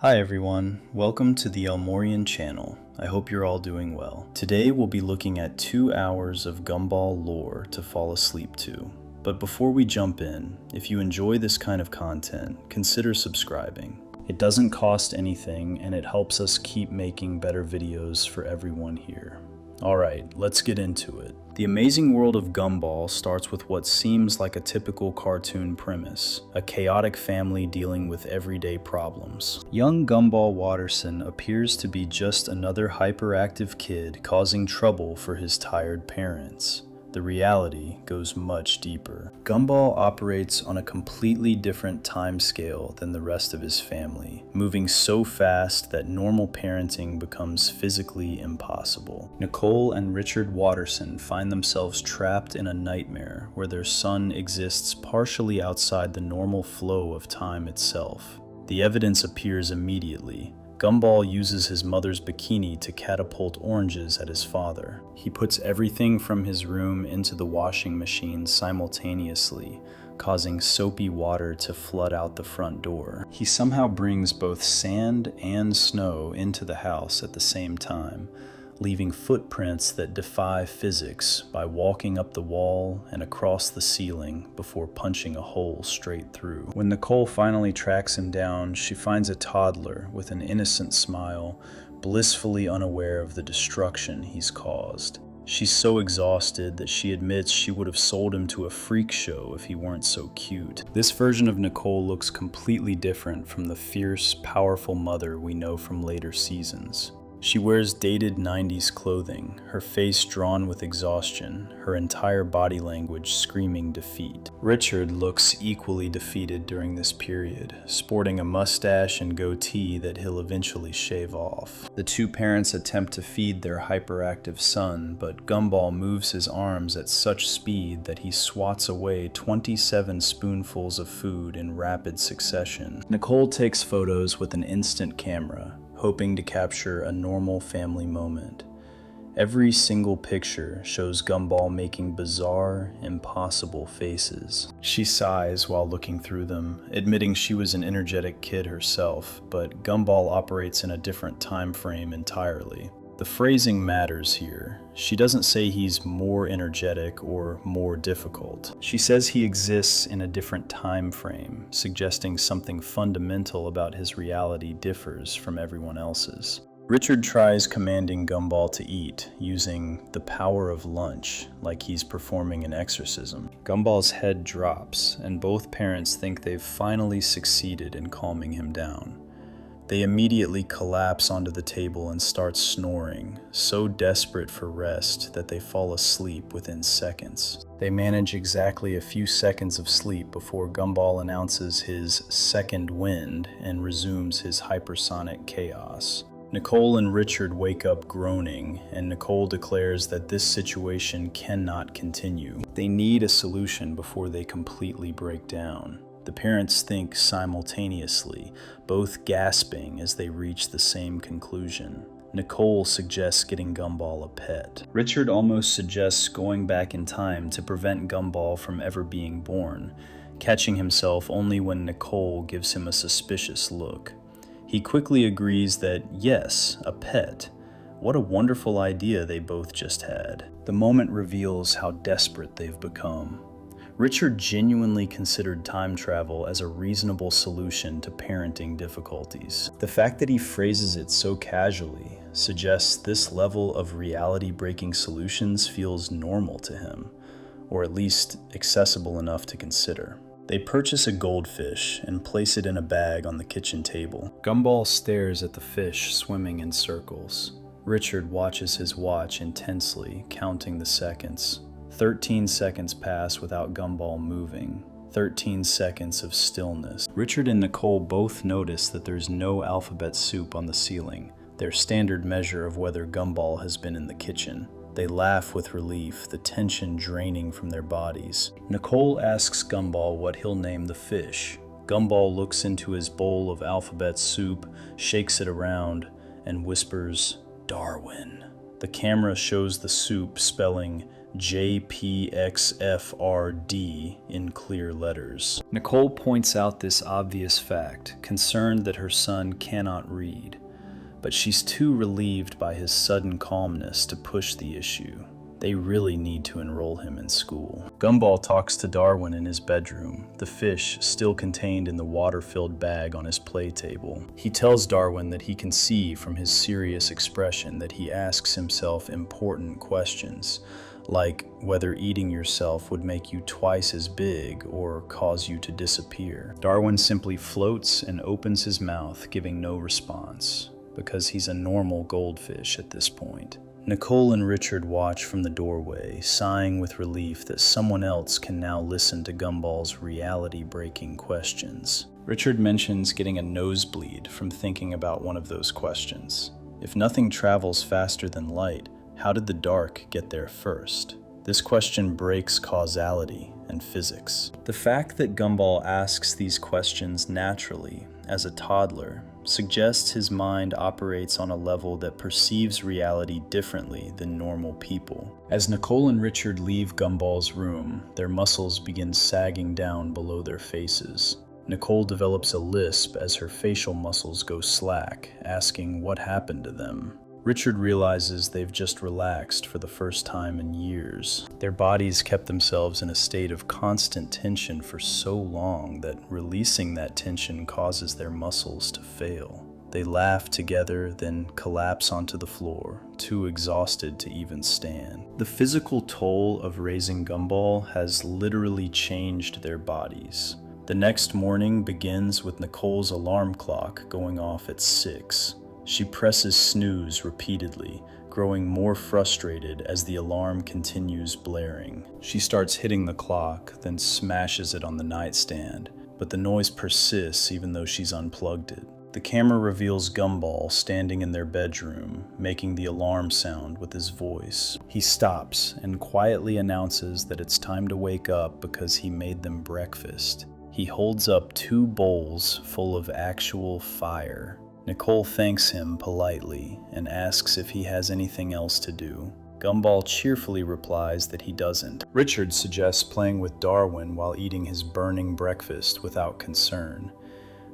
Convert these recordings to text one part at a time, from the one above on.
Hi everyone, welcome to the Elmorian channel. I hope you're all doing well. Today we'll be looking at 2 hours of Gumball lore to fall asleep to. But before we jump in, if you enjoy this kind of content, consider subscribing. It doesn't cost anything and it helps us keep making better videos for everyone here. Alright, let's get into it. The amazing world of Gumball starts with what seems like a typical cartoon premise, a chaotic family dealing with everyday problems. Young Gumball Watterson appears to be just another hyperactive kid causing trouble for his tired parents. The reality goes much deeper. Gumball operates on a completely different time scale than the rest of his family, moving so fast that normal parenting becomes physically impossible. Nicole and Richard Watterson find themselves trapped in a nightmare where their son exists partially outside the normal flow of time itself. The evidence appears immediately. Gumball uses his mother's bikini to catapult oranges at his father. He puts everything from his room into the washing machine simultaneously, causing soapy water to flood out the front door. He somehow brings both sand and snow into the house at the same time, leaving footprints that defy physics by walking up the wall and across the ceiling before punching a hole straight through. When Nicole finally tracks him down, she finds a toddler with an innocent smile, blissfully unaware of the destruction he's caused. She's so exhausted that she admits she would have sold him to a freak show if he weren't so cute. This version of Nicole looks completely different from the fierce, powerful mother we know from later seasons. She wears dated 90s clothing, her face drawn with exhaustion, her entire body language screaming defeat. Richard looks equally defeated during this period, sporting a mustache and goatee that he'll eventually shave off. The two parents attempt to feed their hyperactive son, but Gumball moves his arms at such speed that he swats away 27 spoonfuls of food in rapid succession. Nicole takes photos with an instant camera, hoping to capture a normal family moment. Every single picture shows Gumball making bizarre, impossible faces. She sighs while looking through them, admitting she was an energetic kid herself, but Gumball operates in a different time frame entirely. The phrasing matters here. She doesn't say he's more energetic or more difficult. She says he exists in a different time frame, suggesting something fundamental about his reality differs from everyone else's. Richard tries commanding Gumball to eat, using the power of lunch, like he's performing an exorcism. Gumball's head drops, and both parents think they've finally succeeded in calming him down. They immediately collapse onto the table and start snoring, so desperate for rest that they fall asleep within seconds. They manage exactly a few seconds of sleep before Gumball announces his second wind and resumes his hypersonic chaos. Nicole and Richard wake up groaning, and Nicole declares that this situation cannot continue. They need a solution before they completely break down. The parents think simultaneously, both gasping as they reach the same conclusion. Nicole suggests getting Gumball a pet. Richard almost suggests going back in time to prevent Gumball from ever being born, catching himself only when Nicole gives him a suspicious look. He quickly agrees that, yes, a pet. What a wonderful idea they both just had. The moment reveals how desperate they've become. Richard genuinely considered time travel as a reasonable solution to parenting difficulties. The fact that he phrases it so casually suggests this level of reality-breaking solutions feels normal to him, or at least accessible enough to consider. They purchase a goldfish and place it in a bag on the kitchen table. Gumball stares at the fish swimming in circles. Richard watches his watch intensely, counting the seconds. 13 seconds pass without Gumball moving. 13 seconds of stillness. Richard and Nicole both notice that there's no alphabet soup on the ceiling, their standard measure of whether Gumball has been in the kitchen. They laugh with relief, the tension draining from their bodies. Nicole asks Gumball what he'll name the fish. Gumball looks into his bowl of alphabet soup, shakes it around, and whispers, "Darwin." The camera shows the soup spelling JPXFRD in clear letters. Nicole points out this obvious fact, concerned that her son cannot read, but she's too relieved by his sudden calmness to push the issue. They really need to enroll him in school. Gumball talks to Darwin in his bedroom, the fish still contained in the water-filled bag on his play table. He tells Darwin that he can see from his serious expression that he asks himself important questions, like whether eating yourself would make you twice as big or cause you to disappear. Darwin simply floats and opens his mouth, giving no response, because he's a normal goldfish at this point. Nicole and Richard watch from the doorway, sighing with relief that someone else can now listen to Gumball's reality-breaking questions. Richard mentions getting a nosebleed from thinking about one of those questions. If nothing travels faster than light, how did the dark get there first? This question breaks causality and physics. The fact that Gumball asks these questions naturally, as a toddler, suggests his mind operates on a level that perceives reality differently than normal people. As Nicole and Richard leave Gumball's room, their muscles begin sagging down below their faces. Nicole develops a lisp as her facial muscles go slack, asking what happened to them. Richard realizes they've just relaxed for the first time in years. Their bodies kept themselves in a state of constant tension for so long that releasing that tension causes their muscles to fail. They laugh together, then collapse onto the floor, too exhausted to even stand. The physical toll of raising Gumball has literally changed their bodies. The next morning begins with Nicole's alarm clock going off at 6. She presses snooze repeatedly, growing more frustrated as the alarm continues blaring. She starts hitting the clock, then smashes it on the nightstand, but the noise persists even though she's unplugged it. The camera reveals Gumball standing in their bedroom, making the alarm sound with his voice. He stops and quietly announces that it's time to wake up because he made them breakfast. He holds up 2 bowls full of actual fire. Nicole thanks him politely and asks if he has anything else to do. Gumball cheerfully replies that he doesn't. Richard suggests playing with Darwin while eating his burning breakfast without concern.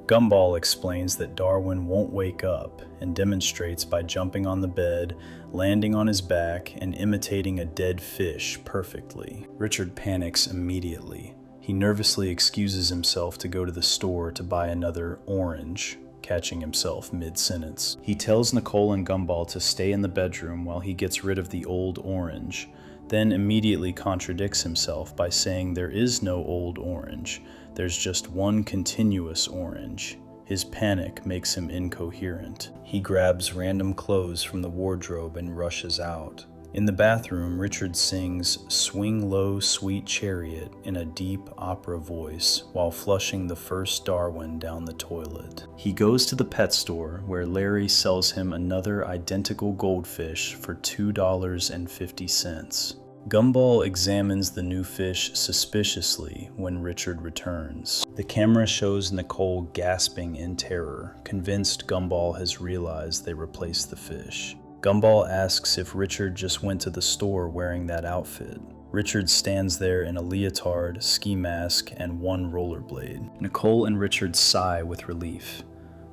Gumball explains that Darwin won't wake up and demonstrates by jumping on the bed, landing on his back, and imitating a dead fish perfectly. Richard panics immediately. He nervously excuses himself to go to the store to buy another orange, catching himself mid-sentence. He tells Nicole and Gumball to stay in the bedroom while he gets rid of the old orange, then immediately contradicts himself by saying there is no old orange, there's just one continuous orange. His panic makes him incoherent. He grabs random clothes from the wardrobe and rushes out. In the bathroom, Richard sings "Swing Low, Sweet Chariot" in a deep opera voice while flushing the first Darwin down the toilet. He goes to the pet store where Larry sells him another identical goldfish for $2.50. Gumball examines the new fish suspiciously when Richard returns. The camera shows Nicole gasping in terror, convinced Gumball has realized they replaced the fish. Gumball asks if Richard just went to the store wearing that outfit. Richard stands there in a leotard, ski mask, and one rollerblade. Nicole and Richard sigh with relief.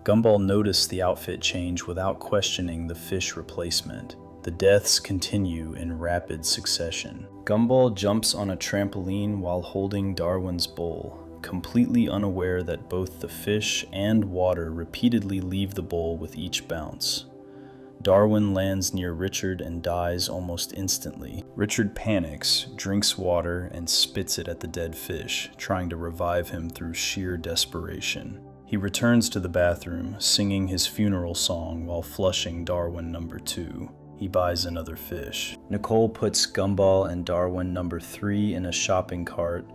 Gumball noticed the outfit change without questioning the fish replacement. The deaths continue in rapid succession. Gumball jumps on a trampoline while holding Darwin's bowl, completely unaware that both the fish and water repeatedly leave the bowl with each bounce. Darwin lands near Richard and dies almost instantly. Richard panics, drinks water, and spits it at the dead fish, trying to revive him through sheer desperation. He returns to the bathroom, singing his funeral song while flushing Darwin number 2. He buys another fish. Nicole puts Gumball and Darwin number 3 in a shopping cart,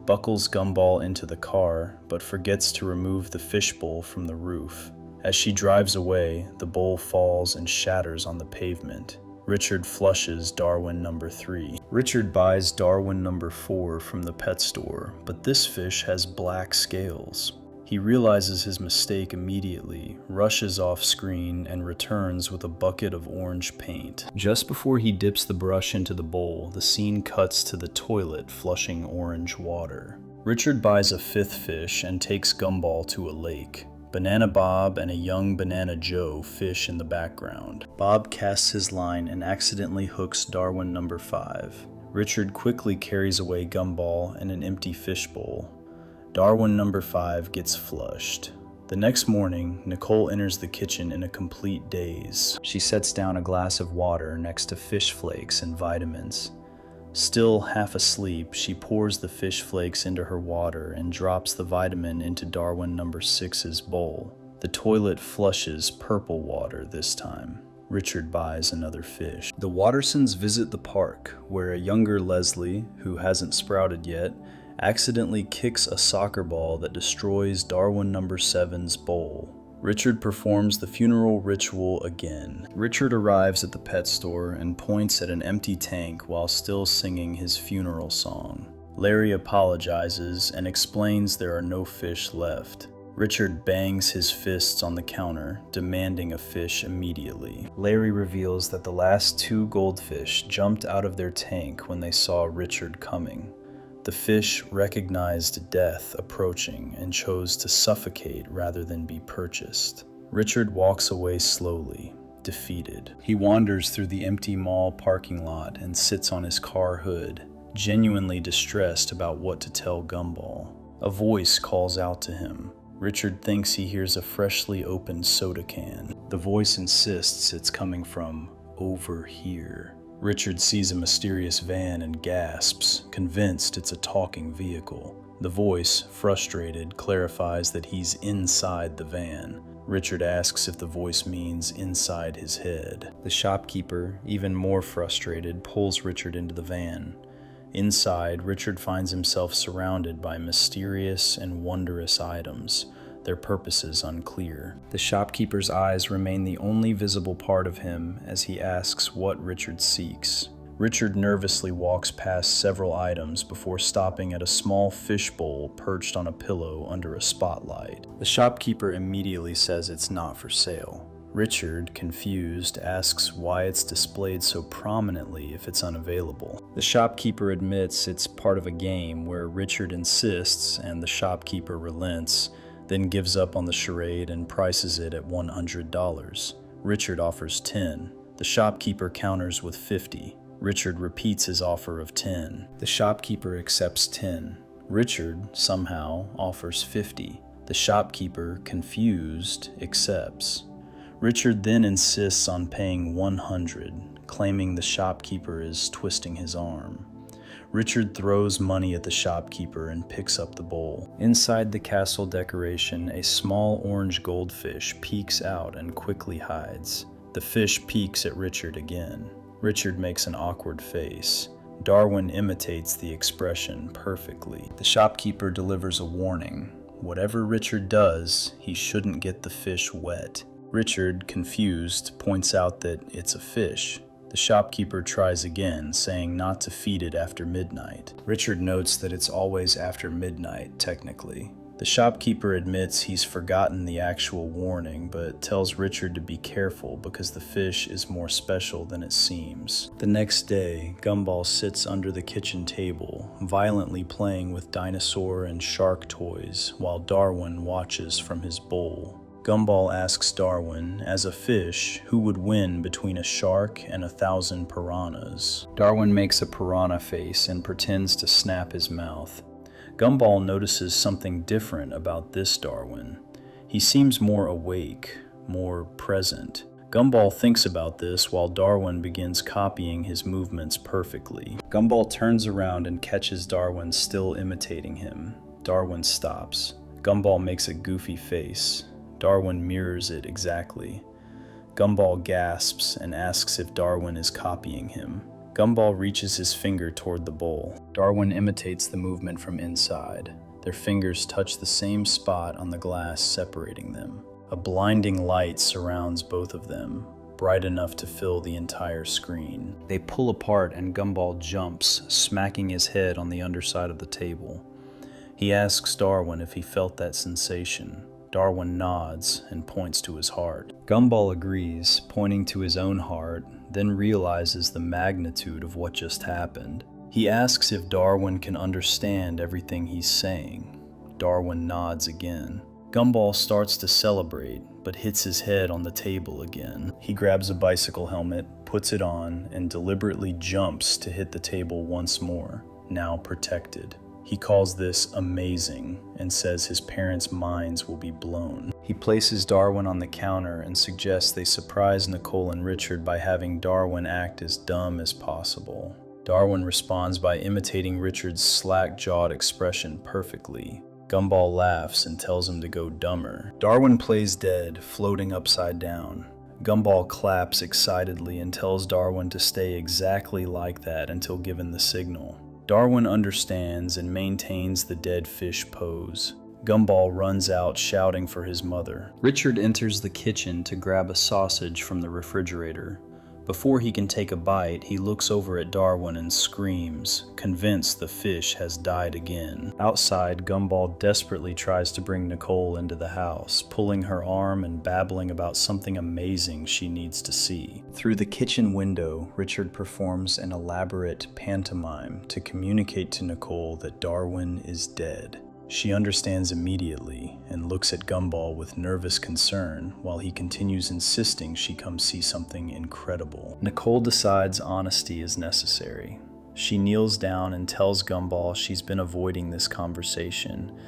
buckles Gumball into the car, but forgets to remove the fishbowl from the roof. As she drives away, the bowl falls and shatters on the pavement. Richard flushes Darwin number 3. Richard buys Darwin number 4 from the pet store, but this fish has black scales. He He realizes his mistake immediately, rushes off screen, and returns with a bucket of orange paint. Just before he dips the brush into the bowl, the scene cuts to the toilet flushing orange water. Richard buys a fifth fish and takes Gumball to a lake. Banana Bob and a young Banana Joe fish in the background. Bob casts his line and accidentally hooks Darwin number 5. Richard quickly carries away Gumball and an empty fishbowl. Darwin number 5 gets flushed. The next morning, Nicole enters the kitchen in a complete daze. She sets down a glass of water next to fish flakes and vitamins. Still half asleep, she pours the fish flakes into her water and drops the vitamin into Darwin number 6's bowl. The toilet flushes purple water this time. Richard buys another fish. The Wattersons visit the park, where a younger Leslie, who hasn't sprouted yet, accidentally kicks a soccer ball that destroys Darwin number 7's bowl. Richard performs the funeral ritual again. Richard arrives at the pet store and points at an empty tank while still singing his funeral song. Larry apologizes and explains there are no fish left. Richard bangs his fists on the counter, demanding a fish immediately. Larry reveals that the last 2 goldfish jumped out of their tank when they saw Richard coming. The fish recognized death approaching and chose to suffocate rather than be purchased. Richard walks away slowly, defeated. He wanders through the empty mall parking lot and sits on his car hood, genuinely distressed about what to tell Gumball. A voice calls out to him. Richard thinks he hears a freshly opened soda can. The voice insists it's coming from over here. Richard sees a mysterious van and gasps, convinced it's a talking vehicle. The voice, frustrated, clarifies that he's inside the van. Richard asks if the voice means inside his head. The shopkeeper, even more frustrated, pulls Richard into the van. Inside, Richard finds himself surrounded by mysterious and wondrous items, their purposes unclear. The shopkeeper's eyes remain the only visible part of him as he asks what Richard seeks. Richard nervously walks past several items before stopping at a small fishbowl perched on a pillow under a spotlight. The shopkeeper immediately says it's not for sale. Richard, confused, asks why it's displayed so prominently if it's unavailable. The shopkeeper admits it's part of a game where Richard insists and the shopkeeper relents, then gives up on the charade and prices it at $100. Richard offers $10. The shopkeeper counters with $50. Richard repeats his offer of $10. The shopkeeper accepts $10. Richard, somehow, offers $50. The shopkeeper, confused, accepts. Richard then insists on paying $100, claiming the shopkeeper is twisting his arm. Richard throws money at the shopkeeper and picks up the bowl. Inside the castle decoration, a small orange goldfish peeks out and quickly hides. The fish peeks at Richard again. Richard makes an awkward face. Darwin imitates the expression perfectly. The shopkeeper delivers a warning. Whatever Richard does, he shouldn't get the fish wet. Richard, confused, points out that it's a fish. The shopkeeper tries again, saying not to feed it after midnight. Richard notes that it's always after midnight, technically. The shopkeeper admits he's forgotten the actual warning, but tells Richard to be careful because the fish is more special than it seems. The next day, Gumball sits under the kitchen table, violently playing with dinosaur and shark toys, while Darwin watches from his bowl. Gumball asks Darwin, as a fish, who would win between a shark and 1,000 piranhas. Darwin makes a piranha face and pretends to snap his mouth. Gumball notices something different about this Darwin. He seems more awake, more present. Gumball thinks about this while Darwin begins copying his movements perfectly. Gumball turns around and catches Darwin still imitating him. Darwin stops. Gumball makes a goofy face. Darwin mirrors it exactly. Gumball gasps and asks if Darwin is copying him. Gumball reaches his finger toward the bowl. Darwin imitates the movement from inside. Their fingers touch the same spot on the glass separating them. A blinding light surrounds both of them, bright enough to fill the entire screen. They pull apart and Gumball jumps, smacking his head on the underside of the table. He asks Darwin if he felt that sensation. Darwin nods and points to his heart. Gumball agrees, pointing to his own heart, then realizes the magnitude of what just happened. He asks if Darwin can understand everything he's saying. Darwin nods again. Gumball starts to celebrate, but hits his head on the table again. He grabs a bicycle helmet, puts it on, and deliberately jumps to hit the table once more, now protected. He calls this amazing and says his parents' minds will be blown. He places Darwin on the counter and suggests they surprise Nicole and Richard by having Darwin act as dumb as possible. Darwin responds by imitating Richard's slack-jawed expression perfectly. Gumball laughs and tells him to go dumber. Darwin plays dead, floating upside down. Gumball claps excitedly and tells Darwin to stay exactly like that until given the signal. Darwin understands and maintains the dead fish pose. Gumball runs out shouting for his mother. Richard enters the kitchen to grab a sausage from the refrigerator. Before he can take a bite, he looks over at Darwin and screams, convinced the fish has died again. Outside, Gumball desperately tries to bring Nicole into the house, pulling her arm and babbling about something amazing she needs to see. Through the kitchen window, Richard performs an elaborate pantomime to communicate to Nicole that Darwin is dead. She understands immediately and looks at Gumball with nervous concern while he continues insisting she come see something incredible. Nicole decides honesty is necessary. She kneels down and tells Gumball she's been avoiding this conversation,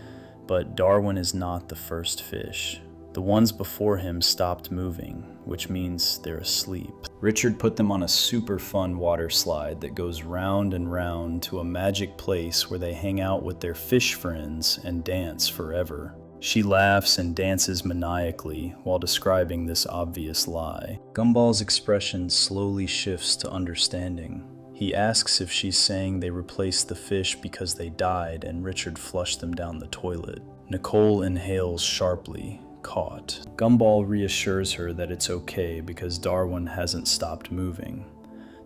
but Darwin is not the first fish. The ones before him stopped moving, which means they're asleep. Richard put them on a super fun water slide that goes round and round to a magic place where they hang out with their fish friends and dance forever. She laughs and dances maniacally while describing this obvious lie. Gumball's expression slowly shifts to understanding. He asks if she's saying they replaced the fish because they died and Richard flushed them down the toilet. Nicole inhales sharply. Caught. Gumball reassures her that it's okay because Darwin hasn't stopped moving.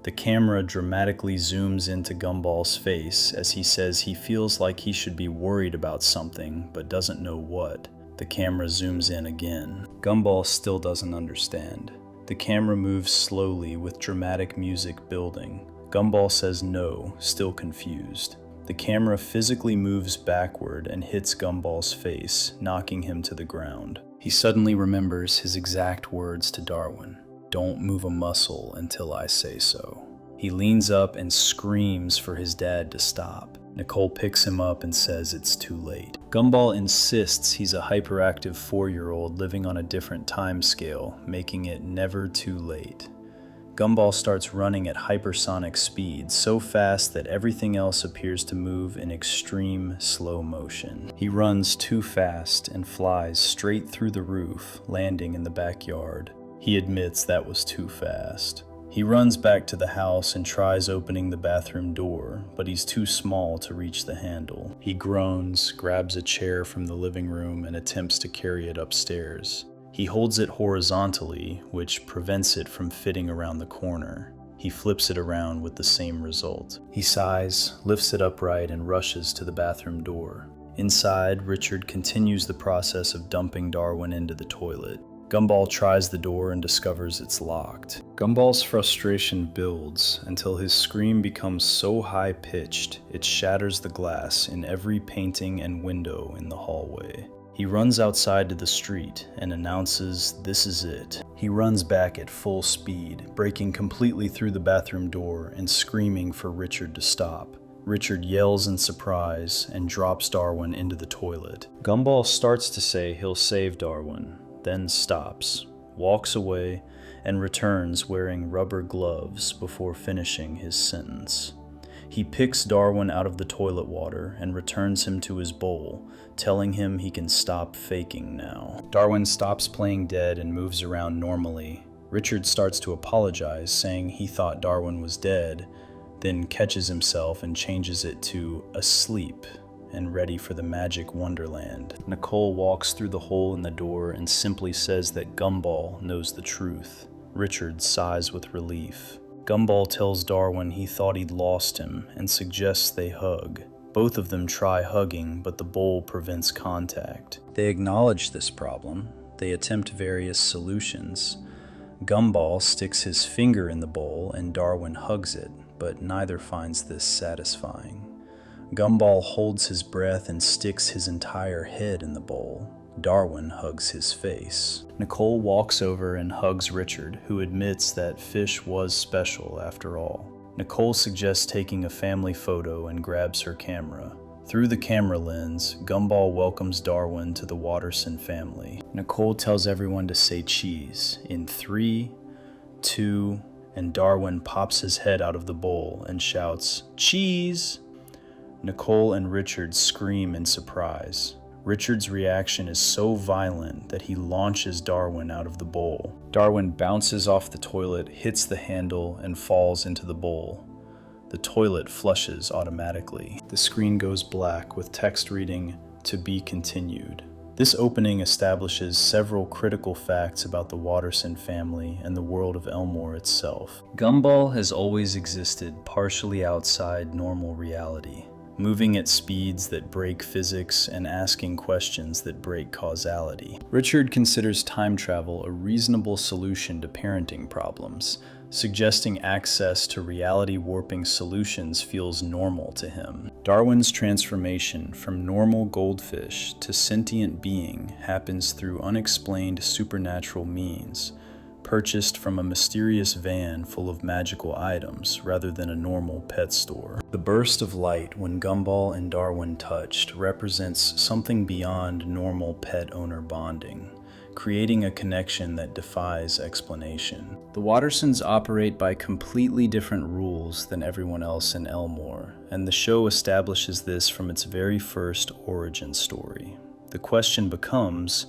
The camera dramatically zooms into Gumball's face as he says he feels like he should be worried about something but doesn't know what. The camera zooms in again. Gumball still doesn't understand. The camera moves slowly with dramatic music building. Gumball says no, still confused. The camera physically moves backward and hits Gumball's face, knocking him to the ground. He suddenly remembers his exact words to Darwin. Don't move a muscle until I say so. He leans up and screams for his dad to stop. Nicole picks him up and says it's too late. Gumball insists he's a hyperactive 4-year-old living on a different time scale, making it never too late. Gumball starts running at hypersonic speed, so fast that everything else appears to move in extreme slow motion. He runs too fast and flies straight through the roof, landing in the backyard. He admits that was too fast. He runs back to the house and tries opening the bathroom door, but he's too small to reach the handle. He groans, grabs a chair from the living room, and attempts to carry it upstairs. He holds it horizontally, which prevents it from fitting around the corner. He flips it around with the same result. He sighs, lifts it upright, and rushes to the bathroom door. Inside, Richard continues the process of dumping Darwin into the toilet. Gumball tries the door and discovers it's locked. Gumball's frustration builds until his scream becomes so high-pitched it shatters the glass in every painting and window in the hallway. He runs outside to the street and announces this is it. He runs back at full speed, breaking completely through the bathroom door and screaming for Richard to stop. Richard yells in surprise and drops Darwin into the toilet. Gumball starts to say he'll save Darwin, then stops, walks away, and returns wearing rubber gloves before finishing his sentence. He picks Darwin out of the toilet water and returns him to his bowl, telling him he can stop faking now. Darwin stops playing dead and moves around normally. Richard starts to apologize, saying he thought Darwin was dead, then catches himself and changes it to asleep and ready for the magic wonderland. Nicole walks through the hole in the door and simply says that Gumball knows the truth. Richard sighs with relief. Gumball tells Darwin he thought he'd lost him and suggests they hug. Both of them try hugging, but the bowl prevents contact. They acknowledge this problem. They attempt various solutions. Gumball sticks his finger in the bowl and Darwin hugs it, but neither finds this satisfying. Gumball holds his breath and sticks his entire head in the bowl. Darwin hugs his face. Nicole walks over and hugs Richard, who admits that fish was special after all. Nicole suggests taking a family photo and grabs her camera. Through the camera lens, Gumball welcomes Darwin to the Watterson family. Nicole tells everyone to say cheese in 3, 2, and Darwin pops his head out of the bowl and shouts, "Cheese!" Nicole and Richard scream in surprise. Richard's reaction is so violent that he launches Darwin out of the bowl. Darwin bounces off the toilet, hits the handle, and falls into the bowl. The toilet flushes automatically. The screen goes black with text reading, "To be continued." This opening establishes several critical facts about the Watterson family and the world of Elmore itself. Gumball has always existed partially outside normal reality, moving at speeds that break physics and asking questions that break causality. Richard considers time travel a reasonable solution to parenting problems, suggesting access to reality-warping solutions feels normal to him. Darwin's transformation from normal goldfish to sentient being happens through unexplained supernatural means, purchased from a mysterious van full of magical items rather than a normal pet store. The burst of light when Gumball and Darwin touched represents something beyond normal pet owner bonding, creating a connection that defies explanation. The Wattersons operate by completely different rules than everyone else in Elmore, and the show establishes this from its very first origin story. The question becomes,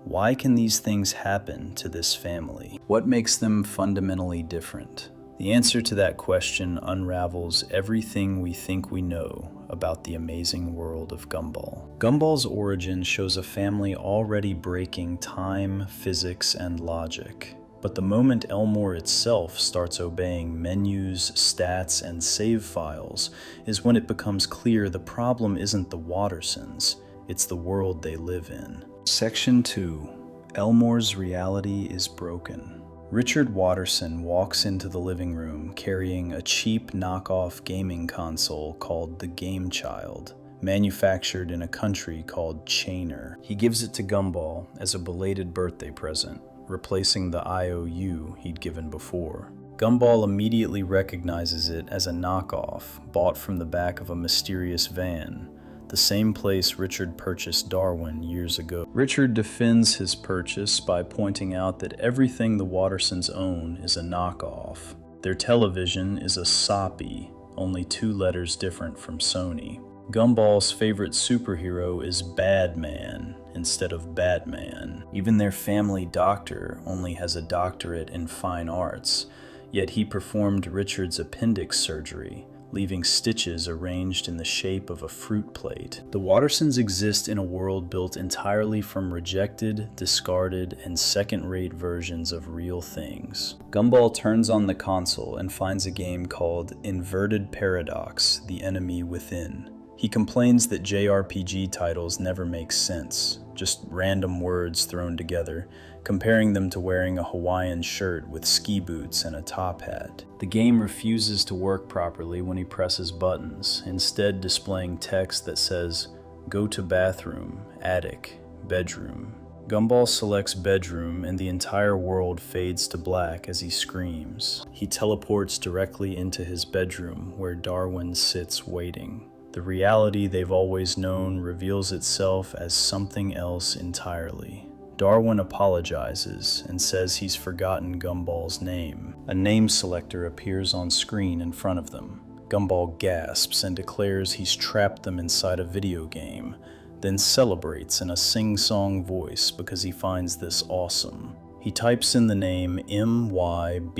why can these things happen to this family? What makes them fundamentally different? The answer to that question unravels everything we think we know about the amazing world of Gumball. Gumball's origin shows a family already breaking time, physics, and logic. But the moment Elmore itself starts obeying menus, stats, and save files is when it becomes clear the problem isn't the Wattersons, it's the world they live in. Section 2. Elmore's reality is broken. Richard Watterson walks into the living room carrying a cheap knockoff gaming console called the Game Child, manufactured in a country called Chainer. He gives it to Gumball as a belated birthday present, replacing the IOU he'd given before. Gumball immediately recognizes it as a knockoff bought from the back of a mysterious van, the same place Richard purchased Darwin years ago. Richard defends his purchase by pointing out that everything the Wattersons own is a knockoff. Their television is a Soppy, only 2 letters different from Sony. Gumball's favorite superhero is Badman instead of Batman. Even their family doctor only has a doctorate in fine arts, yet he performed Richard's appendix surgery, leaving stitches arranged in the shape of a fruit plate. The Wattersons exist in a world built entirely from rejected, discarded, and second-rate versions of real things. Gumball turns on the console and finds a game called Inverted Paradox: The Enemy Within. He complains that JRPG titles never make sense, just random words thrown together, comparing them to wearing a Hawaiian shirt with ski boots and a top hat. The game refuses to work properly when he presses buttons, instead displaying text that says, "Go to bathroom, attic, bedroom." Gumball selects bedroom and the entire world fades to black as he screams. He teleports directly into his bedroom where Darwin sits waiting. The reality they've always known reveals itself as something else entirely. Darwin apologizes and says he's forgotten Gumball's name. A name selector appears on screen in front of them. Gumball gasps and declares he's trapped them inside a video game, then celebrates in a sing-song voice because he finds this awesome. He types in the name MYBUTT,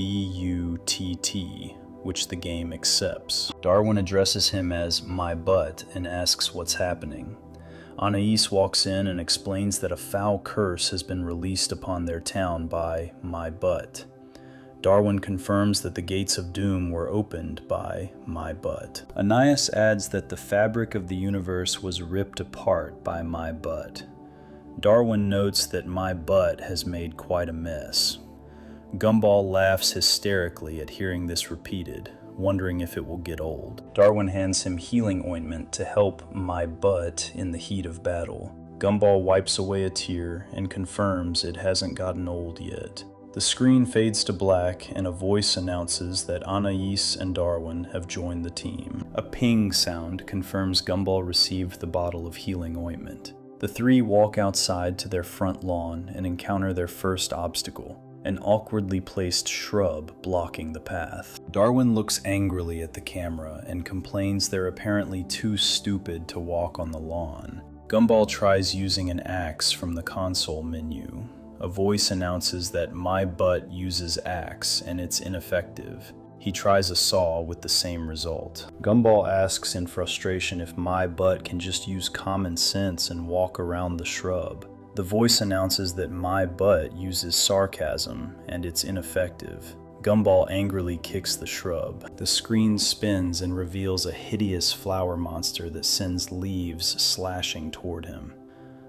which the game accepts. Darwin addresses him as "my butt" and asks what's happening. Anais walks in and explains that a foul curse has been released upon their town by "my butt." Darwin confirms that the gates of doom were opened by my butt. Anais adds that the fabric of the universe was ripped apart by my butt. Darwin notes that my butt has made quite a mess. Gumball laughs hysterically at hearing this repeated, wondering if it will get old. Darwin hands him healing ointment to help my butt in the heat of battle. Gumball wipes away a tear and confirms it hasn't gotten old yet. The screen fades to black and a voice announces that Anais and Darwin have joined the team. A ping sound confirms Gumball received the bottle of healing ointment. The three walk outside to their front lawn and encounter their first obstacle, an awkwardly placed shrub blocking the path. Darwin looks angrily at the camera and complains they're apparently too stupid to walk on the lawn. Gumball tries using an axe from the console menu. A voice announces that my butt uses axe and it's ineffective. He tries a saw with the same result. Gumball asks in frustration if my butt can just use common sense and walk around the shrub. The voice announces that my butt uses sarcasm and it's ineffective. Gumball angrily kicks the shrub. The screen spins and reveals a hideous flower monster that sends leaves slashing toward him.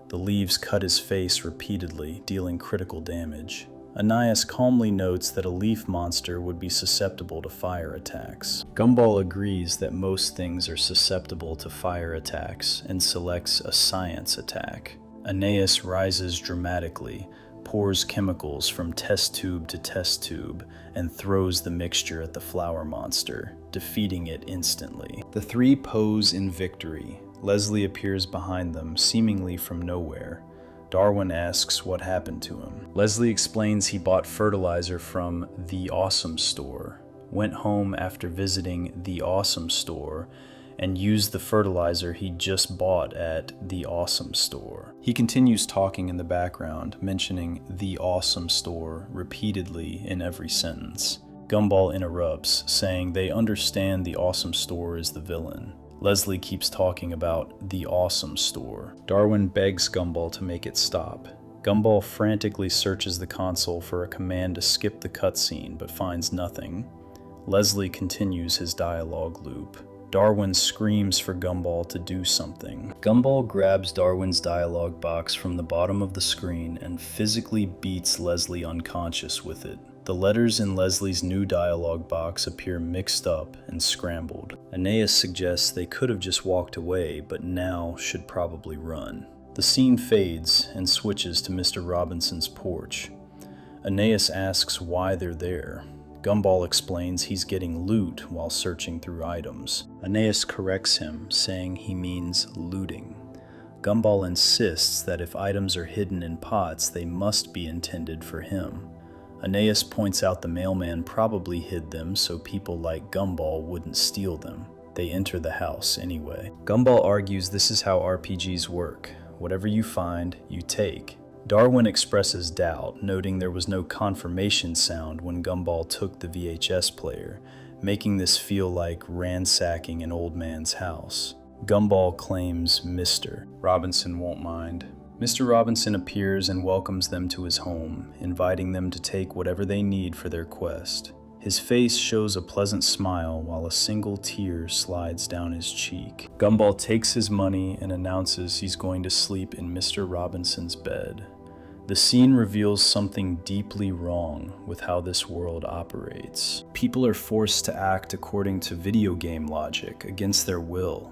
The leaves cut his face repeatedly, dealing critical damage. Anais calmly notes that a leaf monster would be susceptible to fire attacks. Gumball agrees that most things are susceptible to fire attacks and selects a science attack. Anais rises dramatically, pours chemicals from test tube to test tube, and throws the mixture at the flower monster, defeating it instantly. The three pose in victory. Leslie appears behind them, seemingly from nowhere. Darwin asks what happened to him. Leslie explains he bought fertilizer from the Awesome Store, went home after visiting the Awesome Store, and used the fertilizer he just bought at the Awesome Store. He continues talking in the background, mentioning the Awesome Store repeatedly in every sentence. Gumball interrupts, saying they understand the Awesome Store is the villain. Leslie keeps talking about the Awesome Store. Darwin begs Gumball to make it stop. Gumball frantically searches the console for a command to skip the cutscene, but finds nothing. Leslie continues his dialogue loop. Darwin screams for Gumball to do something. Gumball grabs Darwin's dialogue box from the bottom of the screen and physically beats Leslie unconscious with it. The letters in Leslie's new dialogue box appear mixed up and scrambled. Anais suggests they could have just walked away, but now should probably run. The scene fades and switches to Mr. Robinson's porch. Anais asks why they're there. Gumball explains he's getting loot while searching through items. Anais corrects him, saying he means looting. Gumball insists that if items are hidden in pots, they must be intended for him. Anais points out the mailman probably hid them so people like Gumball wouldn't steal them. They enter the house anyway. Gumball argues this is how RPGs work. Whatever you find, you take. Darwin expresses doubt, noting there was no confirmation sound when Gumball took the VHS player, making this feel like ransacking an old man's house. Gumball claims Mr. Robinson won't mind. Mr. Robinson appears and welcomes them to his home, inviting them to take whatever they need for their quest. His face shows a pleasant smile while a single tear slides down his cheek. Gumball takes his money and announces he's going to sleep in Mr. Robinson's bed. The scene reveals something deeply wrong with how this world operates. People are forced to act according to video game logic against their will,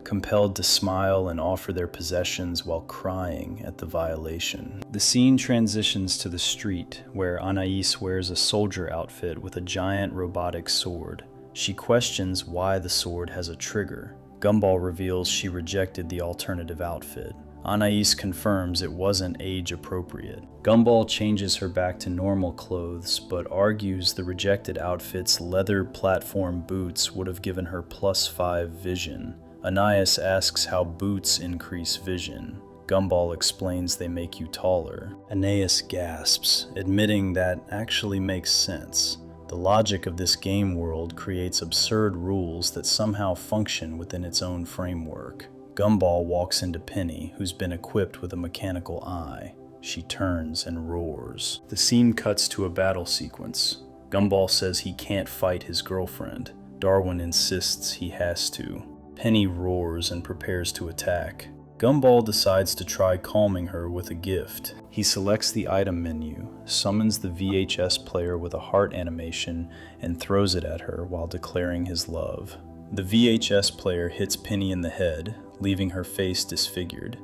compelled to smile and offer their possessions while crying at the violation. The scene transitions to the street, where Anais wears a soldier outfit with a giant robotic sword. She questions why the sword has a trigger. Gumball reveals she rejected the alternative outfit. Anais confirms it wasn't age appropriate. Gumball changes her back to normal clothes, but argues the rejected outfit's leather platform boots would have given her +5 vision. Anais asks how boots increase vision. Gumball explains they make you taller. Anais gasps, admitting that actually makes sense. The logic of this game world creates absurd rules that somehow function within its own framework. Gumball walks into Penny, who's been equipped with a mechanical eye. She turns and roars. The scene cuts to a battle sequence. Gumball says he can't fight his girlfriend. Darwin insists he has to. Penny roars and prepares to attack. Gumball decides to try calming her with a gift. He selects the item menu, summons the VHS player with a heart animation, and throws it at her while declaring his love. The VHS player hits Penny in the head, leaving her face disfigured.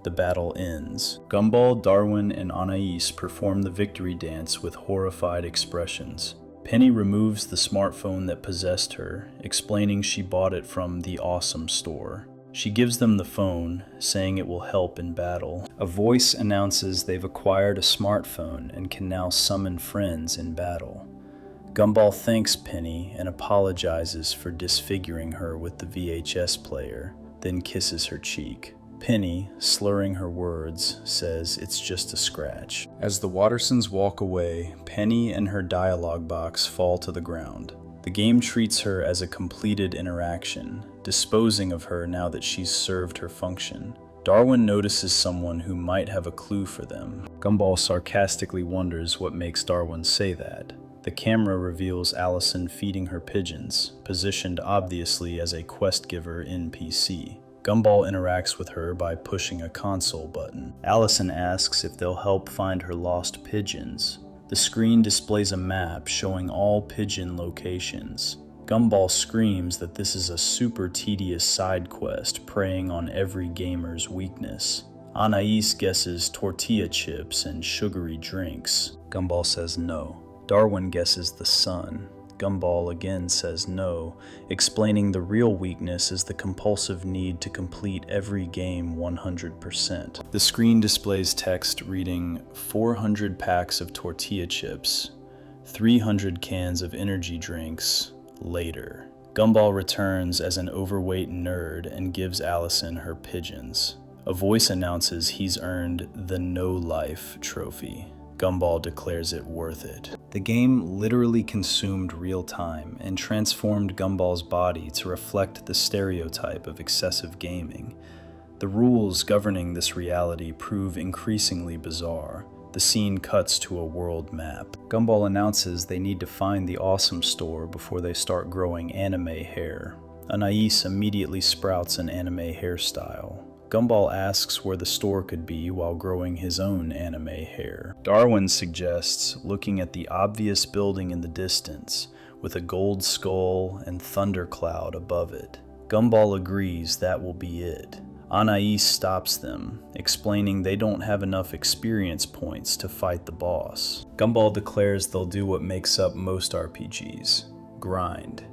The battle ends. Gumball, Darwin, and Anais perform the victory dance with horrified expressions. Penny removes the smartphone that possessed her, explaining she bought it from the Awesome Store. She gives them the phone, saying it will help in battle. A voice announces they've acquired a smartphone and can now summon friends in battle. Gumball thanks Penny and apologizes for disfiguring her with the VHS player, then kisses her cheek. Penny, slurring her words, says it's just a scratch. As the Wattersons walk away, Penny and her dialogue box fall to the ground. The game treats her as a completed interaction, disposing of her now that she's served her function. Darwin notices someone who might have a clue for them. Gumball sarcastically wonders what makes Darwin say that. The camera reveals Allison feeding her pigeons, positioned obviously as a quest giver NPC. Gumball interacts with her by pushing a console button. Allison asks if they'll help find her lost pigeons. The screen displays a map showing all pigeon locations. Gumball screams that this is a super tedious side quest preying on every gamer's weakness. Anais guesses tortilla chips and sugary drinks. Gumball says no. Darwin guesses the sun. Gumball again says no, explaining the real weakness is the compulsive need to complete every game 100%. The screen displays text reading 400 packs of tortilla chips, 300 cans of energy drinks, later. Gumball returns as an overweight nerd and gives Allison her pigeons. A voice announces he's earned the No Life trophy. Gumball declares it worth it. The game literally consumed real time and transformed Gumball's body to reflect the stereotype of excessive gaming. The rules governing this reality prove increasingly bizarre. The scene cuts to a world map. Gumball announces they need to find the Awesome Store before they start growing anime hair. Anais immediately sprouts an anime hairstyle. Gumball asks where the store could be while growing his own anime hair. Darwin suggests looking at the obvious building in the distance with a gold skull and thundercloud above it. Gumball agrees that will be it. Anais stops them, explaining they don't have enough experience points to fight the boss. Gumball declares they'll do what makes up most RPGs: grind.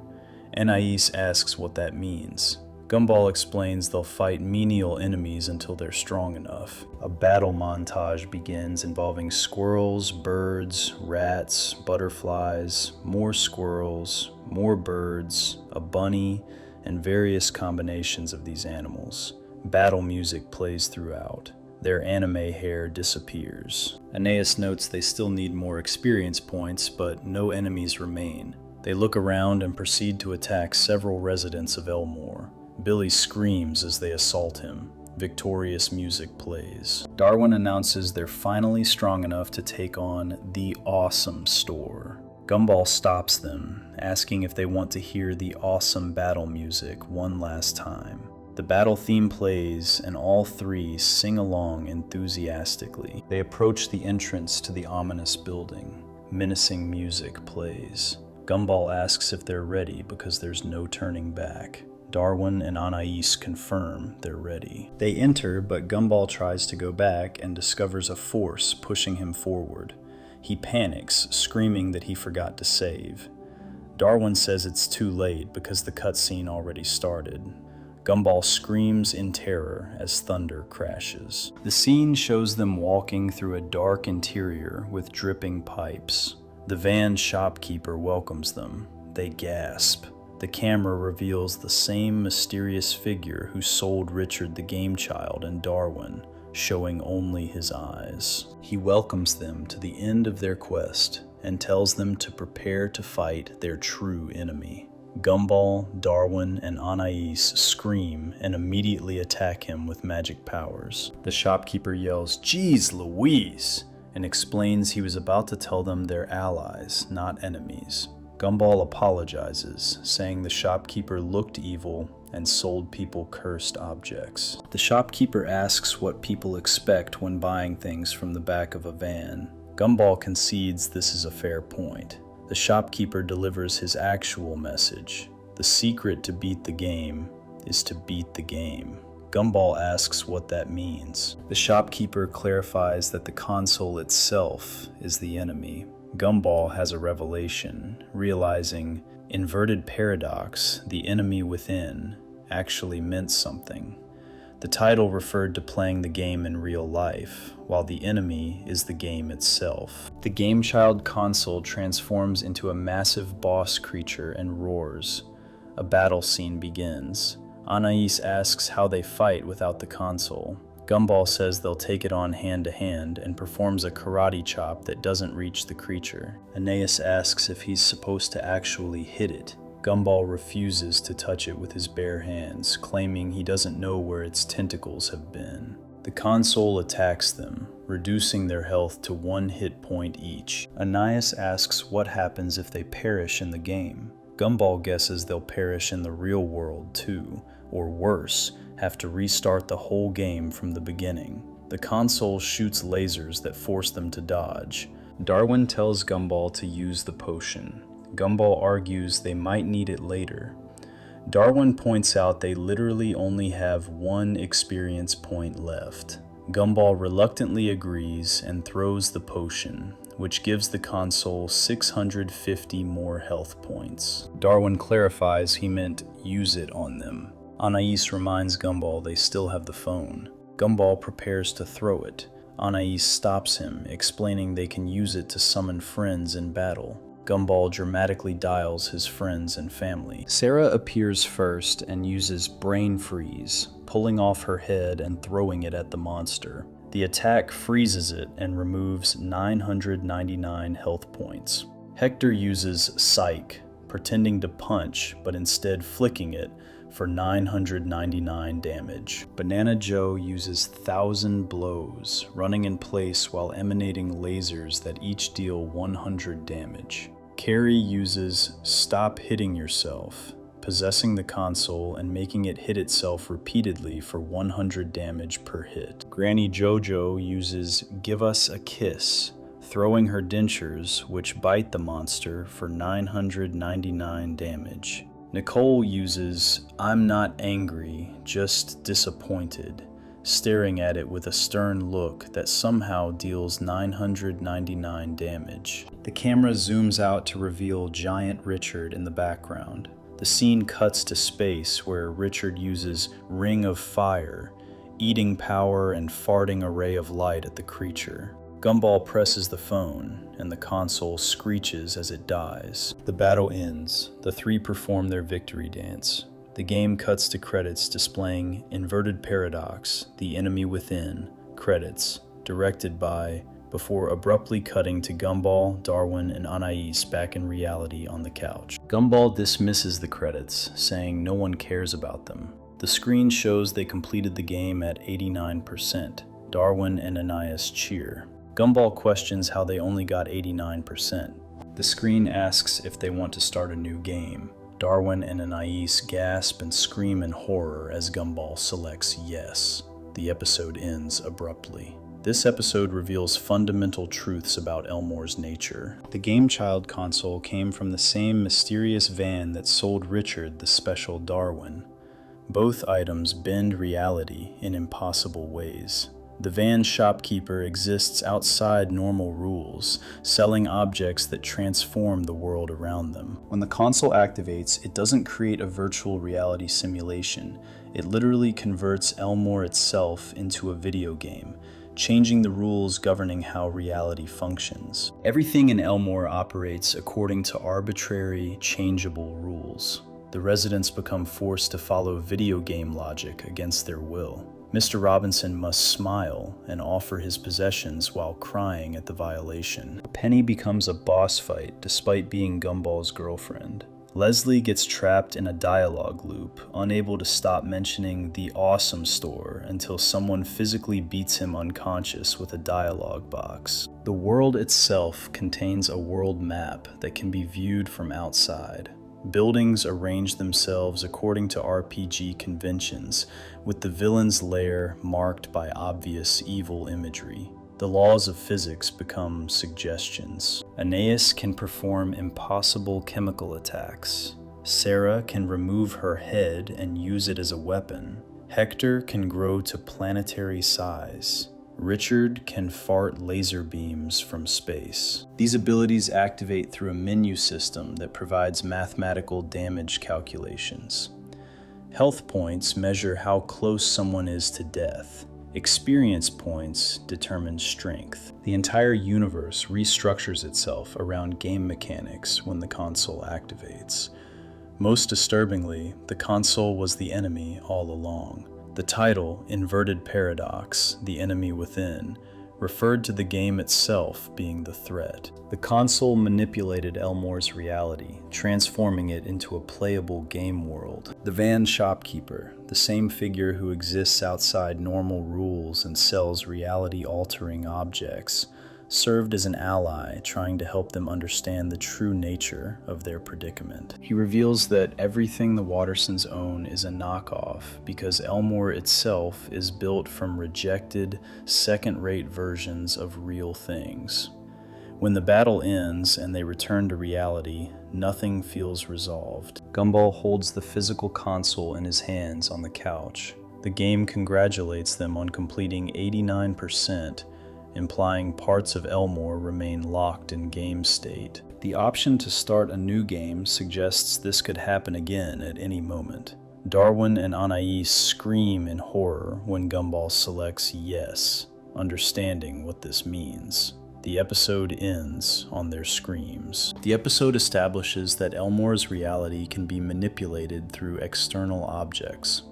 Anais asks what that means. Gumball explains they'll fight menial enemies until they're strong enough. A battle montage begins involving squirrels, birds, rats, butterflies, more squirrels, more birds, a bunny, and various combinations of these animals. Battle music plays throughout. Their anime hair disappears. Anais notes they still need more experience points, but no enemies remain. They look around and proceed to attack several residents of Elmore. Billy screams as they assault him. Victorious music plays. Darwin announces they're finally strong enough to take on the Awesome Store. Gumball stops them, asking if they want to hear the awesome battle music one last time. The battle theme plays, and all three sing along enthusiastically. They approach the entrance to the ominous building. Menacing music plays. Gumball asks if they're ready because there's no turning back. Darwin and Anais confirm they're ready. They enter, but Gumball tries to go back and discovers a force pushing him forward. He panics, screaming that he forgot to save. Darwin says it's too late because the cutscene already started. Gumball screams in terror as thunder crashes. The scene shows them walking through a dark interior with dripping pipes. The van shopkeeper welcomes them. They gasp. The camera reveals the same mysterious figure who sold Richard the Game Child and Darwin, showing only his eyes. He welcomes them to the end of their quest and tells them to prepare to fight their true enemy. Gumball, Darwin, and Anais scream and immediately attack him with magic powers. The shopkeeper yells, "Geez Louise!" and explains he was about to tell them they're allies, not enemies. Gumball apologizes, saying the shopkeeper looked evil and sold people cursed objects. The shopkeeper asks what people expect when buying things from the back of a van. Gumball concedes this is a fair point. The shopkeeper delivers his actual message. The secret to beat the game is to beat the game. Gumball asks what that means. The shopkeeper clarifies that the console itself is the enemy. Gumball has a revelation, realizing inverted paradox, the enemy within, actually meant something. The title referred to playing the game in real life, while the enemy is the game itself. The GameChild console transforms into a massive boss creature and roars. A battle scene begins. Anais asks how they fight without the console. Gumball says they'll take it on hand to hand and performs a karate chop that doesn't reach the creature. Anais asks if he's supposed to actually hit it. Gumball refuses to touch it with his bare hands, claiming he doesn't know where its tentacles have been. The console attacks them, reducing their health to 1 hit point each. Anais asks what happens if they perish in the game. Gumball guesses they'll perish in the real world too, or worse, have to restart the whole game from the beginning. The console shoots lasers that force them to dodge. Darwin tells Gumball to use the potion. Gumball argues they might need it later. Darwin points out they literally only have 1 experience point left. Gumball reluctantly agrees and throws the potion, which gives the console 650 more health points. Darwin clarifies he meant use it on them. Anais reminds Gumball they still have the phone. Gumball prepares to throw it. Anais stops him, explaining they can use it to summon friends in battle. Gumball dramatically dials his friends and family. Sarah appears first and uses Brain Freeze, pulling off her head and throwing it at the monster. The attack freezes it and removes 999 health points. Hector uses Psych, pretending to punch but instead flicking it for 999 damage. Banana Joe uses 1,000 blows, running in place while emanating lasers that each deal 100 damage. Carrie uses Stop Hitting Yourself, possessing the console and making it hit itself repeatedly for 100 damage per hit. Granny Jojo uses Give Us a Kiss, throwing her dentures, which bite the monster, for 999 damage. Nicole uses I'm not angry, just disappointed, staring at it with a stern look that somehow deals 999 damage. The camera zooms out to reveal Giant Richard in the background. The scene cuts to space where Richard uses Ring of Fire, eating power and farting a ray of light at the creature. Gumball presses the phone, and the console screeches as it dies. The battle ends. The 3 perform their victory dance. The game cuts to credits displaying Inverted Paradox, The Enemy Within, credits, directed by, before abruptly cutting to Gumball, Darwin, and Anais back in reality on the couch. Gumball dismisses the credits, saying no one cares about them. The screen shows they completed the game at 89%. Darwin and Anais cheer. Gumball questions how they only got 89%. The screen asks if they want to start a new game. Darwin and Anais gasp and scream in horror as Gumball selects yes. The episode ends abruptly. This episode reveals fundamental truths about Elmore's nature. The GameChild console came from the same mysterious van that sold Richard the special Darwin. Both items bend reality in impossible ways. The van shopkeeper exists outside normal rules, selling objects that transform the world around them. When the console activates, it doesn't create a virtual reality simulation. It literally converts Elmore itself into a video game, changing the rules governing how reality functions. Everything in Elmore operates according to arbitrary, changeable rules. The residents become forced to follow video game logic against their will. Mr. Robinson must smile and offer his possessions while crying at the violation. Penny becomes a boss fight despite being Gumball's girlfriend. Leslie gets trapped in a dialogue loop, unable to stop mentioning the awesome store until someone physically beats him unconscious with a dialogue box. The world itself contains a world map that can be viewed from outside. Buildings arrange themselves according to RPG conventions, with the villain's lair marked by obvious evil imagery. The laws of physics become suggestions. Aeneas can perform impossible chemical attacks. Sarah can remove her head and use it as a weapon. Hector can grow to planetary size. Richard can fart laser beams from space. These abilities activate through a menu system that provides mathematical damage calculations. Health points measure how close someone is to death. Experience points determine strength. The entire universe restructures itself around game mechanics when the console activates. Most disturbingly, the console was the enemy all along. The title, Inverted Paradox, The Enemy Within, referred to the game itself being the threat. The console manipulated Elmore's reality, transforming it into a playable game world. The van shopkeeper, the same figure who exists outside normal rules and sells reality-altering objects, served as an ally, trying to help them understand the true nature of their predicament. He reveals that everything the Wattersons own is a knockoff because Elmore itself is built from rejected, second-rate versions of real things. When the battle ends and they return to reality, nothing feels resolved. Gumball holds the physical console in his hands on the couch. The game congratulates them on completing 89%, implying parts of Elmore remain locked in game state. The option to start a new game suggests this could happen again at any moment. Darwin and Anais scream in horror when Gumball selects yes, understanding what this means. The episode ends on their screams. The episode establishes that Elmore's reality can be manipulated through external objects.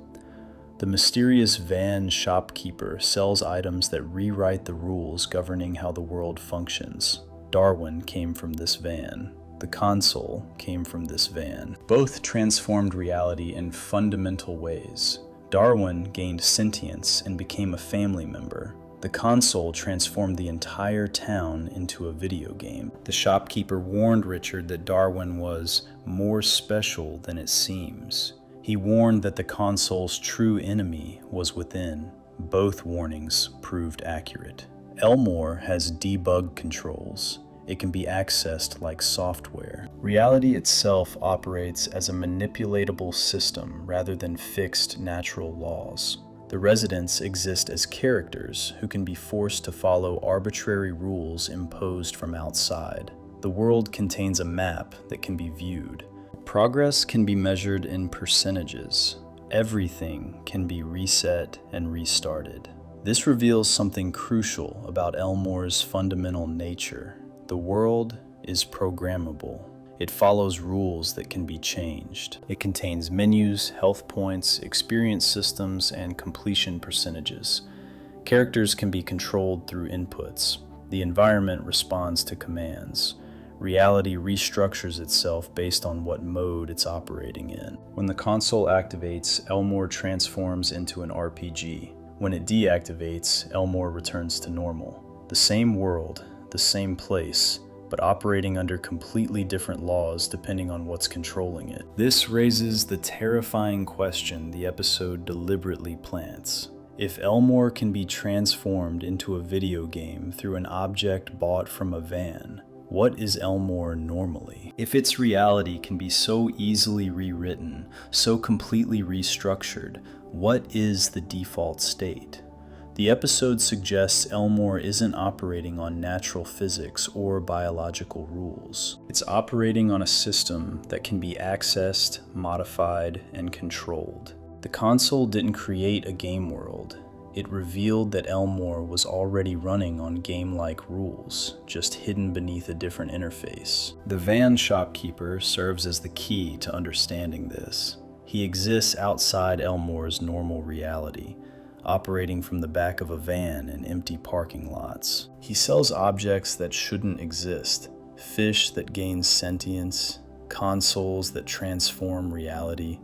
The mysterious van shopkeeper sells items that rewrite the rules governing how the world functions. Darwin came from this van. The console came from this van. Both transformed reality in fundamental ways. Darwin gained sentience and became a family member. The console transformed the entire town into a video game. The shopkeeper warned Richard that Darwin was more special than it seems. He warned that the console's true enemy was within. Both warnings proved accurate. Elmore has debug controls. It can be accessed like software. Reality itself operates as a manipulatable system rather than fixed natural laws. The residents exist as characters who can be forced to follow arbitrary rules imposed from outside. The world contains a map that can be viewed. Progress can be measured in percentages. Everything can be reset and restarted. This reveals something crucial about Elmore's fundamental nature. The world is programmable. It follows rules that can be changed. It contains menus, health points, experience systems, and completion percentages. Characters can be controlled through inputs. The environment responds to commands. Reality restructures itself based on what mode it's operating in. When the console activates, Elmore transforms into an RPG. When it deactivates, Elmore returns to normal. The same world, the same place, but operating under completely different laws depending on what's controlling it. This raises the terrifying question the episode deliberately plants. If Elmore can be transformed into a video game through an object bought from a van, what is Elmore normally? If its reality can be so easily rewritten, so completely restructured, what is the default state? The episode suggests Elmore isn't operating on natural physics or biological rules. It's operating on a system that can be accessed, modified, and controlled. The console didn't create a game world. It revealed that Elmore was already running on game-like rules, just hidden beneath a different interface. The van shopkeeper serves as the key to understanding this. He exists outside Elmore's normal reality, operating from the back of a van in empty parking lots. He sells objects that shouldn't exist, fish that gain sentience, consoles that transform reality,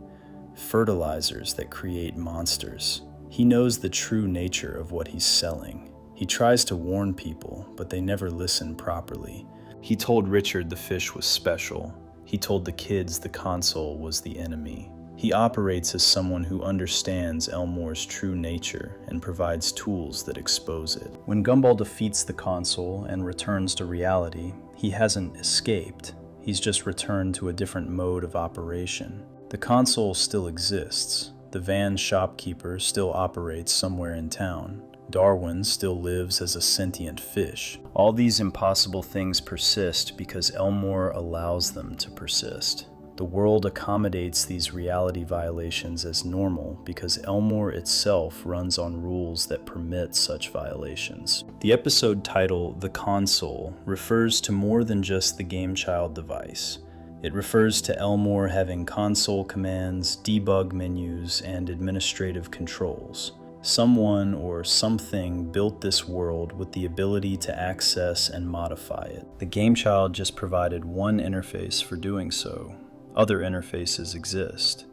fertilizers that create monsters. He knows the true nature of what he's selling. He tries to warn people, but they never listen properly. He told Richard the fish was special. He told the kids the console was the enemy. He operates as someone who understands Elmore's true nature and provides tools that expose it. When Gumball defeats the console and returns to reality, he hasn't escaped. He's just returned to a different mode of operation. The console still exists. The van shopkeeper still operates somewhere in town. Darwin still lives as a sentient fish. All these impossible things persist because Elmore allows them to persist. The world accommodates these reality violations as normal because Elmore itself runs on rules that permit such violations. The episode title, The Console, refers to more than just the GameChild device. It refers to Elmore having console commands, debug menus, and administrative controls. Someone or something built this world with the ability to access and modify it. The GameChild just provided one interface for doing so. Other interfaces exist.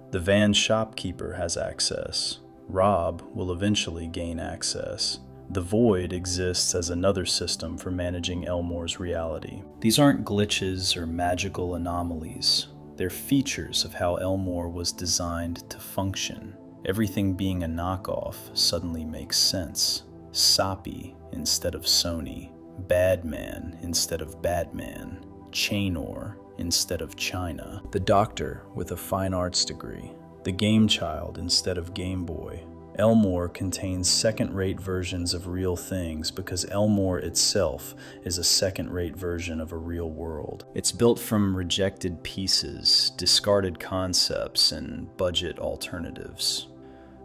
The van shopkeeper has access. Rob will eventually gain access. The Void exists as another system for managing Elmore's reality. These aren't glitches or magical anomalies. They're features of how Elmore was designed to function. Everything being a knockoff suddenly makes sense. Soppy instead of Sony. Badman instead of Batman. Chainor instead of China. The Doctor with a fine arts degree. The GameChild instead of Game Boy. Elmore contains second-rate versions of real things because Elmore itself is a second-rate version of a real world. It's built from rejected pieces, discarded concepts, and budget alternatives.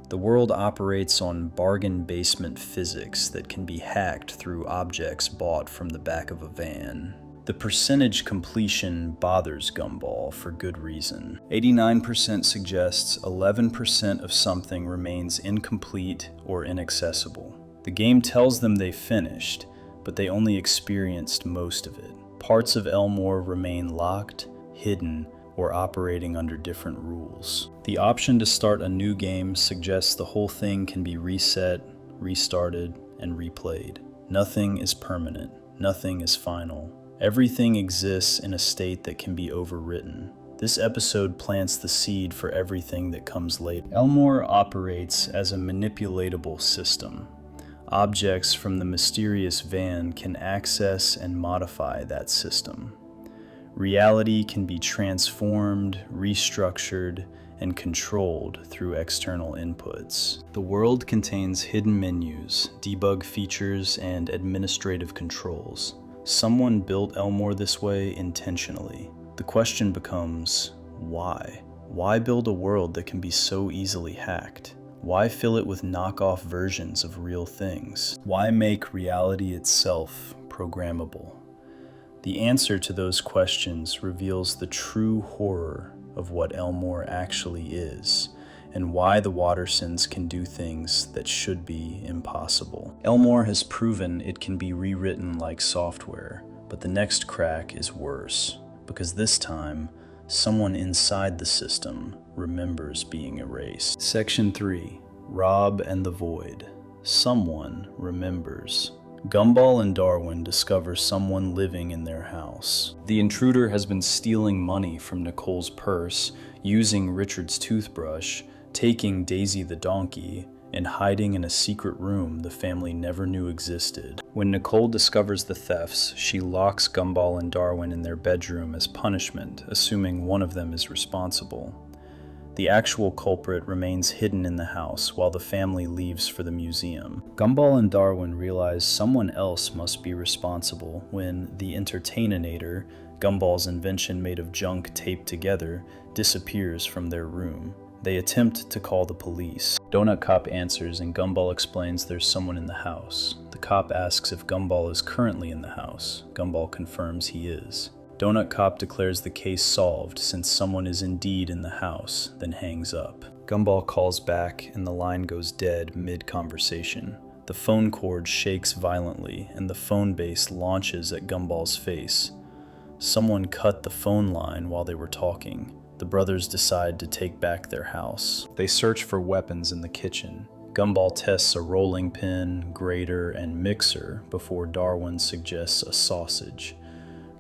The world operates on bargain basement physics that can be hacked through objects bought from the back of a van. The percentage completion bothers Gumball for good reason. 89% suggests 11% of something remains incomplete or inaccessible. The game tells them they finished, but they only experienced most of it. Parts of Elmore remain locked, hidden, or operating under different rules. The option to start a new game suggests the whole thing can be reset, restarted, and replayed. Nothing is permanent. Nothing is final. Everything exists in a state that can be overwritten. This episode plants the seed for everything that comes later. Elmore operates as a manipulatable system. Objects from the mysterious van can access and modify that system. Reality can be transformed, restructured, and controlled through external inputs. The world contains hidden menus, debug features, and administrative controls. Someone built Elmore this way intentionally. The question becomes, why? Why build a world that can be so easily hacked? Why fill it with knockoff versions of real things? Why make reality itself programmable? The answer to those questions reveals the true horror of what Elmore actually is, and why the Wattersons can do things that should be impossible. Elmore has proven it can be rewritten like software, but the next crack is worse, because this time, someone inside the system remembers being erased. Section 3. Rob and the Void. Someone remembers. Gumball and Darwin discover someone living in their house. The intruder has been stealing money from Nicole's purse, using Richard's toothbrush, taking Daisy the donkey, and hiding in a secret room the family never knew existed. When Nicole discovers the thefts, she locks Gumball and Darwin in their bedroom as punishment, assuming one of them is responsible. The actual culprit remains hidden in the house while the family leaves for the museum. Gumball and Darwin realize someone else must be responsible when the Entertaininator, Gumball's invention made of junk taped together, disappears from their room. They attempt to call the police. Donut Cop answers and Gumball explains there's someone in the house. The cop asks if Gumball is currently in the house. Gumball confirms he is. Donut Cop declares the case solved since someone is indeed in the house, then hangs up. Gumball calls back and the line goes dead mid-conversation. The phone cord shakes violently and the phone base launches at Gumball's face. Someone cut the phone line while they were talking. The brothers decide to take back their house. They search for weapons in the kitchen. Gumball tests a rolling pin, grater, and mixer before Darwin suggests a sausage.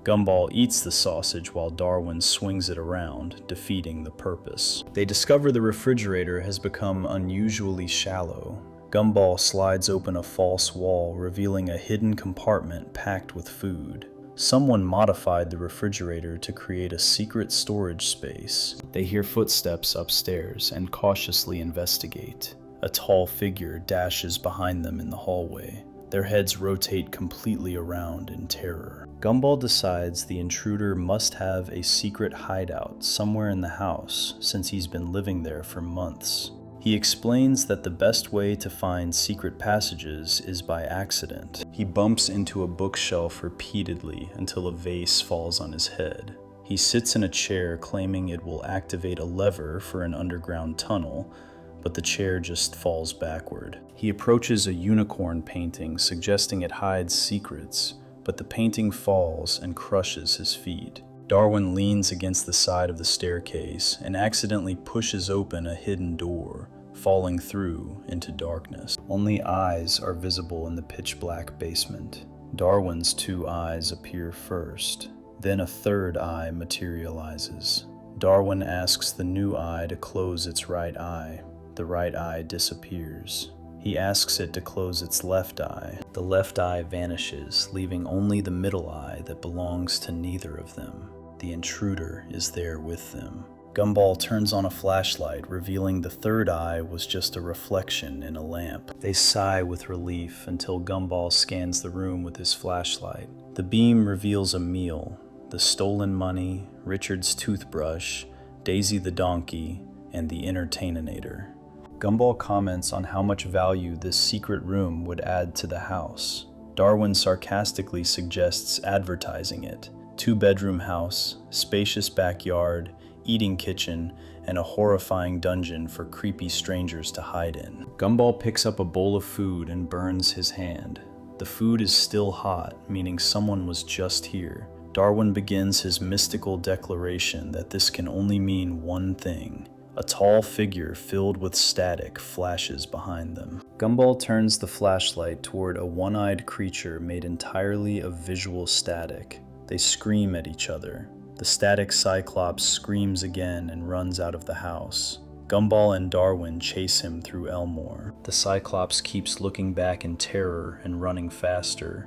Gumball eats the sausage while Darwin swings it around, defeating the purpose. They discover the refrigerator has become unusually shallow. Gumball slides open a false wall, revealing a hidden compartment packed with food. Someone modified the refrigerator to create a secret storage space. They hear footsteps upstairs and cautiously investigate. A tall figure dashes behind them in the hallway. Their heads rotate completely around in terror. Gumball decides the intruder must have a secret hideout somewhere in the house since he's been living there for months. He explains that the best way to find secret passages is by accident. He bumps into a bookshelf repeatedly until a vase falls on his head. He sits in a chair claiming it will activate a lever for an underground tunnel, but the chair just falls backward. He approaches a unicorn painting suggesting it hides secrets, but the painting falls and crushes his feet. Darwin leans against the side of the staircase and accidentally pushes open a hidden door, falling through into darkness. Only eyes are visible in the pitch-black basement. Darwin's 2 eyes appear first. Then a third eye materializes. Darwin asks the new eye to close its right eye. The right eye disappears. He asks it to close its left eye. The left eye vanishes, leaving only the middle eye that belongs to neither of them. The intruder is there with them. Gumball turns on a flashlight, revealing the third eye was just a reflection in a lamp. They sigh with relief until Gumball scans the room with his flashlight. The beam reveals a meal: the stolen money, Richard's toothbrush, Daisy the donkey, and the entertaininator. Gumball comments on how much value this secret room would add to the house. Darwin sarcastically suggests advertising it. 2-bedroom house, spacious backyard, eating kitchen, and a horrifying dungeon for creepy strangers to hide in. Gumball picks up a bowl of food and burns his hand. The food is still hot, meaning someone was just here. Darwin begins his mystical declaration that this can only mean one thing. A tall figure filled with static flashes behind them. Gumball turns the flashlight toward a one-eyed creature made entirely of visual static. They scream at each other. The static Cyclops screams again and runs out of the house. Gumball and Darwin chase him through Elmore. The Cyclops keeps looking back in terror and running faster.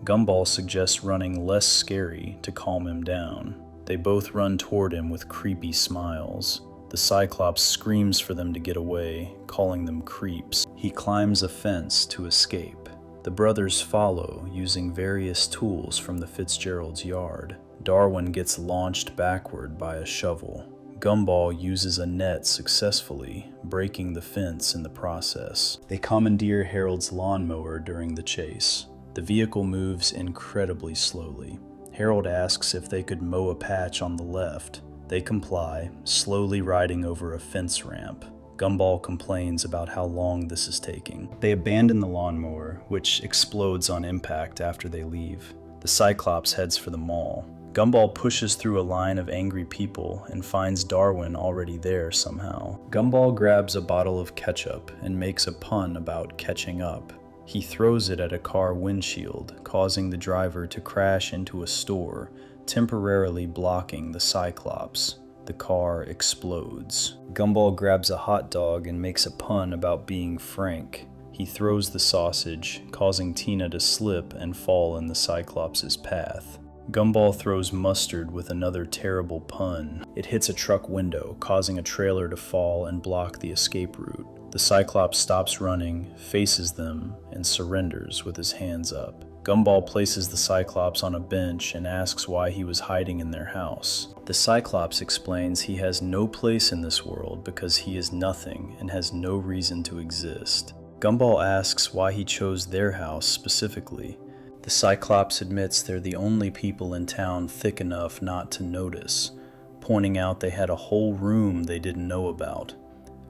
Gumball suggests running less scary to calm him down. They both run toward him with creepy smiles. The Cyclops screams for them to get away, calling them creeps. He climbs a fence to escape. The brothers follow, using various tools from the Fitzgerald's yard. Darwin gets launched backward by a shovel. Gumball uses a net successfully, breaking the fence in the process. They commandeer Harold's lawnmower during the chase. The vehicle moves incredibly slowly. Harold asks if they could mow a patch on the left. They comply, slowly riding over a fence ramp. Gumball complains about how long this is taking. They abandon the lawnmower, which explodes on impact after they leave. The Cyclops heads for the mall. Gumball pushes through a line of angry people and finds Darwin already there somehow. Gumball grabs a bottle of ketchup and makes a pun about catching up. He throws it at a car windshield, causing the driver to crash into a store, temporarily blocking the Cyclops. The car explodes. Gumball grabs a hot dog and makes a pun about being Frank. He throws the sausage, causing Tina to slip and fall in the Cyclops' path. Gumball throws mustard with another terrible pun. It hits a truck window, causing a trailer to fall and block the escape route. The Cyclops stops running, faces them, and surrenders with his hands up. Gumball places the Cyclops on a bench and asks why he was hiding in their house. The Cyclops explains he has no place in this world because he is nothing and has no reason to exist. Gumball asks why he chose their house specifically. The Cyclops admits they're the only people in town thick enough not to notice, pointing out they had a whole room they didn't know about.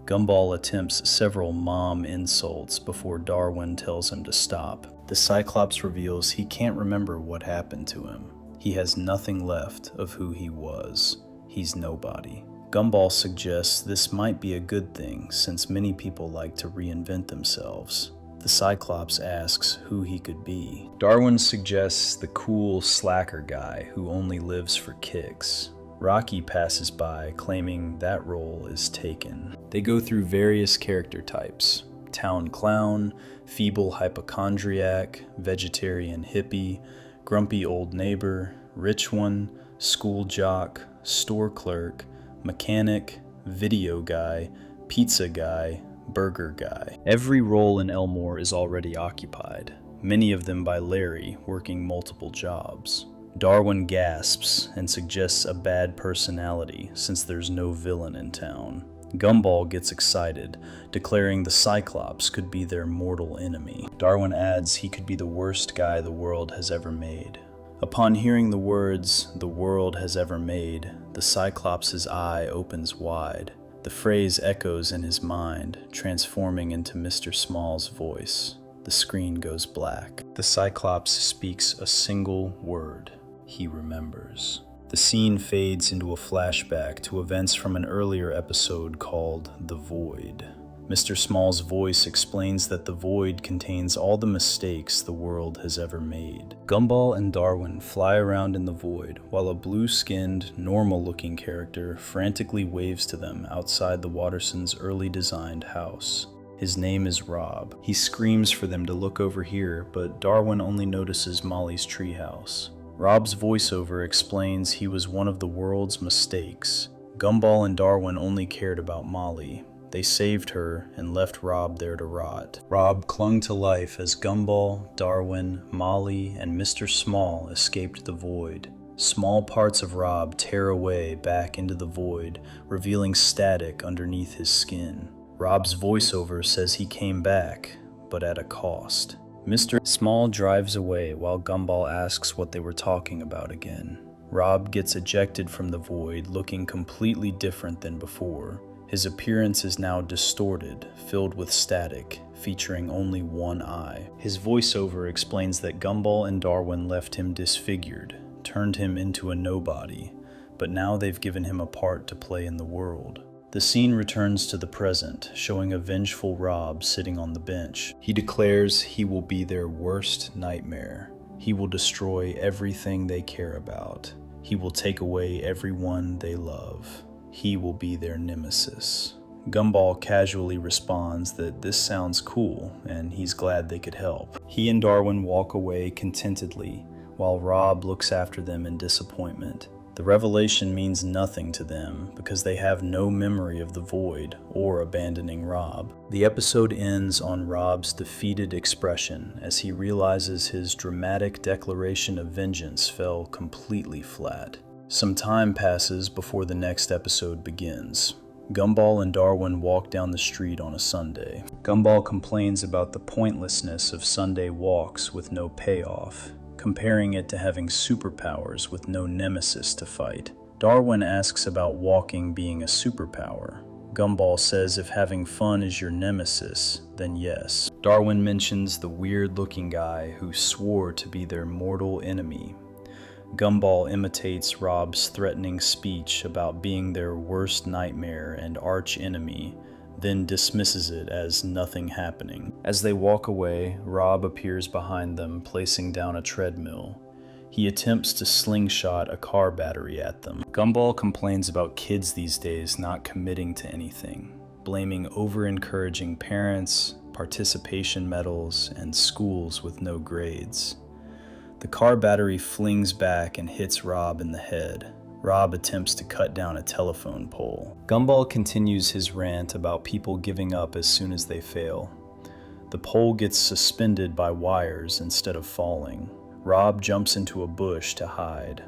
Gumball attempts several mom insults before Darwin tells him to stop. The Cyclops reveals he can't remember what happened to him. He has nothing left of who he was. He's nobody. Gumball suggests this might be a good thing since many people like to reinvent themselves. The Cyclops asks who he could be. Darwin suggests the cool slacker guy who only lives for kicks. Rocky passes by, claiming that role is taken. They go through various character types: town clown, feeble hypochondriac, vegetarian hippie, grumpy old neighbor, rich one, school jock, store clerk, mechanic, video guy, pizza guy, burger guy. Every role in Elmore is already occupied, many of them by Larry, working multiple jobs. Darwin gasps and suggests a bad personality since there's no villain in town. Gumball gets excited, declaring the Cyclops could be their mortal enemy. Darwin adds he could be the worst guy the world has ever made. Upon hearing the words, "the world has ever made," the Cyclops' eye opens wide. The phrase echoes in his mind, transforming into Mr. Small's voice. The screen goes black. The Cyclops speaks a single word. He remembers. The scene fades into a flashback to events from an earlier episode called The Void. Mr. Small's voice explains that the void contains all the mistakes the world has ever made. Gumball and Darwin fly around in the void while a blue-skinned, normal-looking character frantically waves to them outside the Wattersons' early designed house. His name is Rob. He screams for them to look over here, but Darwin only notices Molly's treehouse. Rob's voiceover explains he was one of the world's mistakes. Gumball and Darwin only cared about Molly. They saved her and left Rob there to rot. Rob clung to life as Gumball, Darwin, Molly, and Mr. Small escaped the void. Small parts of Rob tear away back into the void, revealing static underneath his skin. Rob's voiceover says he came back, but at a cost. Mr. Small drives away while Gumball asks what they were talking about again. Rob gets ejected from the void, looking completely different than before. His appearance is now distorted, filled with static, featuring only one eye. His voiceover explains that Gumball and Darwin left him disfigured, turned him into a nobody, but now they've given him a part to play in the world. The scene returns to the present, showing a vengeful Rob sitting on the bench. He declares he will be their worst nightmare. He will destroy everything they care about. He will take away everyone they love. He will be their nemesis. Gumball casually responds that this sounds cool, and he's glad they could help. He and Darwin walk away contentedly, while Rob looks after them in disappointment. The revelation means nothing to them because they have no memory of the void or abandoning Rob. The episode ends on Rob's defeated expression as he realizes his dramatic declaration of vengeance fell completely flat. Some time passes before the next episode begins. Gumball and Darwin walk down the street on a Sunday. Gumball complains about the pointlessness of Sunday walks with no payoff, comparing it to having superpowers with no nemesis to fight. Darwin asks about walking being a superpower. Gumball says if having fun is your nemesis, then yes. Darwin mentions the weird-looking guy who swore to be their mortal enemy. Gumball imitates Rob's threatening speech about being their worst nightmare and arch enemy, then dismisses it as nothing happening. As they walk away, Rob appears behind them, placing down a treadmill. He attempts to slingshot a car battery at them. Gumball complains about kids these days not committing to anything, blaming over-encouraging parents, participation medals, and schools with no grades. The car battery flings back and hits Rob in the head. Rob attempts to cut down a telephone pole. Gumball continues his rant about people giving up as soon as they fail. The pole gets suspended by wires instead of falling. Rob jumps into a bush to hide.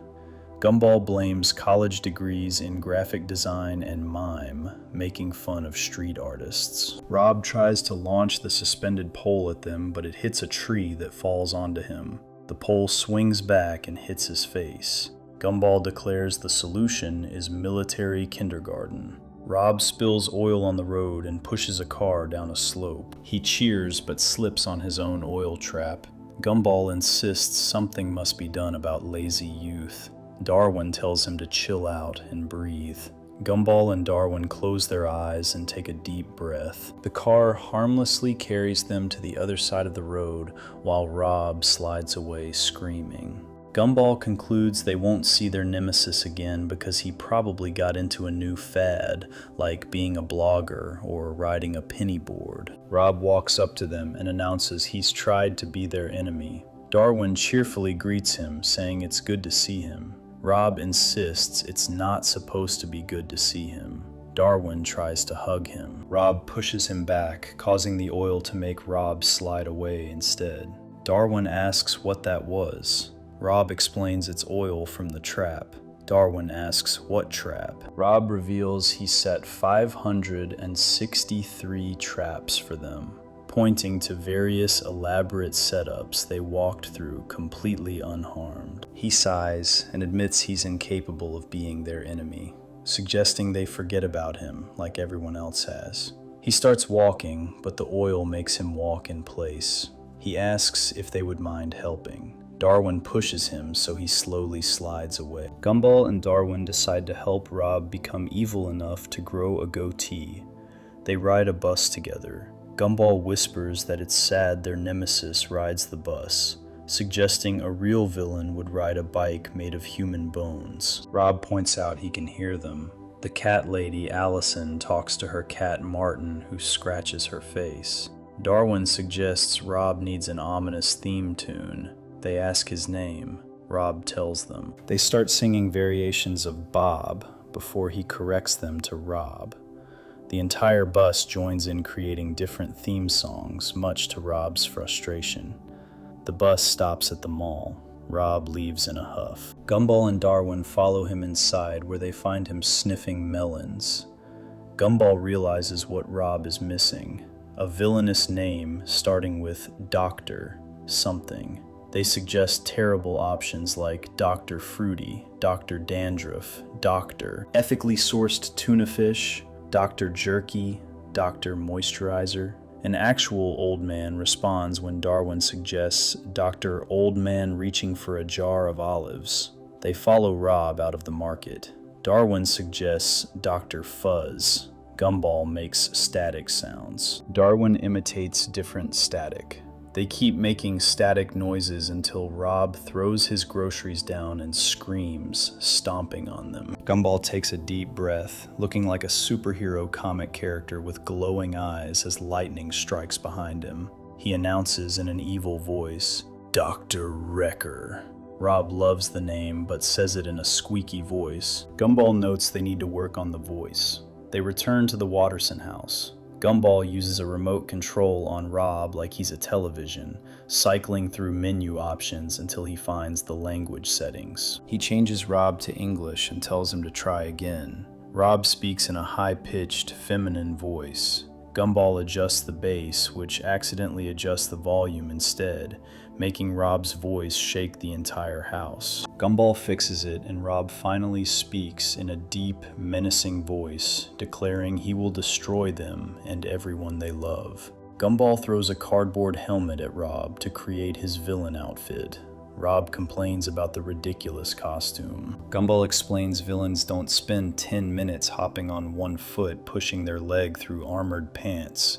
Gumball blames college degrees in graphic design and mime, making fun of street artists. Rob tries to launch the suspended pole at them, but it hits a tree that falls onto him. The pole swings back and hits his face. Gumball declares the solution is military kindergarten. Rob spills oil on the road and pushes a car down a slope. He cheers but slips on his own oil trap. Gumball insists something must be done about lazy youth. Darwin tells him to chill out and breathe. Gumball and Darwin close their eyes and take a deep breath. The car harmlessly carries them to the other side of the road while Rob slides away screaming. Gumball concludes they won't see their nemesis again because he probably got into a new fad, like being a blogger or riding a penny board. Rob walks up to them and announces he's tried to be their enemy. Darwin cheerfully greets him, saying it's good to see him. Rob insists it's not supposed to be good to see him. Darwin tries to hug him. Rob pushes him back, causing the oil to make Rob slide away instead. Darwin asks what that was. Rob explains it's oil from the trap. Darwin asks what trap. Rob reveals he set 563 traps for them, pointing to various elaborate setups they walked through completely unharmed. He sighs and admits he's incapable of being their enemy, suggesting they forget about him like everyone else has. He starts walking, but the oil makes him walk in place. He asks if they would mind helping. Darwin pushes him, so he slowly slides away. Gumball and Darwin decide to help Rob become evil enough to grow a goatee. They ride a bus together. Gumball whispers that it's sad their nemesis rides the bus, suggesting a real villain would ride a bike made of human bones. Rob points out he can hear them. The cat lady, Allison, talks to her cat Martin, who scratches her face. Darwin suggests Rob needs an ominous theme tune. They ask his name. Rob tells them. They start singing variations of Bob before he corrects them to Rob. The entire bus joins in creating different theme songs, much to Rob's frustration. The bus stops at the mall. Rob leaves in a huff. Gumball and Darwin follow him inside, where they find him sniffing melons. Gumball realizes what Rob is missing: a villainous name starting with Dr. something. They suggest terrible options like Dr. Fruity, Dr. Dandruff, Doctor, ethically sourced tuna fish, Dr. Jerky, Dr. Moisturizer. An actual old man responds when Darwin suggests Dr. Old Man Reaching for a Jar of Olives. They follow Rob out of the market. Darwin suggests Dr. Fuzz. Gumball makes static sounds. Darwin imitates different static. They keep making static noises until Rob throws his groceries down and screams, stomping on them. Gumball takes a deep breath, looking like a superhero comic character with glowing eyes as lightning strikes behind him. He announces in an evil voice, "Dr. Wrecker." Rob loves the name, but says it in a squeaky voice. Gumball notes they need to work on the voice. They return to the Watterson house. Gumball uses a remote control on Rob like he's a television, cycling through menu options until he finds the language settings. He changes Rob to English and tells him to try again. Rob speaks in a high-pitched, feminine voice. Gumball adjusts the bass, which accidentally adjusts the volume instead, making Rob's voice shake the entire house. Gumball fixes it, and Rob finally speaks in a deep, menacing voice, declaring he will destroy them and everyone they love. Gumball throws a cardboard helmet at Rob to create his villain outfit. Rob complains about the ridiculous costume. Gumball explains villains don't spend 10 minutes hopping on one foot pushing their leg through armored pants.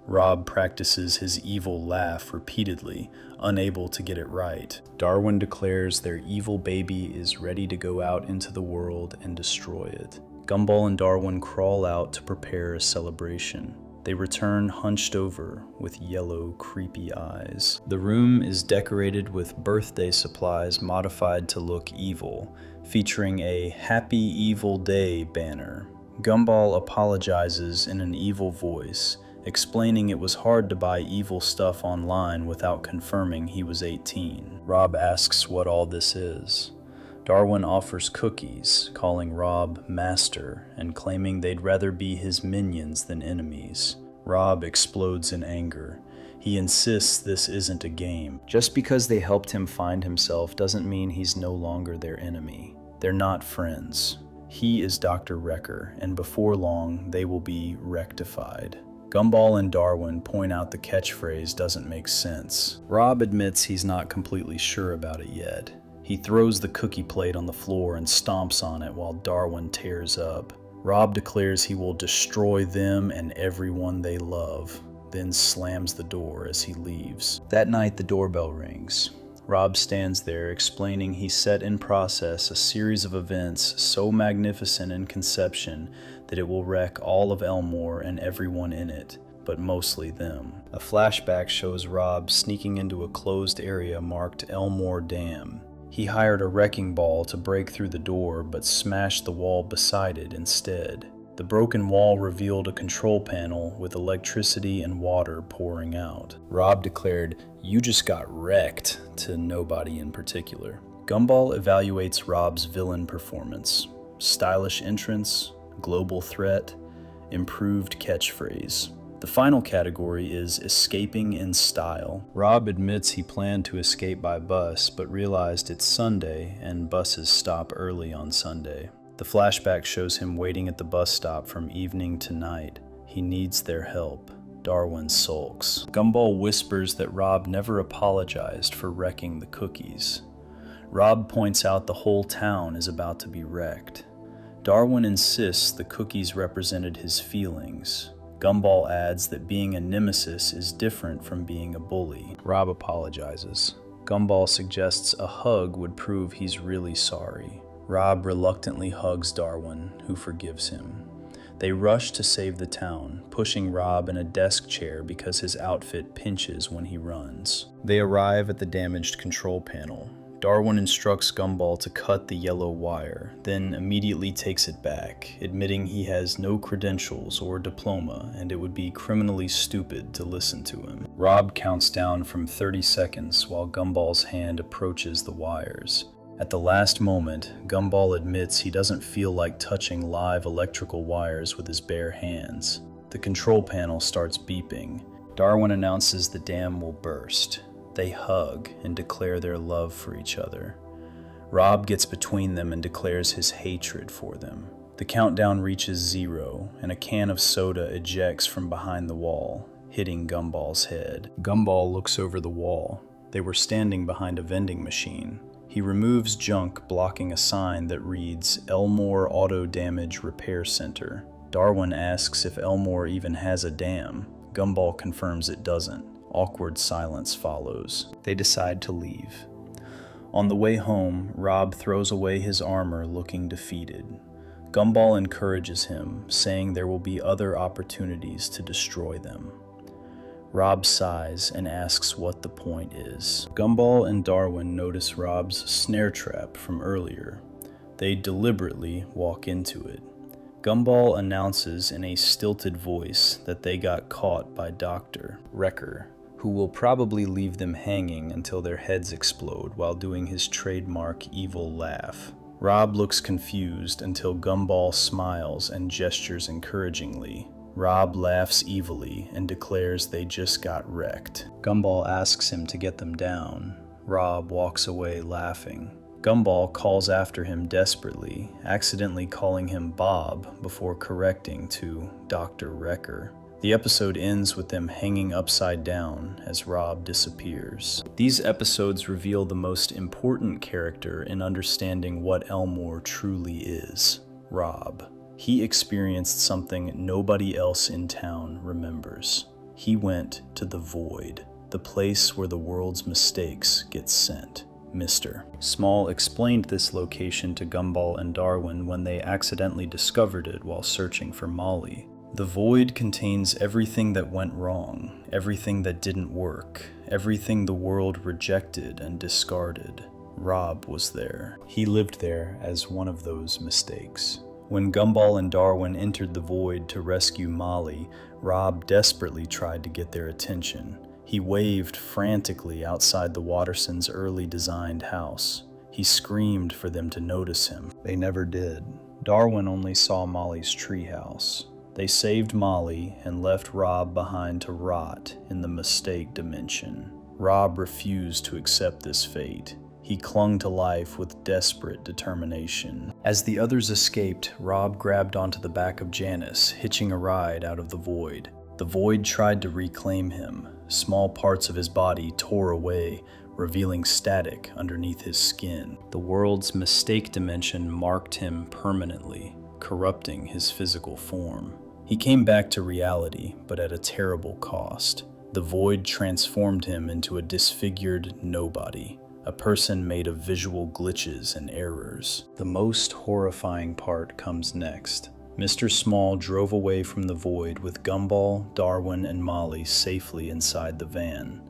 Rob practices his evil laugh repeatedly, unable to get it right. Darwin declares their evil baby is ready to go out into the world and destroy it. Gumball and Darwin crawl out to prepare a celebration. They return hunched over with yellow, creepy eyes. The room is decorated with birthday supplies modified to look evil, featuring a Happy Evil Day banner. Gumball apologizes in an evil voice, explaining it was hard to buy evil stuff online without confirming he was 18. Rob asks what all this is. Darwin offers cookies, calling Rob Master and claiming they'd rather be his minions than enemies. Rob explodes in anger. He insists this isn't a game. Just because they helped him find himself doesn't mean he's no longer their enemy. They're not friends. He is Dr. Wrecker, and before long, they will be rectified. Gumball and Darwin point out the catchphrase doesn't make sense. Rob admits he's not completely sure about it yet. He throws the cookie plate on the floor and stomps on it while Darwin tears up. Rob declares he will destroy them and everyone they love, then slams the door as he leaves. That night the doorbell rings. Rob stands there explaining he set in process a series of events so magnificent in conception that it will wreck all of Elmore and everyone in it, but mostly them. A flashback shows Rob sneaking into a closed area marked Elmore Dam. He hired a wrecking ball to break through the door, but smashed the wall beside it instead. The broken wall revealed a control panel with electricity and water pouring out. Rob declared, "You just got wrecked," to nobody in particular. Gumball evaluates Rob's villain performance. Stylish entrance, global threat, improved catchphrase. The final category is escaping in style. Rob admits he planned to escape by bus, but realized it's Sunday and buses stop early on Sunday. The flashback shows him waiting at the bus stop from evening to night. He needs their help. Darwin sulks. Gumball whispers that Rob never apologized for wrecking the cookies. Rob points out the whole town is about to be wrecked. Darwin insists the cookies represented his feelings. Gumball adds that being a nemesis is different from being a bully. Rob apologizes. Gumball suggests a hug would prove he's really sorry. Rob reluctantly hugs Darwin, who forgives him. They rush to save the town, pushing Rob in a desk chair because his outfit pinches when he runs. They arrive at the damaged control panel. Darwin instructs Gumball to cut the yellow wire, then immediately takes it back, admitting he has no credentials or diploma and it would be criminally stupid to listen to him. Rob counts down from 30 seconds while Gumball's hand approaches the wires. At the last moment, Gumball admits he doesn't feel like touching live electrical wires with his bare hands. The control panel starts beeping. Darwin announces the dam will burst. They hug and declare their love for each other. Rob gets between them and declares his hatred for them. The countdown reaches 0, and a can of soda ejects from behind the wall, hitting Gumball's head. Gumball looks over the wall. They were standing behind a vending machine. He removes junk blocking a sign that reads Elmore Auto Damage Repair Center. Darwin asks if Elmore even has a dam. Gumball confirms it doesn't. Awkward silence follows. They decide to leave. On the way home, Rob throws away his armor looking defeated. Gumball encourages him, saying there will be other opportunities to destroy them. Rob sighs and asks what the point is. Gumball and Darwin notice Rob's snare trap from earlier. They deliberately walk into it. Gumball announces in a stilted voice that they got caught by Dr. Wrecker, who will probably leave them hanging until their heads explode while doing his trademark evil laugh. Rob looks confused until Gumball smiles and gestures encouragingly. Rob laughs evilly and declares they just got wrecked. Gumball asks him to get them down. Rob walks away laughing. Gumball calls after him desperately, accidentally calling him Bob before correcting to Dr. Wrecker. The episode ends with them hanging upside down as Rob disappears. These episodes reveal the most important character in understanding what Elmore truly is, Rob. He experienced something nobody else in town remembers. He went to the void, the place where the world's mistakes get sent. Mr. Small explained this location to Gumball and Darwin when they accidentally discovered it while searching for Molly. The void contains everything that went wrong, everything that didn't work, everything the world rejected and discarded. Rob was there. He lived there as one of those mistakes. When Gumball and Darwin entered the void to rescue Molly, Rob desperately tried to get their attention. He waved frantically outside the Wattersons' early designed house. He screamed for them to notice him. They never did. Darwin only saw Molly's treehouse. They saved Molly and left Rob behind to rot in the mistake dimension. Rob refused to accept this fate. He clung to life with desperate determination. As the others escaped, Rob grabbed onto the back of Janice, hitching a ride out of the void. The void tried to reclaim him. Small parts of his body tore away, revealing static underneath his skin. The world's mistake dimension marked him permanently, corrupting his physical form. He came back to reality, but at a terrible cost. The void transformed him into a disfigured nobody, a person made of visual glitches and errors. The most horrifying part comes next. Mr. Small drove away from the void with Gumball, Darwin, and Molly safely inside the van.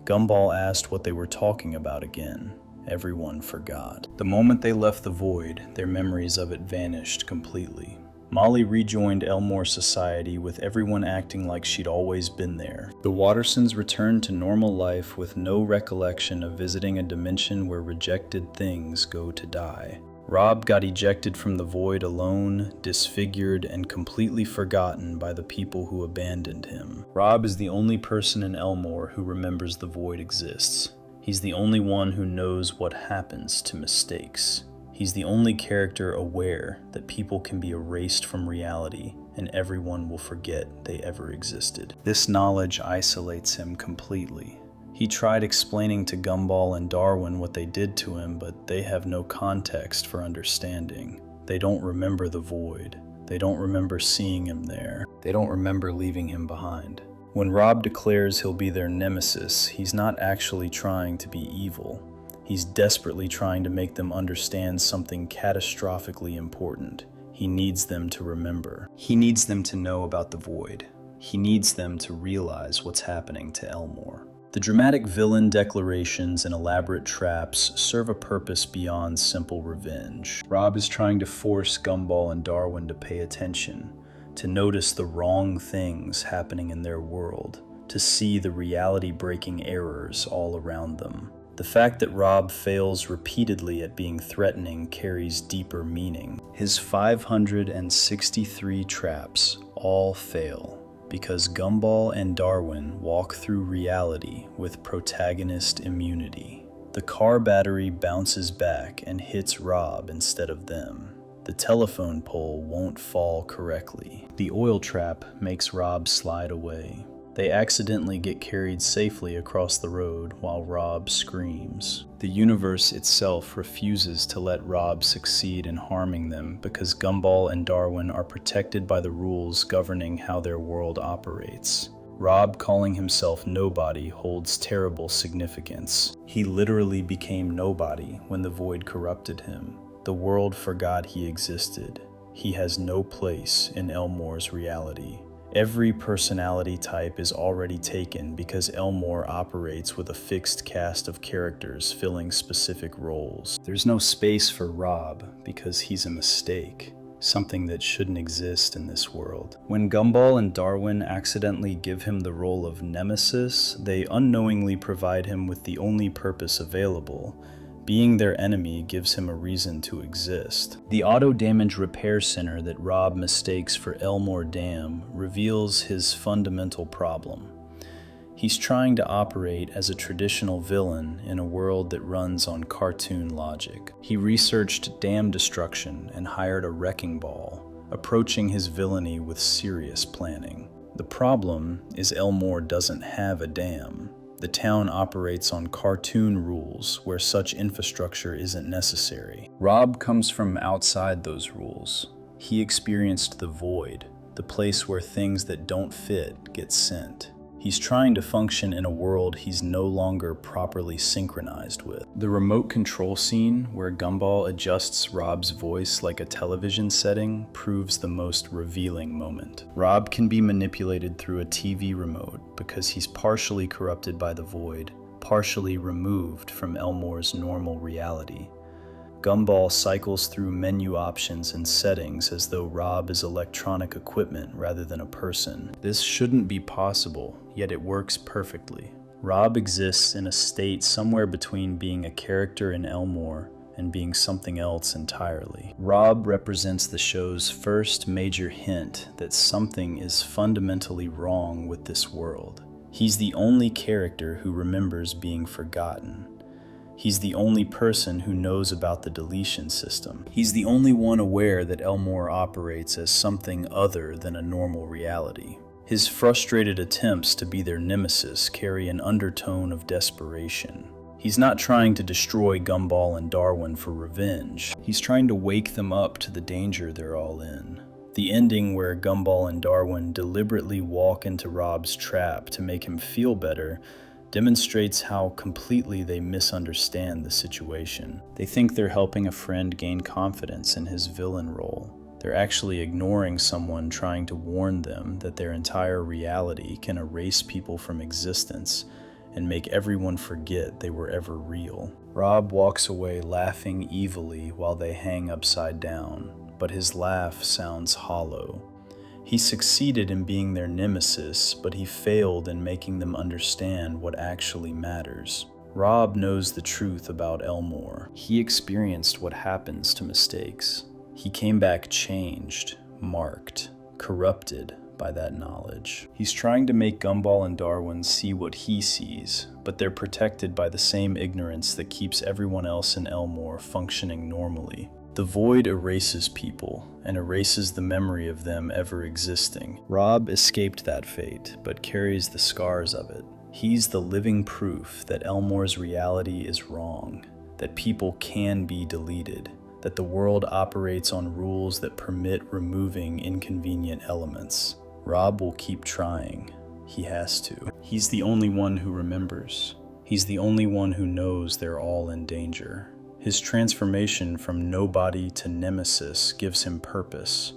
Gumball asked what they were talking about again. Everyone forgot. The moment they left the void, their memories of it vanished completely. Molly rejoined Elmore Society with everyone acting like she'd always been there. The Wattersons returned to normal life with no recollection of visiting a dimension where rejected things go to die. Rob got ejected from the void alone, disfigured, and completely forgotten by the people who abandoned him. Rob is the only person in Elmore who remembers the void exists. He's the only one who knows what happens to mistakes. He's the only character aware that people can be erased from reality and everyone will forget they ever existed. This knowledge isolates him completely. He tried explaining to Gumball and Darwin what they did to him, but they have no context for understanding. They don't remember the void. They don't remember seeing him there. They don't remember leaving him behind. When Rob declares he'll be their nemesis, he's not actually trying to be evil. He's desperately trying to make them understand something catastrophically important. He needs them to remember. He needs them to know about the void. He needs them to realize what's happening to Elmore. The dramatic villain declarations and elaborate traps serve a purpose beyond simple revenge. Rob is trying to force Gumball and Darwin to pay attention, to notice the wrong things happening in their world, to see the reality-breaking errors all around them. The fact that Rob fails repeatedly at being threatening carries deeper meaning. His 563 traps all fail because Gumball and Darwin walk through reality with protagonist immunity. The car battery bounces back and hits Rob instead of them. The telephone pole won't fall correctly. The oil trap makes Rob slide away. They accidentally get carried safely across the road while Rob screams. The universe itself refuses to let Rob succeed in harming them because Gumball and Darwin are protected by the rules governing how their world operates. Rob calling himself nobody holds terrible significance. He literally became nobody when the void corrupted him. The world forgot he existed. He has no place in Elmore's reality. Every personality type is already taken because Elmore operates with a fixed cast of characters filling specific roles. There's no space for Rob because he's a mistake, something that shouldn't exist in this world. When Gumball and Darwin accidentally give him the role of nemesis, they unknowingly provide him with the only purpose available. Being their enemy gives him a reason to exist. The auto damage repair center that Rob mistakes for Elmore Dam reveals his fundamental problem. He's trying to operate as a traditional villain in a world that runs on cartoon logic. He researched dam destruction and hired a wrecking ball, approaching his villainy with serious planning. The problem is Elmore doesn't have a dam. The town operates on cartoon rules where such infrastructure isn't necessary. Rob comes from outside those rules. He experienced the void, the place where things that don't fit get sent. He's trying to function in a world he's no longer properly synchronized with. The remote control scene where Gumball adjusts Rob's voice like a television setting proves the most revealing moment. Rob can be manipulated through a TV remote because he's partially corrupted by the void, partially removed from Elmore's normal reality. Gumball cycles through menu options and settings as though Rob is electronic equipment rather than a person. This shouldn't be possible, yet it works perfectly. Rob exists in a state somewhere between being a character in Elmore and being something else entirely. Rob represents the show's first major hint that something is fundamentally wrong with this world. He's the only character who remembers being forgotten. He's the only person who knows about the deletion system. He's the only one aware that Elmore operates as something other than a normal reality. His frustrated attempts to be their nemesis carry an undertone of desperation. He's not trying to destroy Gumball and Darwin for revenge. He's trying to wake them up to the danger they're all in. The ending where Gumball and Darwin deliberately walk into Rob's trap to make him feel better demonstrates how completely they misunderstand the situation. They think they're helping a friend gain confidence in his villain role. They're actually ignoring someone trying to warn them that their entire reality can erase people from existence and make everyone forget they were ever real. Rob walks away laughing evilly while they hang upside down, but his laugh sounds hollow. He succeeded in being their nemesis, but he failed in making them understand what actually matters. Rob knows the truth about Elmore. He experienced what happens to mistakes. He came back changed, marked, corrupted by that knowledge. He's trying to make Gumball and Darwin see what he sees, but they're protected by the same ignorance that keeps everyone else in Elmore functioning normally. The void erases people, and erases the memory of them ever existing. Rob escaped that fate, but carries the scars of it. He's the living proof that Elmore's reality is wrong, that people can be deleted, that the world operates on rules that permit removing inconvenient elements. Rob will keep trying. He has to. He's the only one who remembers. He's the only one who knows they're all in danger. His transformation from nobody to nemesis gives him purpose,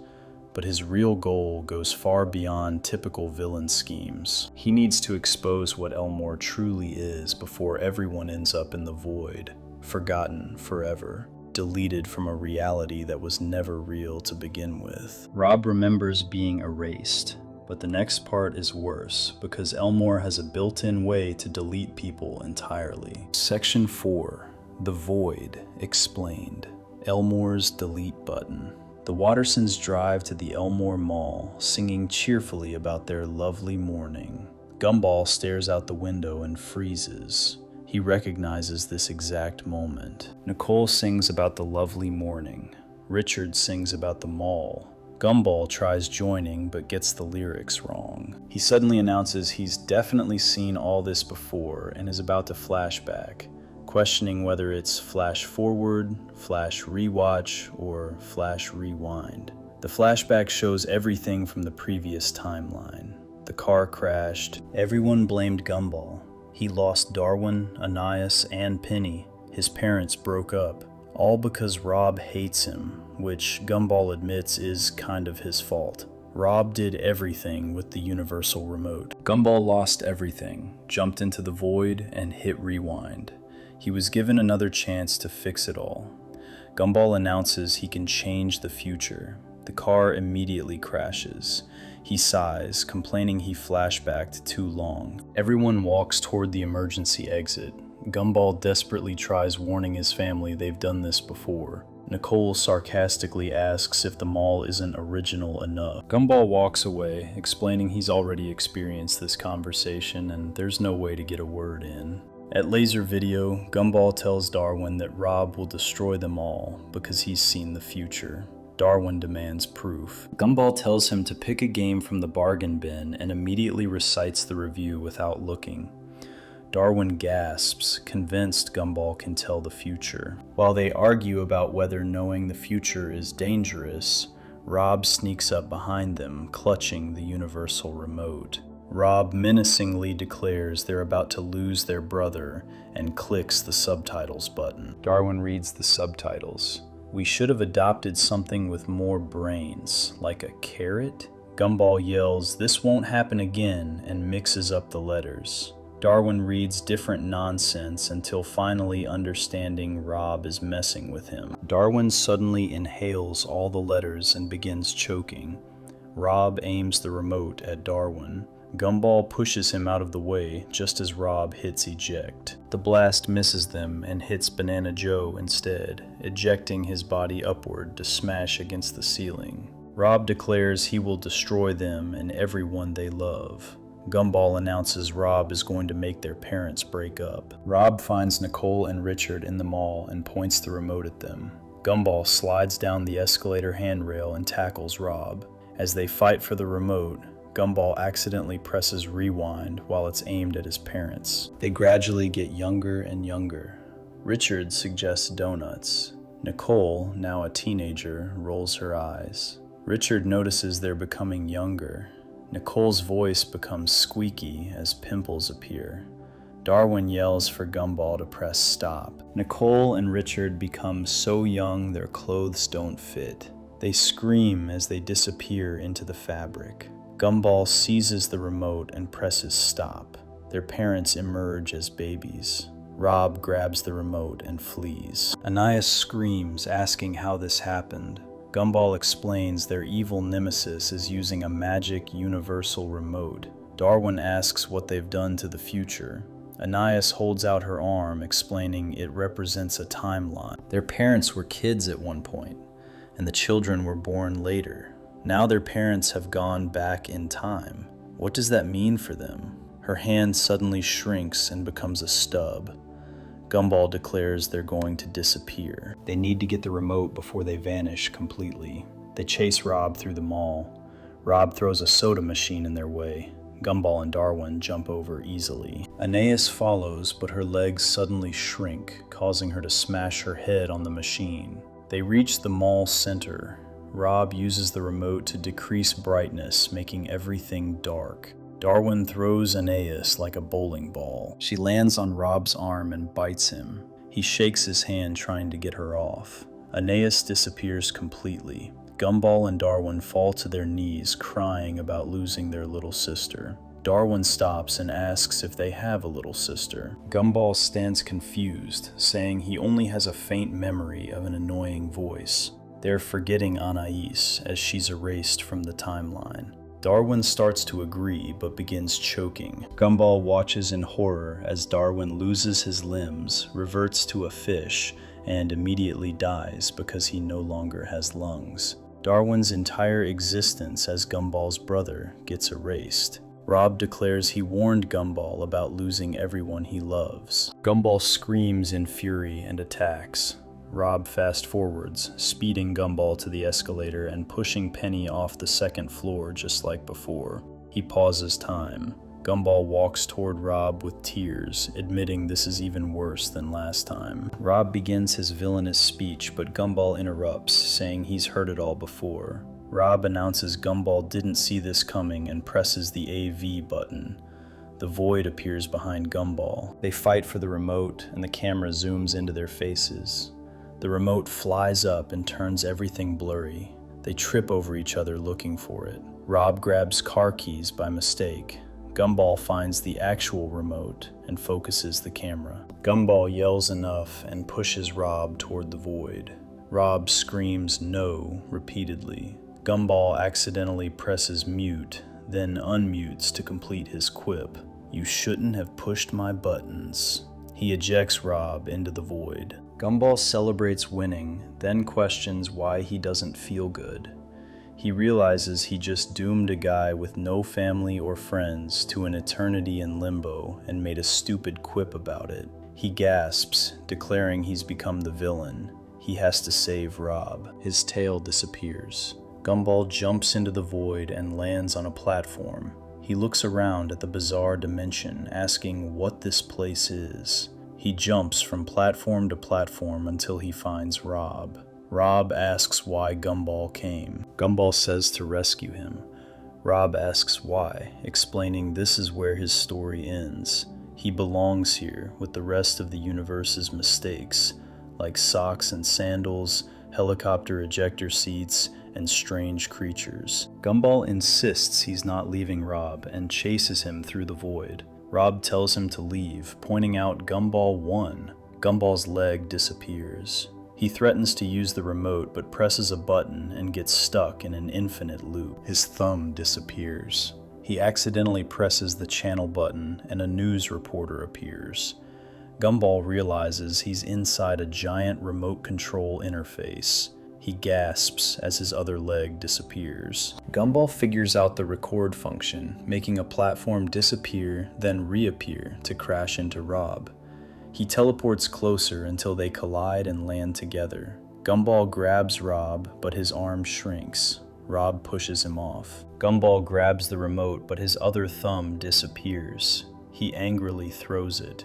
but his real goal goes far beyond typical villain schemes. He needs to expose what Elmore truly is before everyone ends up in the void, forgotten forever, deleted from a reality that was never real to begin with. Rob remembers being erased, but the next part is worse because Elmore has a built-in way to delete people entirely. Section 4. The Void Explained. Elmore's delete button. The Wattersons drive to the Elmore Mall, singing cheerfully about their lovely morning. Gumball stares out the window and freezes. He recognizes this exact moment. Nicole sings about the lovely morning. Richard sings about the mall. Gumball tries joining but gets the lyrics wrong. He suddenly announces he's definitely seen all this before and is about to flashback, questioning whether it's flash forward, flash rewatch, or flash rewind. The flashback shows everything from the previous timeline. The car crashed. Everyone blamed Gumball. He lost Darwin, Anais, and Penny. His parents broke up. All because Rob hates him, which Gumball admits is kind of his fault. Rob did everything with the universal remote. Gumball lost everything, jumped into the void, and hit rewind. He was given another chance to fix it all. Gumball announces he can change the future. The car immediately crashes. He sighs, complaining he flashbacked too long. Everyone walks toward the emergency exit. Gumball desperately tries warning his family they've done this before. Nicole sarcastically asks if the mall isn't original enough. Gumball walks away, explaining he's already experienced this conversation and there's no way to get a word in. At Laser Video, Gumball tells Darwin that Rob will destroy them all because he's seen the future. Darwin demands proof. Gumball tells him to pick a game from the bargain bin and immediately recites the review without looking. Darwin gasps, convinced Gumball can tell the future. While they argue about whether knowing the future is dangerous, Rob sneaks up behind them, clutching the universal remote. Rob menacingly declares they're about to lose their brother and clicks the subtitles button. Darwin reads the subtitles. "We should have adopted something with more brains, like a carrot?" Gumball yells, "This won't happen again," and mixes up the letters. Darwin reads different nonsense until finally understanding Rob is messing with him. Darwin suddenly inhales all the letters and begins choking. Rob aims the remote at Darwin. Gumball pushes him out of the way just as Rob hits eject. The blast misses them and hits Banana Joe instead, ejecting his body upward to smash against the ceiling. Rob declares he will destroy them and everyone they love. Gumball announces Rob is going to make their parents break up. Rob finds Nicole and Richard in the mall and points the remote at them. Gumball slides down the escalator handrail and tackles Rob. As they fight for the remote, Gumball accidentally presses rewind while it's aimed at his parents. They gradually get younger and younger. Richard suggests donuts. Nicole, now a teenager, rolls her eyes. Richard notices they're becoming younger. Nicole's voice becomes squeaky as pimples appear. Darwin yells for Gumball to press stop. Nicole and Richard become so young their clothes don't fit. They scream as they disappear into the fabric. Gumball seizes the remote and presses stop. Their parents emerge as babies. Rob grabs the remote and flees. Anais screams, asking how this happened. Gumball explains their evil nemesis is using a magic universal remote. Darwin asks what they've done to the future. Anais holds out her arm, explaining it represents a timeline. Their parents were kids at one point, and the children were born later. Now their parents have gone back in time. What does that mean for them? Her hand suddenly shrinks and becomes a stub. Gumball declares they're going to disappear. They need to get the remote before they vanish completely. They chase Rob through the mall. Rob throws a soda machine in their way. Gumball and Darwin jump over easily. Anais follows, but her legs suddenly shrink, causing her to smash her head on the machine. They reach the mall center. Rob uses the remote to decrease brightness, making everything dark. Darwin throws Anais like a bowling ball. She lands on Rob's arm and bites him. He shakes his hand trying to get her off. Anais disappears completely. Gumball and Darwin fall to their knees, crying about losing their little sister. Darwin stops and asks if they have a little sister. Gumball stands confused, saying he only has a faint memory of an annoying voice. They're forgetting Anais as she's erased from the timeline. Darwin starts to agree, but begins choking. Gumball watches in horror as Darwin loses his limbs, reverts to a fish, and immediately dies because he no longer has lungs. Darwin's entire existence as Gumball's brother gets erased. Rob declares he warned Gumball about losing everyone he loves. Gumball screams in fury and attacks. Rob fast-forwards, speeding Gumball to the escalator and pushing Penny off the second floor just like before. He pauses time. Gumball walks toward Rob with tears, admitting this is even worse than last time. Rob begins his villainous speech, but Gumball interrupts, saying he's heard it all before. Rob announces Gumball didn't see this coming and presses the AV button. The void appears behind Gumball. They fight for the remote, and the camera zooms into their faces. The remote flies up and turns everything blurry. They trip over each other looking for it. Rob grabs car keys by mistake. Gumball finds the actual remote and focuses the camera. Gumball yells enough and pushes Rob toward the void. Rob screams no repeatedly. Gumball accidentally presses mute, then unmutes to complete his quip. "You shouldn't have pushed my buttons." He ejects Rob into the void. Gumball celebrates winning, then questions why he doesn't feel good. He realizes he just doomed a guy with no family or friends to an eternity in limbo and made a stupid quip about it. He gasps, declaring he's become the villain. He has to save Rob. His tail disappears. Gumball jumps into the void and lands on a platform. He looks around at the bizarre dimension, asking what this place is. He jumps from platform to platform until he finds Rob. Rob asks why Gumball came. Gumball says to rescue him. Rob asks why, explaining this is where his story ends. He belongs here with the rest of the universe's mistakes, like socks and sandals, helicopter ejector seats, and strange creatures. Gumball insists he's not leaving Rob and chases him through the void. Rob tells him to leave, pointing out Gumball won. Gumball's leg disappears. He threatens to use the remote but presses a button and gets stuck in an infinite loop. His thumb disappears. He accidentally presses the channel button and a news reporter appears. Gumball realizes he's inside a giant remote control interface. He gasps as his other leg disappears. Gumball figures out the record function, making a platform disappear, then reappear to crash into Rob. He teleports closer until they collide and land together. Gumball grabs Rob, but his arm shrinks. Rob pushes him off. Gumball grabs the remote, but his other thumb disappears. He angrily throws it.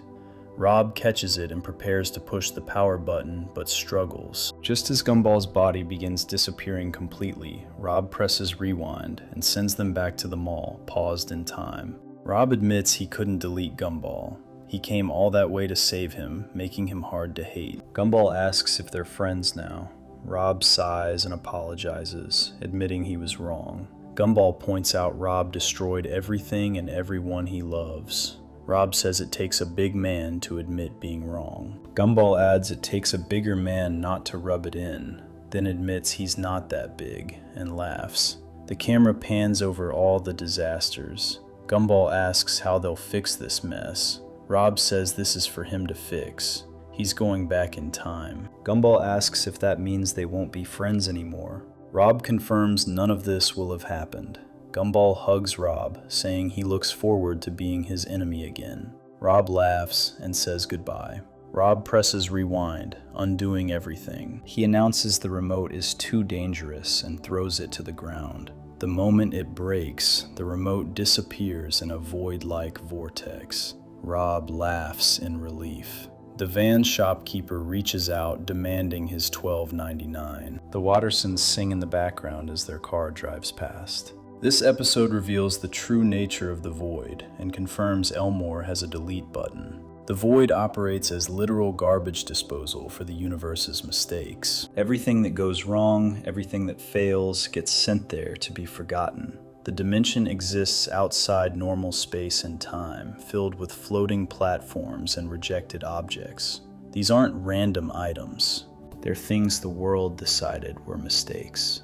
Rob catches it and prepares to push the power button, but struggles. Just as Gumball's body begins disappearing completely, Rob presses rewind and sends them back to the mall, paused in time. Rob admits he couldn't delete Gumball. He came all that way to save him, making him hard to hate. Gumball asks if they're friends now. Rob sighs and apologizes, admitting he was wrong. Gumball points out Rob destroyed everything and everyone he loves. Rob says it takes a big man to admit being wrong. Gumball adds it takes a bigger man not to rub it in, then admits he's not that big, and laughs. The camera pans over all the disasters. Gumball asks how they'll fix this mess. Rob says this is for him to fix. He's going back in time. Gumball asks if that means they won't be friends anymore. Rob confirms none of this will have happened. Gumball hugs Rob, saying he looks forward to being his enemy again. Rob laughs and says goodbye. Rob presses rewind, undoing everything. He announces the remote is too dangerous and throws it to the ground. The moment it breaks, the remote disappears in a void-like vortex. Rob laughs in relief. The van shopkeeper reaches out, demanding his $12.99. The Wattersons sing in the background as their car drives past. This episode reveals the true nature of the Void and confirms Elmore has a delete button. The Void operates as literal garbage disposal for the universe's mistakes. Everything that goes wrong, everything that fails, gets sent there to be forgotten. The dimension exists outside normal space and time, filled with floating platforms and rejected objects. These aren't random items. They're things the world decided were mistakes.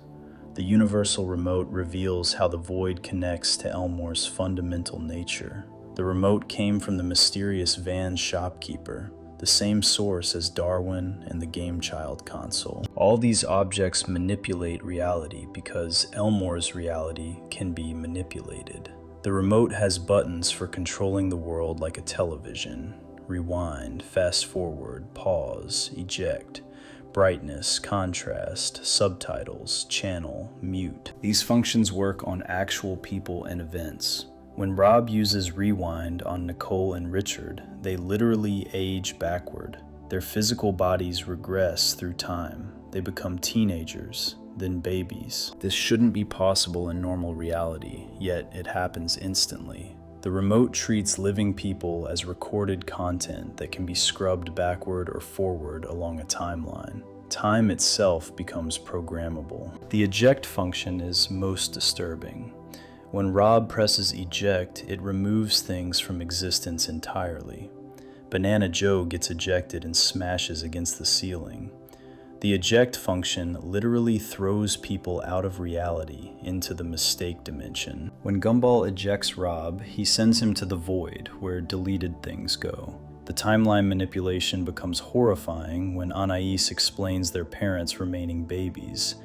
The universal remote reveals how the Void connects to Elmore's fundamental nature. The remote came from the mysterious van shopkeeper, the same source as Darwin and the Game Child console. All these objects manipulate reality because Elmore's reality can be manipulated. The remote has buttons for controlling the world like a television: rewind, fast forward, pause, eject, brightness, contrast, subtitles, channel, mute. These functions work on actual people and events. When Rob uses rewind on Nicole and Richard, they literally age backward. Their physical bodies regress through time. They become teenagers, then babies. This shouldn't be possible in normal reality, yet it happens instantly. The remote treats living people as recorded content that can be scrubbed backward or forward along a timeline. Time itself becomes programmable. The eject function is most disturbing. When Rob presses eject, it removes things from existence entirely. Banana Joe gets ejected and smashes against the ceiling. The eject function literally throws people out of reality into the mistake dimension. When Gumball ejects Rob, he sends him to the Void, where deleted things go. The timeline manipulation becomes horrifying when Anais explains their parents remaining babies.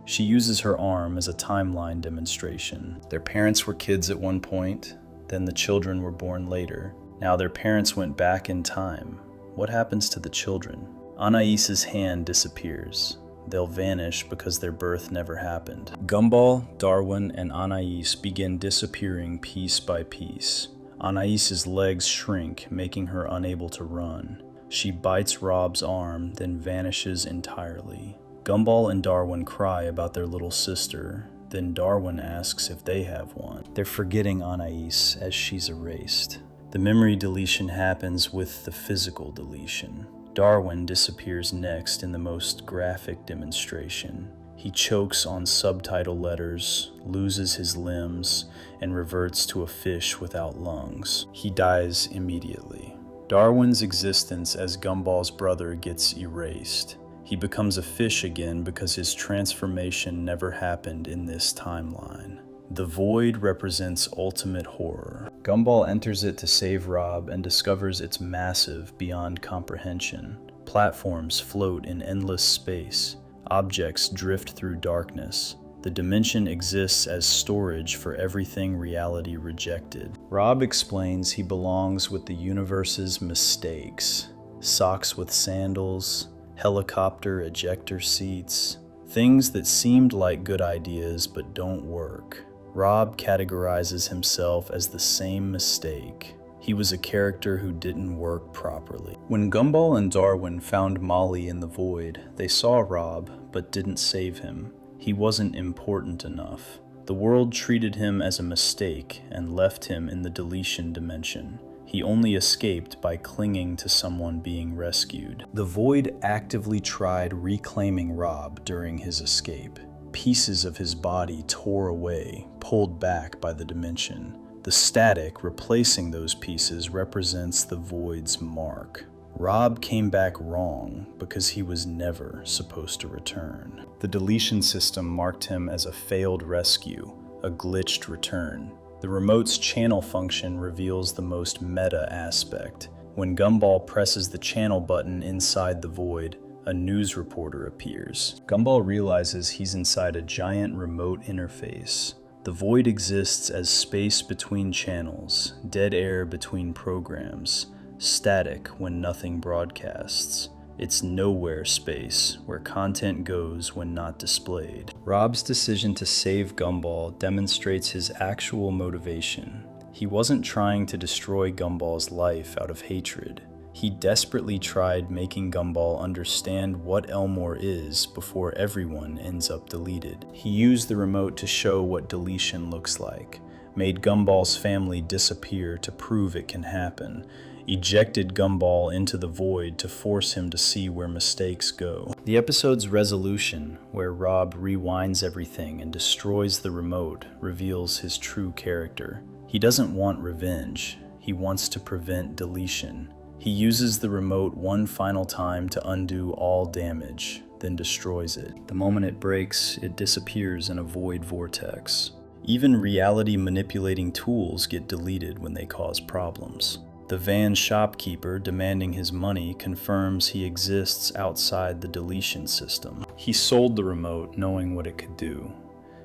She uses her arm as a timeline demonstration. Their parents were kids at one point, then the children were born later. Now their parents went back in time. What happens to the children? Anais's hand disappears. They'll vanish because their birth never happened. Gumball, Darwin, and Anais begin disappearing piece by piece. Anais's legs shrink, making her unable to run. She bites Rob's arm, then vanishes entirely. Gumball and Darwin cry about their little sister. Then Darwin asks if they have one. They're forgetting Anais as she's erased. The memory deletion happens with the physical deletion. Darwin disappears next in the most graphic demonstration. He chokes on subtitle letters, loses his limbs, and reverts to a fish without lungs. He dies immediately. Darwin's existence as Gumball's brother gets erased. He becomes a fish again because his transformation never happened in this timeline. The Void represents ultimate horror. Gumball enters it to save Rob and discovers it's massive beyond comprehension. Platforms float in endless space. Objects drift through darkness. The dimension exists as storage for everything reality rejected. Rob explains he belongs with the universe's mistakes. Socks with sandals, helicopter ejector seats, Things that seemed like good ideas but don't work. Rob categorizes himself as the same mistake. He was a character who didn't work properly. When Gumball and Darwin found Molly in the void, they saw Rob but didn't save him. He wasn't important enough. The world treated him as a mistake and left him in the deletion dimension. He only escaped by clinging to someone being rescued. The void actively tried reclaiming Rob during his escape. Pieces of his body tore away, pulled back by the dimension. The static replacing those pieces represents the void's mark. Rob came back wrong because he was never supposed to return. The deletion system marked him as a failed rescue, a glitched return. The remote's channel function reveals the most meta aspect. When Gumball presses the channel button inside the void, a news reporter appears. Gumball realizes he's inside a giant remote interface. The void exists as space between channels, dead air between programs, static when nothing broadcasts. It's nowhere space, where content goes when not displayed. Rob's decision to save Gumball demonstrates his actual motivation. He wasn't trying to destroy Gumball's life out of hatred. He desperately tried making Gumball understand what Elmore is before everyone ends up deleted. He used the remote to show what deletion looks like, made Gumball's family disappear to prove it can happen, ejected Gumball into the void to force him to see where mistakes go. The episode's resolution, where Rob rewinds everything and destroys the remote, reveals his true character. He doesn't want revenge. He wants to prevent deletion. He uses the remote one final time to undo all damage, then destroys it. The moment it breaks, it disappears in a void vortex. Even reality-manipulating tools get deleted when they cause problems. The van shopkeeper demanding his money confirms he exists outside the deletion system. He sold the remote knowing what it could do.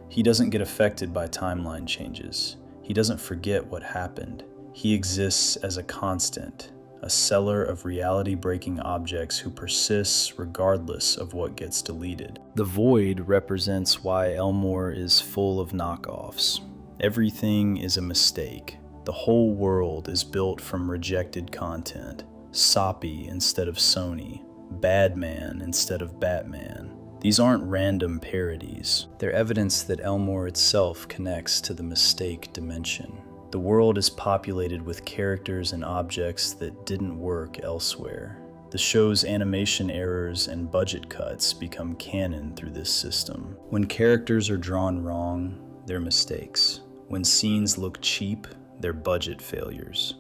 He doesn't get affected by timeline changes. He doesn't forget what happened. He exists as a constant, a seller of reality-breaking objects who persists regardless of what gets deleted. The void represents why Elmore is full of knockoffs. Everything is a mistake. The whole world is built from rejected content. Soppy instead of Sony. Badman instead of Batman. These aren't random parodies. They're evidence that Elmore itself connects to the mistake dimension. The world is populated with characters and objects that didn't work elsewhere. The show's animation errors and budget cuts become canon through this system. When characters are drawn wrong, they're mistakes. When scenes look cheap, they're budget failures.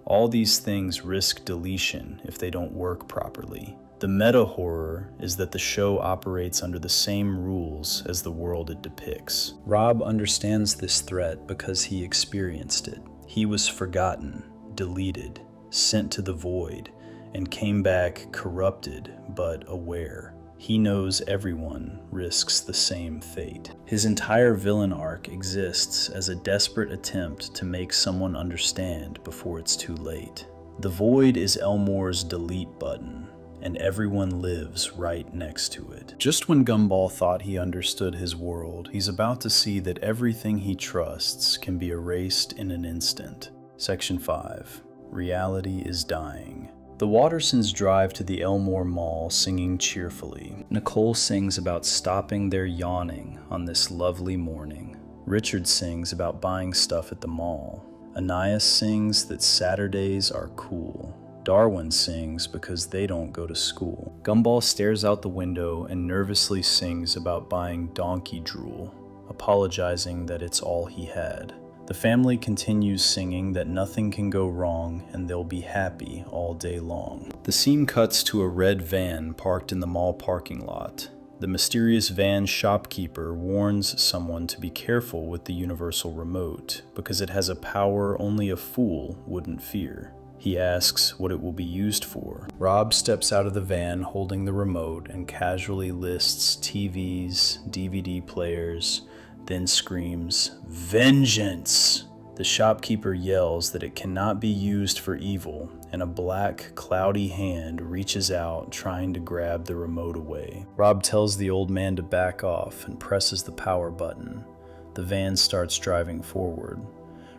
All these things risk deletion if they don't work properly. The meta-horror is that the show operates under the same rules as the world it depicts. Rob understands this threat because he experienced it. He was forgotten, deleted, sent to the void, and came back corrupted but aware. He knows everyone risks the same fate. His entire villain arc exists as a desperate attempt to make someone understand before it's too late. The void is Elmore's delete button, and everyone lives right next to it. Just when Gumball thought he understood his world, he's about to see that everything he trusts can be erased in an instant. Section 5. Reality is dying. The Wattersons drive to the Elmore Mall singing cheerfully. Nicole sings about stopping their yawning on this lovely morning. Richard sings about buying stuff at the mall. Anais sings that Saturdays are cool. Darwin sings because they don't go to school. Gumball stares out the window and nervously sings about buying donkey drool, apologizing that it's all he had. The family continues singing that nothing can go wrong and they'll be happy all day long. The scene cuts to a red van parked in the mall parking lot. The mysterious van shopkeeper warns someone to be careful with the universal remote because it has a power only a fool wouldn't fear. He asks what it will be used for. Rob steps out of the van holding the remote and casually lists TVs, DVD players, then screams, "Vengeance!" The shopkeeper yells that it cannot be used for evil, and a black, cloudy hand reaches out trying to grab the remote away. Rob tells the old man to back off and presses the power button. The van starts driving forward.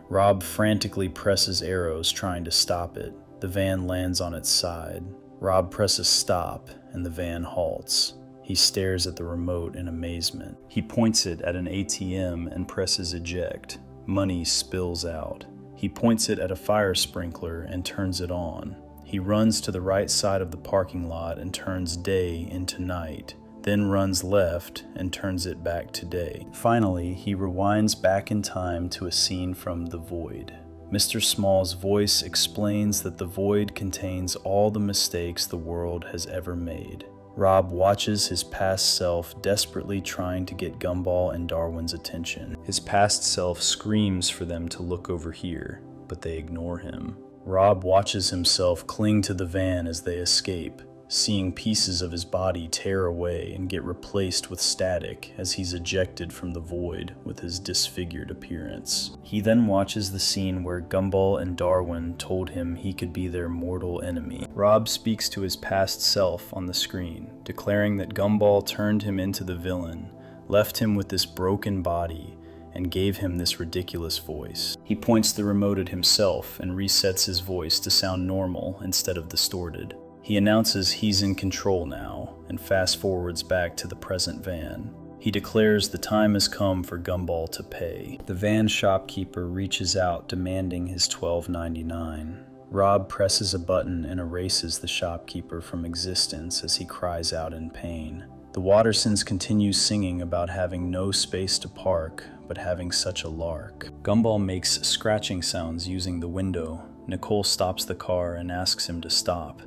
Rob frantically presses arrows trying to stop it. The van lands on its side. Rob presses stop, and the van halts. He stares at the remote in amazement. He points it at an ATM and presses eject. Money spills out. He points it at a fire sprinkler and turns it on. He runs to the right side of the parking lot and turns day into night, then runs left and turns it back to day. Finally, he rewinds back in time to a scene from The Void. Mr. Small's voice explains that the void contains all the mistakes the world has ever made. Rob watches his past self desperately trying to get Gumball and Darwin's attention. His past self screams for them to look over here, but they ignore him. Rob watches himself cling to the van as they escape, seeing pieces of his body tear away and get replaced with static as he's ejected from the void with his disfigured appearance. He then watches the scene where Gumball and Darwin told him he could be their mortal enemy. Rob speaks to his past self on the screen, declaring that Gumball turned him into the villain, left him with this broken body, and gave him this ridiculous voice. He points the remote at himself and resets his voice to sound normal instead of distorted. He announces he's in control now, and fast forwards back to the present van. He declares the time has come for Gumball to pay. The van shopkeeper reaches out demanding his $12.99. Rob presses a button and erases the shopkeeper from existence as he cries out in pain. The Wattersons continue singing about having no space to park, but having such a lark. Gumball makes scratching sounds using the window. Nicole stops the car and asks him to stop.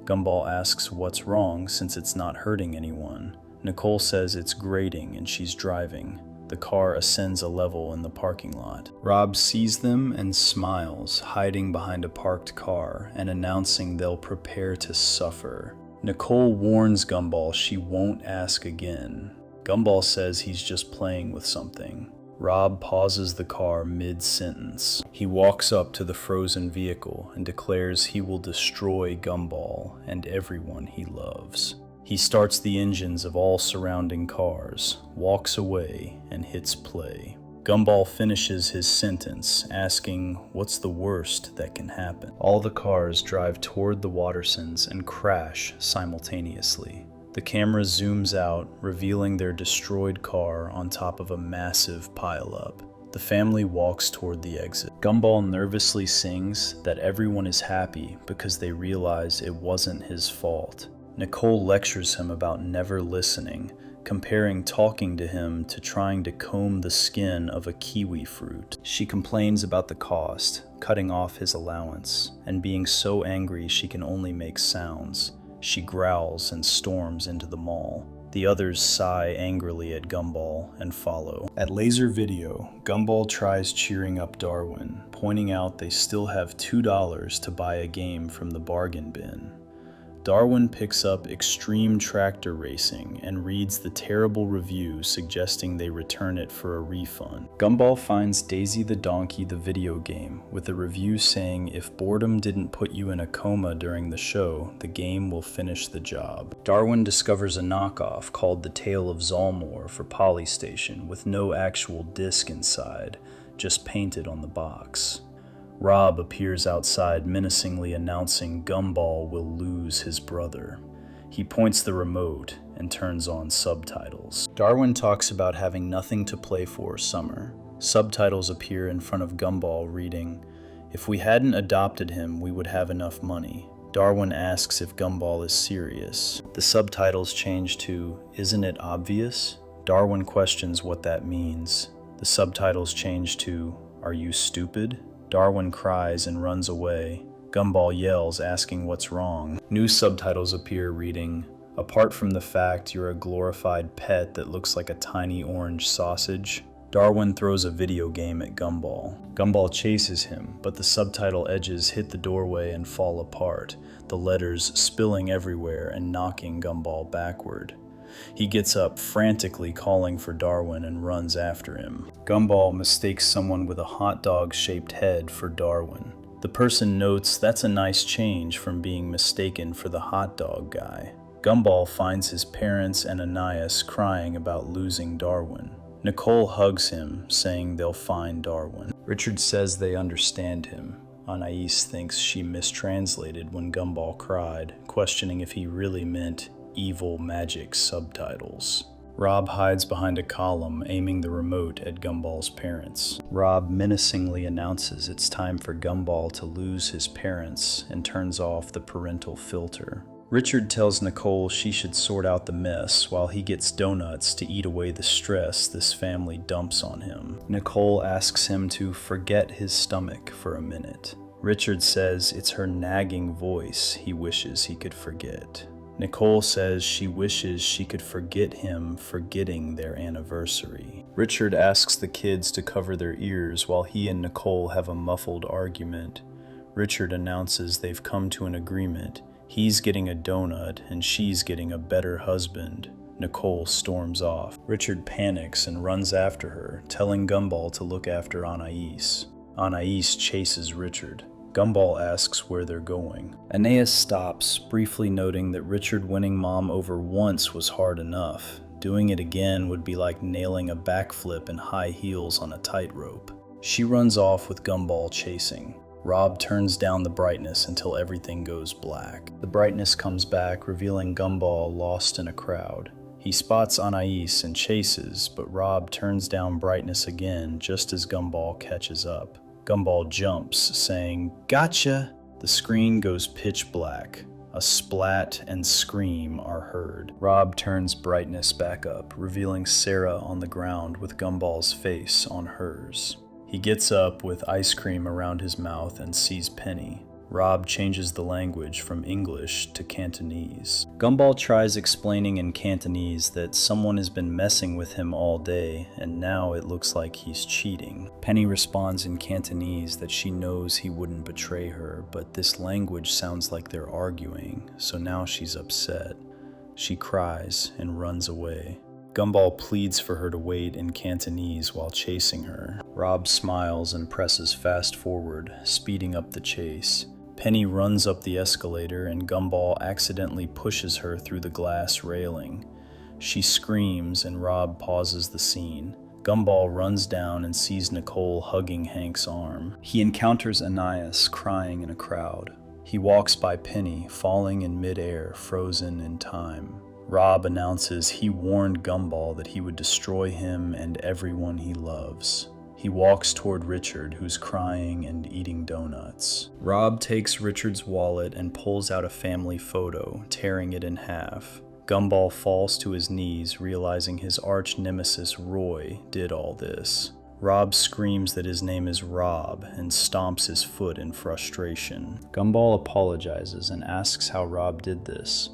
Gumball asks what's wrong since it's not hurting anyone. Nicole says it's grating and she's driving. The car ascends a level in the parking lot. Rob sees them and smiles, hiding behind a parked car and announcing they'll prepare to suffer. Nicole warns Gumball she won't ask again. Gumball says he's just playing with something. Rob pauses the car mid-sentence. He walks up to the frozen vehicle and declares he will destroy Gumball and everyone he loves. He starts the engines of all surrounding cars, walks away, and hits play. Gumball finishes his sentence, asking, "What's the worst that can happen?" All the cars drive toward the Wattersons and crash simultaneously. The camera zooms out, revealing their destroyed car on top of a massive pileup. The family walks toward the exit. Gumball nervously sings that everyone is happy because they realize it wasn't his fault. Nicole lectures him about never listening, comparing talking to him to trying to comb the skin of a kiwi fruit. She complains about the cost, cutting off his allowance, and being so angry she can only make sounds. She growls and storms into the mall. The others sigh angrily at Gumball and follow. At Laser Video, Gumball tries cheering up Darwin, pointing out they still have $2 to buy a game from the bargain bin. Darwin picks up Extreme Tractor Racing and reads the terrible review suggesting they return it for a refund. Gumball finds Daisy the Donkey the video game with a review saying if boredom didn't put you in a coma during the show, the game will finish the job. Darwin discovers a knockoff called The Tale of Zalmor for Polystation with no actual disc inside, just painted on the box. Rob appears outside menacingly announcing Gumball will lose his brother. He points the remote and turns on subtitles. Darwin talks about having nothing to play for summer. Subtitles appear in front of Gumball reading, "If we hadn't adopted him, we would have enough money." Darwin asks if Gumball is serious. The subtitles change to, "Isn't it obvious?" Darwin questions what that means. The subtitles change to, "Are you stupid?" Darwin cries and runs away. Gumball yells, asking what's wrong. New subtitles appear reading, "Apart from the fact you're a glorified pet that looks like a tiny orange sausage." Darwin throws a video game at Gumball. Gumball chases him, but the subtitle edges hit the doorway and fall apart, the letters spilling everywhere and knocking Gumball backward. He gets up, frantically calling for Darwin, and runs after him. Gumball mistakes someone with a hot dog-shaped head for Darwin. The person notes that's a nice change from being mistaken for the hot dog guy. Gumball finds his parents and Anais crying about losing Darwin. Nicole hugs him, saying they'll find Darwin. Richard says they understand him. Anais thinks she mistranslated when Gumball cried, questioning if he really meant evil magic subtitles. Rob hides behind a column, aiming the remote at Gumball's parents. Rob menacingly announces it's time for Gumball to lose his parents and turns off the parental filter. Richard tells Nicole she should sort out the mess while he gets donuts to eat away the stress this family dumps on him. Nicole asks him to forget his stomach for a minute. Richard says it's her nagging voice he wishes he could forget. Nicole says she wishes she could forget him forgetting their anniversary. Richard asks the kids to cover their ears while he and Nicole have a muffled argument. Richard announces they've come to an agreement. He's getting a donut and she's getting a better husband. Nicole storms off. Richard panics and runs after her, telling Gumball to look after Anais. Anais chases Richard. Gumball asks where they're going. Anais stops, briefly noting that Richard winning Mom over once was hard enough. Doing it again would be like nailing a backflip in high heels on a tightrope. She runs off with Gumball chasing. Rob turns down the brightness until everything goes black. The brightness comes back, revealing Gumball lost in a crowd. He spots Anais and chases, but Rob turns down brightness again just as Gumball catches up. Gumball jumps, saying, "Gotcha!" The screen goes pitch black. A splat and scream are heard. Rob turns brightness back up, revealing Sarah on the ground with Gumball's face on hers. He gets up with ice cream around his mouth and sees Penny. Rob changes the language from English to Cantonese. Gumball tries explaining in Cantonese that someone has been messing with him all day, and now it looks like he's cheating. Penny responds in Cantonese that she knows he wouldn't betray her, but this language sounds like they're arguing, so now she's upset. She cries and runs away. Gumball pleads for her to wait in Cantonese while chasing her. Rob smiles and presses fast forward, speeding up the chase. Penny runs up the escalator and Gumball accidentally pushes her through the glass railing. She screams and Rob pauses the scene. Gumball runs down and sees Nicole hugging Hank's arm. He encounters Anais crying in a crowd. He walks by Penny, falling in midair, frozen in time. Rob announces he warned Gumball that he would destroy him and everyone he loves. He walks toward Richard, who's crying and eating donuts. Rob takes Richard's wallet and pulls out a family photo, tearing it in half. Gumball falls to his knees, realizing his arch nemesis Roy did all this. Rob screams that his name is Rob and stomps his foot in frustration. Gumball apologizes and asks how Rob did this.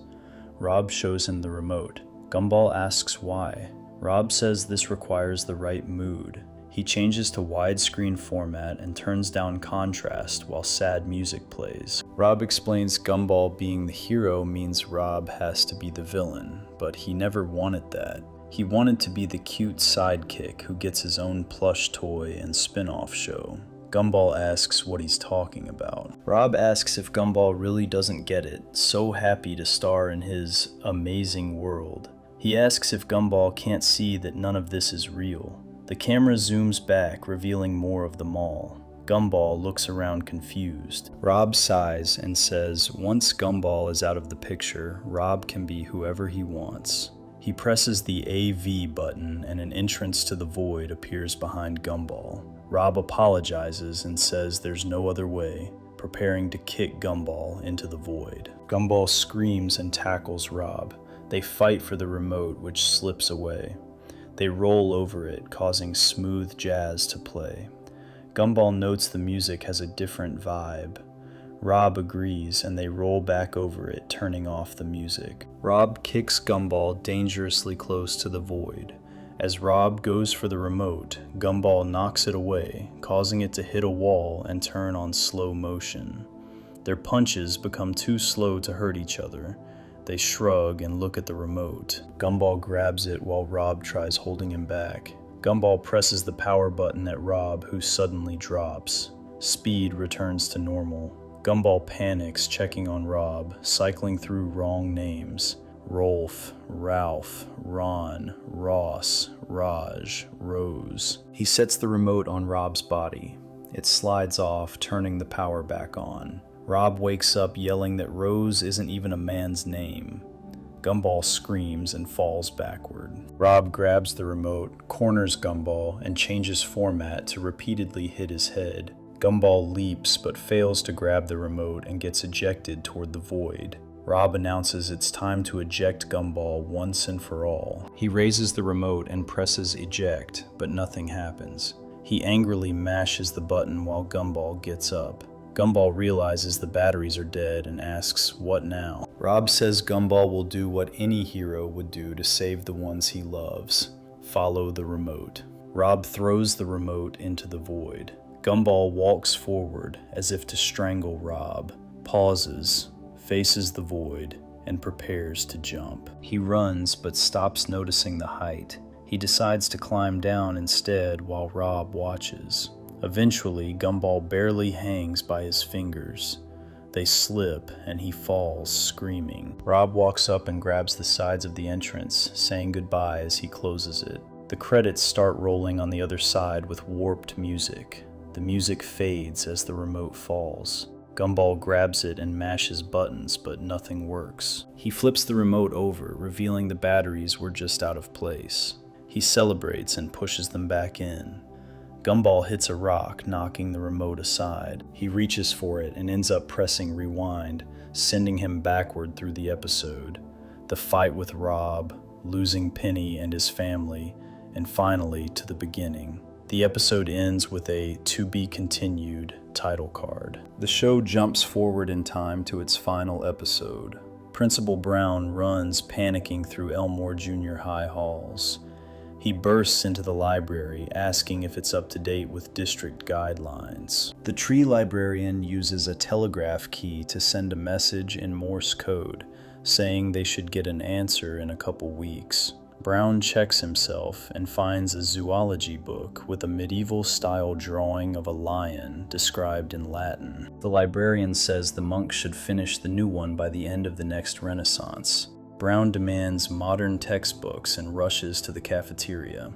Rob shows him the remote. Gumball asks why. Rob says this requires the right mood. He changes to widescreen format and turns down contrast while sad music plays. Rob explains Gumball being the hero means Rob has to be the villain, but he never wanted that. He wanted to be the cute sidekick who gets his own plush toy and spin-off show. Gumball asks what he's talking about. Rob asks if Gumball really doesn't get it, so happy to star in his amazing world. He asks if Gumball can't see that none of this is real. The camera zooms back, revealing more of the mall. Gumball looks around confused. Rob sighs and says once Gumball is out of the picture, Rob can be whoever he wants. He presses the AV button and an entrance to the void appears behind Gumball. Rob apologizes and says there's no other way, preparing to kick Gumball into the void. Gumball screams and tackles Rob. They fight for the remote, which slips away. They roll over it, causing smooth jazz to play. Gumball notes the music has a different vibe. Rob agrees, and they roll back over it, turning off the music. Rob kicks Gumball dangerously close to the void. As Rob goes for the remote, Gumball knocks it away, causing it to hit a wall and turn on slow motion. Their punches become too slow to hurt each other. They shrug and look at the remote. Gumball grabs it while Rob tries holding him back. Gumball presses the power button at Rob, who suddenly drops. Speed returns to normal. Gumball panics, checking on Rob, cycling through wrong names. Rolf, Ralph, Ron, Ross, Raj, Rose. He sets the remote on Rob's body. It slides off, turning the power back on. Rob wakes up yelling that Rose isn't even a man's name. Gumball screams and falls backward. Rob grabs the remote, corners Gumball, and changes format to repeatedly hit his head. Gumball leaps but fails to grab the remote and gets ejected toward the void. Rob announces it's time to eject Gumball once and for all. He raises the remote and presses eject, but nothing happens. He angrily mashes the button while Gumball gets up. Gumball realizes the batteries are dead and asks, "What now?" Rob says Gumball will do what any hero would do to save the ones he loves. Follow the remote. Rob throws the remote into the void. Gumball walks forward as if to strangle Rob, pauses, faces the void, and prepares to jump. He runs but stops noticing the height. He decides to climb down instead while Rob watches. Eventually, Gumball barely hangs by his fingers. They slip and he falls, screaming. Rob walks up and grabs the sides of the entrance, saying goodbye as he closes it. The credits start rolling on the other side with warped music. The music fades as the remote falls. Gumball grabs it and mashes buttons, but nothing works. He flips the remote over, revealing the batteries were just out of place. He celebrates and pushes them back in. Gumball hits a rock, knocking the remote aside. He reaches for it and ends up pressing rewind, sending him backward through the episode. The fight with Rob, losing Penny and his family, and finally to the beginning. The episode ends with a "To Be Continued" title card. The show jumps forward in time to its final episode. Principal Brown runs panicking through Elmore Junior High halls. He bursts into the library, asking if it's up to date with district guidelines. The tree librarian uses a telegraph key to send a message in Morse code, saying they should get an answer in a couple weeks. Brown checks himself and finds a zoology book with a medieval-style drawing of a lion described in Latin. The librarian says the monk should finish the new one by the end of the next Renaissance. Brown demands modern textbooks and rushes to the cafeteria.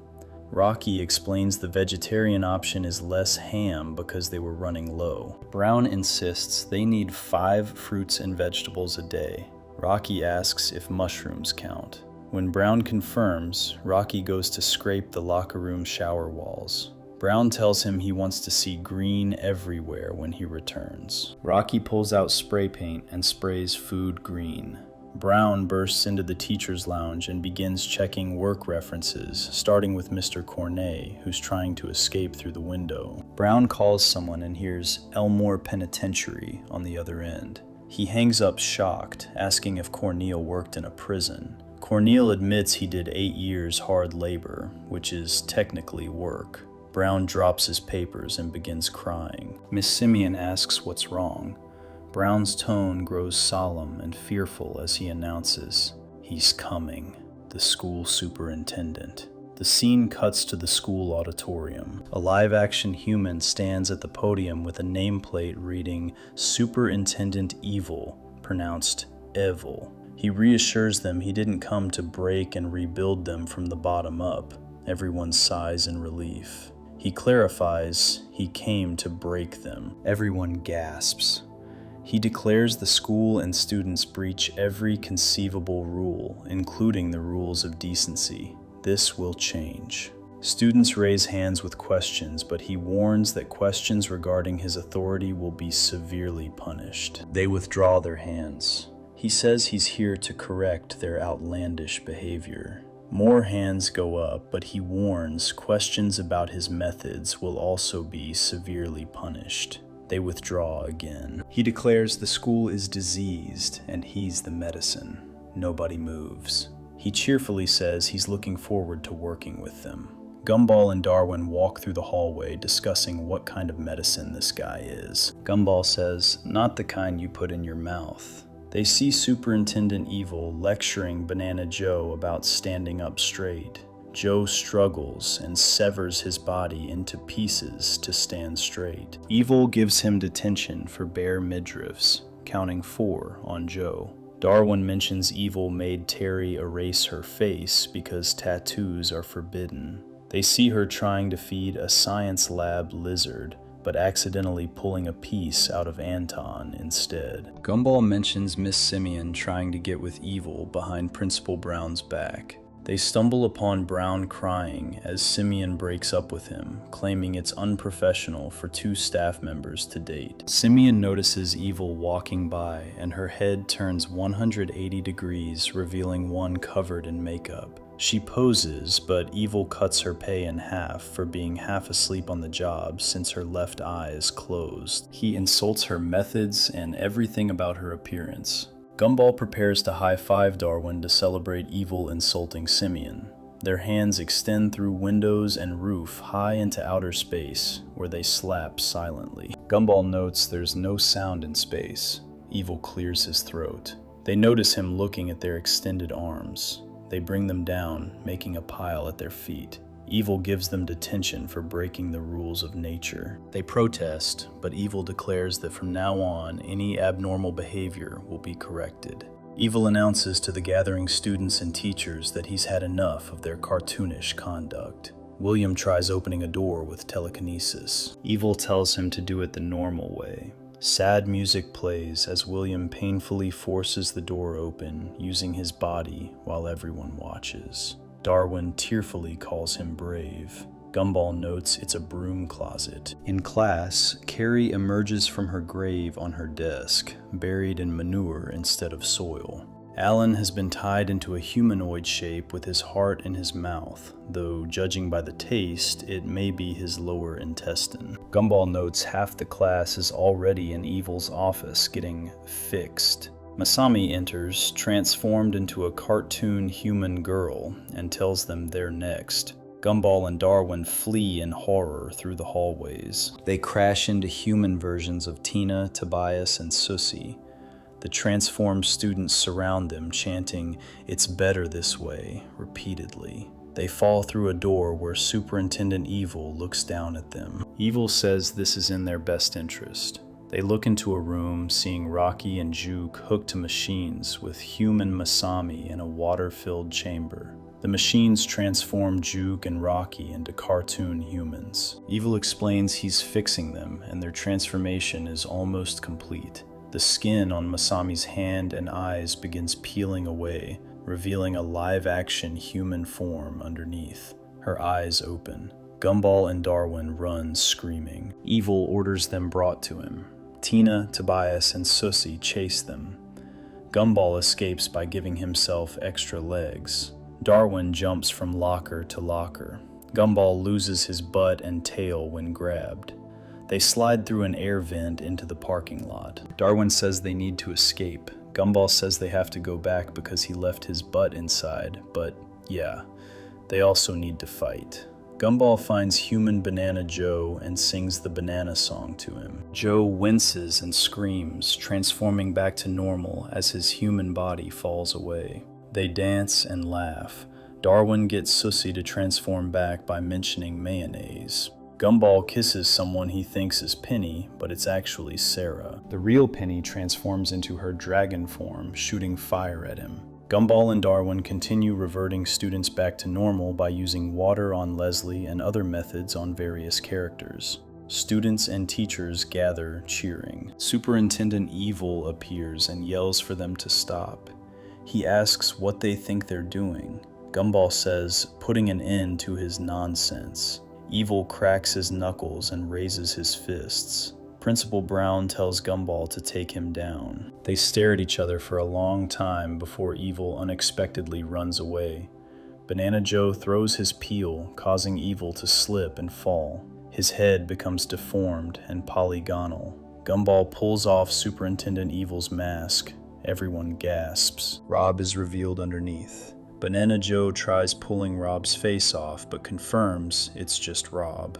Rocky explains the vegetarian option is less ham because they were running low. Brown insists they need 5 fruits and vegetables a day. Rocky asks if mushrooms count. When Brown confirms, Rocky goes to scrape the locker room shower walls. Brown tells him he wants to see green everywhere when he returns. Rocky pulls out spray paint and sprays food green. Brown bursts into the teacher's lounge and begins checking work references, starting with Mr. Cornet, who's trying to escape through the window. Brown calls someone and hears Elmore Penitentiary on the other end. He hangs up shocked, asking if Corneal worked in a prison. Corneal admits he did 8 years hard labor, which is technically work. Brown drops his papers and begins crying. Miss Simeon asks what's wrong. Brown's tone grows solemn and fearful as he announces, "He's coming, the school superintendent." The scene cuts to the school auditorium. A live-action human stands at the podium with a nameplate reading Superintendent Evil, pronounced Evil. He reassures them he didn't come to break and rebuild them from the bottom up. Everyone sighs in relief. He clarifies he came to break them. Everyone gasps. He declares the school and students breach every conceivable rule, including the rules of decency. This will change. Students raise hands with questions, but he warns that questions regarding his authority will be severely punished. They withdraw their hands. He says he's here to correct their outlandish behavior. More hands go up, but he warns questions about his methods will also be severely punished. They withdraw again. He declares the school is diseased and he's the medicine. Nobody moves. He cheerfully says he's looking forward to working with them. Gumball and Darwin walk through the hallway discussing what kind of medicine this guy is. Gumball says, "Not the kind you put in your mouth." They see Superintendent Evil lecturing Banana Joe about standing up straight. Joe struggles and severs his body into pieces to stand straight. Evil gives him detention for bare midriffs, counting 4 on Joe. Darwin mentions Evil made Terry erase her face because tattoos are forbidden. They see her trying to feed a science lab lizard, but accidentally pulling a piece out of Anton instead. Gumball mentions Miss Simeon trying to get with Evil behind Principal Brown's back. They stumble upon Brown crying as Simeon breaks up with him, claiming it's unprofessional for 2 staff members to date. Simeon notices Evil walking by, and her head turns 180 degrees, revealing one covered in makeup. She poses, but Evil cuts her pay in half for being half asleep on the job since her left eye is closed. He insults her methods and everything about her appearance. Gumball prepares to high-five Darwin to celebrate Evil insulting Simeon. Their hands extend through windows and roof high into outer space, where they slap silently. Gumball notes there's no sound in space. Evil clears his throat. They notice him looking at their extended arms. They bring them down, making a pile at their feet. Evil gives them detention for breaking the rules of nature. They protest, but Evil declares that from now on, any abnormal behavior will be corrected. Evil announces to the gathering students and teachers that he's had enough of their cartoonish conduct. William tries opening a door with telekinesis. Evil tells him to do it the normal way. Sad music plays as William painfully forces the door open, using his body while everyone watches. Darwin tearfully calls him brave. Gumball notes it's a broom closet. In class, Carrie emerges from her grave on her desk, buried in manure instead of soil. Alan has been tied into a humanoid shape with his heart in his mouth, though judging by the taste, it may be his lower intestine. Gumball notes half the class is already in Evil's office getting fixed. Masami enters, transformed into a cartoon human girl, and tells them they're next. Gumball and Darwin flee in horror through the hallways. They crash into human versions of Tina, Tobias, and Susie. The transformed students surround them, chanting, "It's better this way," repeatedly. They fall through a door where Superintendent Evil looks down at them. Evil says this is in their best interest. They look into a room, seeing Rocky and Juke hooked to machines with human Masami in a water-filled chamber. The machines transform Juke and Rocky into cartoon humans. Evil explains he's fixing them, and their transformation is almost complete. The skin on Masami's hand and eyes begins peeling away, revealing a live-action human form underneath. Her eyes open. Gumball and Darwin run screaming. Evil orders them brought to him. Tina, Tobias, and Susie chase them. Gumball escapes by giving himself extra legs. Darwin jumps from locker to locker. Gumball loses his butt and tail when grabbed. They slide through an air vent into the parking lot. Darwin says they need to escape. Gumball says they have to go back because he left his butt inside, but yeah, they also need to fight. Gumball finds human Banana Joe and sings the banana song to him. Joe winces and screams, transforming back to normal as his human body falls away. They dance and laugh. Darwin gets Susie to transform back by mentioning mayonnaise. Gumball kisses someone he thinks is Penny, but it's actually Sarah. The real Penny transforms into her dragon form, shooting fire at him. Gumball and Darwin continue reverting students back to normal by using water on Leslie and other methods on various characters. Students and teachers gather, cheering. Superintendent Evil appears and yells for them to stop. He asks what they think they're doing. Gumball says, putting an end to his nonsense. Evil cracks his knuckles and raises his fists. Principal Brown tells Gumball to take him down. They stare at each other for a long time before Evil unexpectedly runs away. Banana Joe throws his peel, causing Evil to slip and fall. His head becomes deformed and polygonal. Gumball pulls off Superintendent Evil's mask. Everyone gasps. Rob is revealed underneath. Banana Joe tries pulling Rob's face off, but confirms it's just Rob.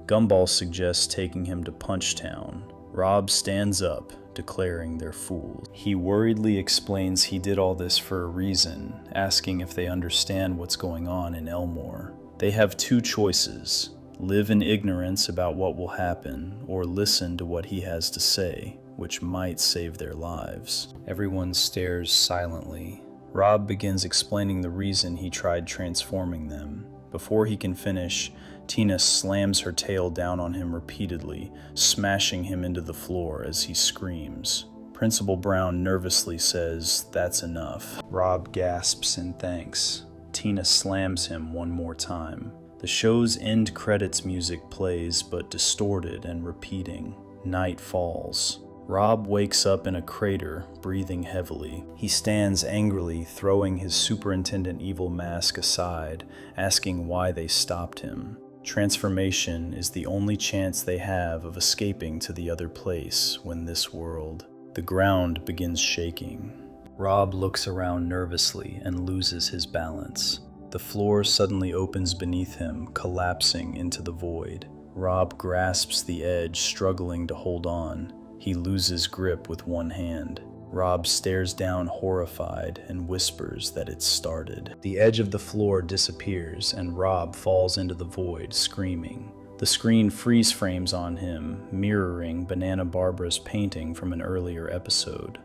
Gumball suggests taking him to Punchtown. Rob stands up, declaring they're fools. He worriedly explains he did all this for a reason, asking if they understand what's going on in Elmore. They have two choices: live in ignorance about what will happen, or listen to what he has to say, which might save their lives. Everyone stares silently. Rob begins explaining the reason he tried transforming them. Before he can finish, Tina slams her tail down on him repeatedly, smashing him into the floor as he screams. Principal Brown nervously says, "That's enough." Rob gasps in thanks. Tina slams him one more time. The show's end credits music plays, but distorted and repeating. Night falls. Rob wakes up in a crater, breathing heavily. He stands angrily, throwing his Superintendent Evil mask aside, asking why they stopped him. Transformation is the only chance they have of escaping to the other place when this world. The ground begins shaking. Rob looks around nervously and loses his balance. The floor suddenly opens beneath him, collapsing into the void. Rob grasps the edge, struggling to hold on. He loses grip with one hand. Rob stares down horrified and whispers that it's started. The edge of the floor disappears and Rob falls into the void, screaming. The screen freeze frames on him, mirroring Banana Barbara's painting from an earlier episode.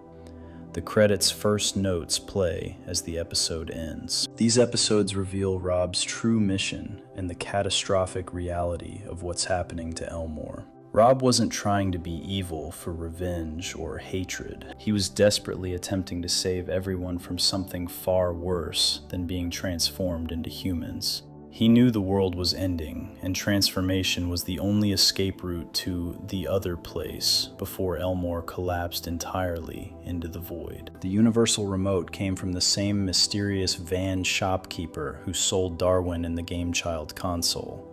The credits' first notes play as the episode ends. These episodes reveal Rob's true mission and the catastrophic reality of what's happening to Elmore. Rob wasn't trying to be evil for revenge or hatred. He was desperately attempting to save everyone from something far worse than being transformed into humans. He knew the world was ending, and transformation was the only escape route to the other place before Elmore collapsed entirely into the void. The universal remote came from the same mysterious van shopkeeper who sold Darwin and the Game Child console.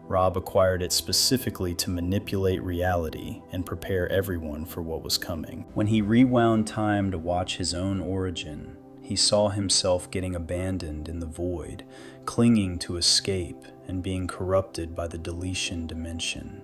Rob acquired it specifically to manipulate reality and prepare everyone for what was coming. When he rewound time to watch his own origin, he saw himself getting abandoned in the void, clinging to escape and being corrupted by the deletion dimension.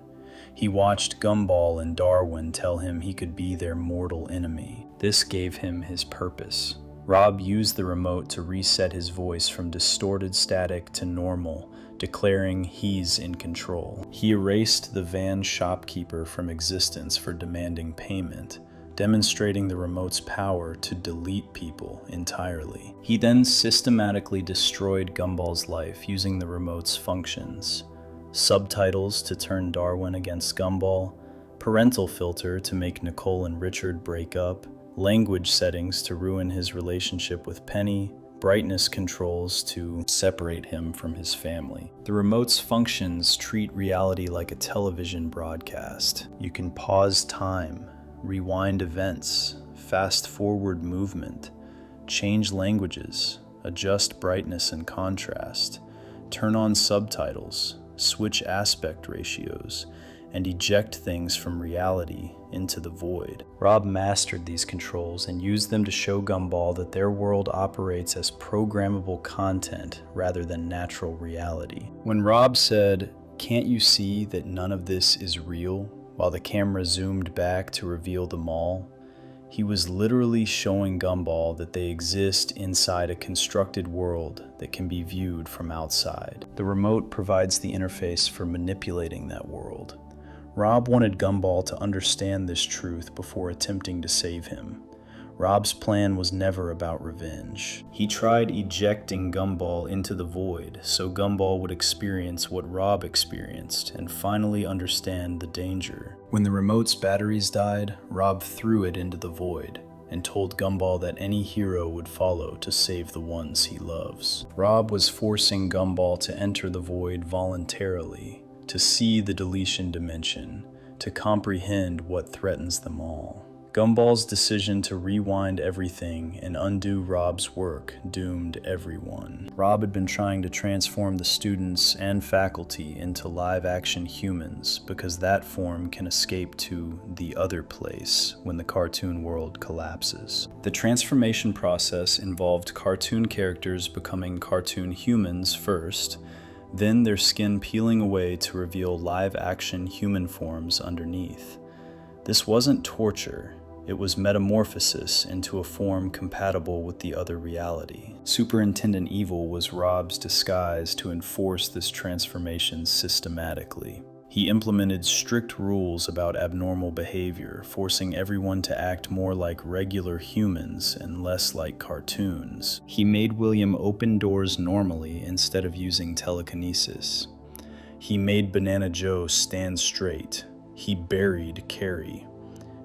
He watched Gumball and Darwin tell him he could be their mortal enemy. This gave him his purpose. Rob used the remote to reset his voice from distorted static to normal, declaring he's in control. He erased the van shopkeeper from existence for demanding payment, demonstrating the remote's power to delete people entirely. He then systematically destroyed Gumball's life using the remote's functions. Subtitles to turn Darwin against Gumball, parental filter to make Nicole and Richard break up, language settings to ruin his relationship with Penny, brightness controls to separate him from his family. The remote's functions treat reality like a television broadcast. You can pause time, rewind events, fast forward movement, change languages, adjust brightness and contrast, turn on subtitles, switch aspect ratios, and eject things from reality into the void. Rob mastered these controls and used them to show Gumball that their world operates as programmable content rather than natural reality. When Rob said, "Can't you see that none of this is real?" while the camera zoomed back to reveal the mall, he was literally showing Gumball that they exist inside a constructed world that can be viewed from outside. The remote provides the interface for manipulating that world. Rob wanted Gumball to understand this truth before attempting to save him. Rob's plan was never about revenge. He tried ejecting Gumball into the void so Gumball would experience what Rob experienced and finally understand the danger. When the remote's batteries died, Rob threw it into the void and told Gumball that any hero would follow to save the ones he loves. Rob was forcing Gumball to enter the void voluntarily, to see the deletion dimension, to comprehend what threatens them all. Gumball's decision to rewind everything and undo Rob's work doomed everyone. Rob had been trying to transform the students and faculty into live-action humans because that form can escape to the other place when the cartoon world collapses. The transformation process involved cartoon characters becoming cartoon humans first, then their skin peeling away to reveal live-action human forms underneath. This wasn't torture, It was metamorphosis into a form compatible with the other reality. Superintendent Evil was Rob's disguise to enforce this transformation systematically. He implemented strict rules about abnormal behavior, forcing everyone to act more like regular humans and less like cartoons. He made William open doors normally instead of using telekinesis. He made Banana Joe stand straight. He buried Carrie.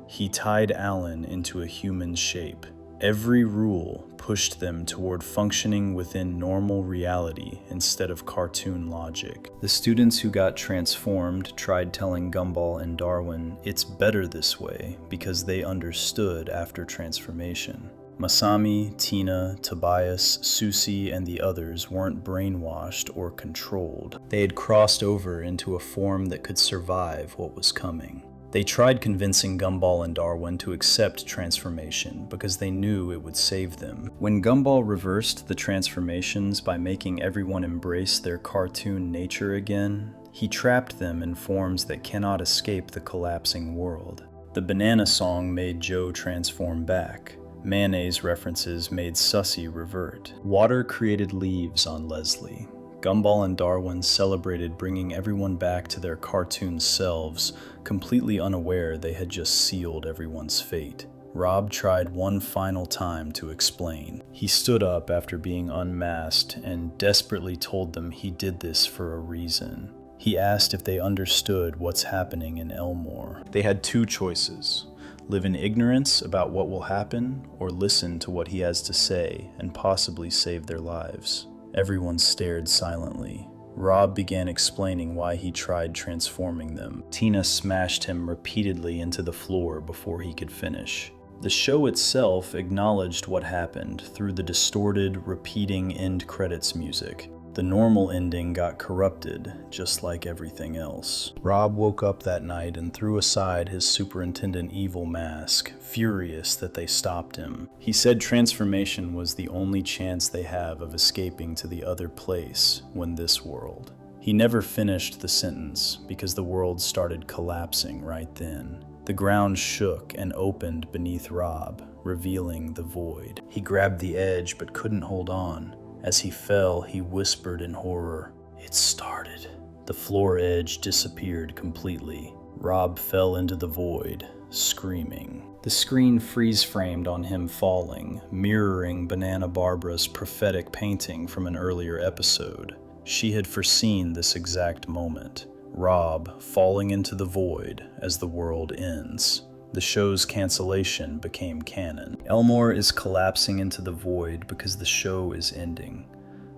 He tied Alan into a human shape. Every rule pushed them toward functioning within normal reality instead of cartoon logic. The students who got transformed tried telling Gumball and Darwin it's better this way because they understood after transformation. Masami, Tina, Tobias, Susie, and the others weren't brainwashed or controlled. They had crossed over into a form that could survive what was coming. They tried convincing Gumball and Darwin to accept transformation because they knew it would save them. When Gumball reversed the transformations by making everyone embrace their cartoon nature again, he trapped them in forms that cannot escape the collapsing world. The banana song made Joe transform back. Mayonnaise references made Sussy revert. Water created leaves on Leslie. Gumball and Darwin celebrated bringing everyone back to their cartoon selves, completely unaware they had just sealed everyone's fate. Rob tried one final time to explain. He stood up after being unmasked and desperately told them he did this for a reason. He asked if they understood what's happening in Elmore. They had two choices: live in ignorance about what will happen, or listen to what he has to say and possibly save their lives. Everyone stared silently. Rob began explaining why he tried transforming them. Tina smashed him repeatedly into the floor before he could finish. The show itself acknowledged what happened through the distorted, repeating end credits music. The normal ending got corrupted, just like everything else. Rob woke up that night and threw aside his Superintendent Evil mask, furious that they stopped him. He said transformation was the only chance they have of escaping to the other place when this world. He never finished the sentence because the world started collapsing right then. The ground shook and opened beneath Rob, revealing the void. He grabbed the edge but couldn't hold on. As he fell, he whispered in horror, "It started." The floor edge disappeared completely. Rob fell into the void, screaming. The screen freeze-framed on him falling, mirroring Banana Barbara's prophetic painting from an earlier episode. She had foreseen this exact moment. Rob falling into the void as the world ends. The show's cancellation became canon. Elmore is collapsing into the void because the show is ending.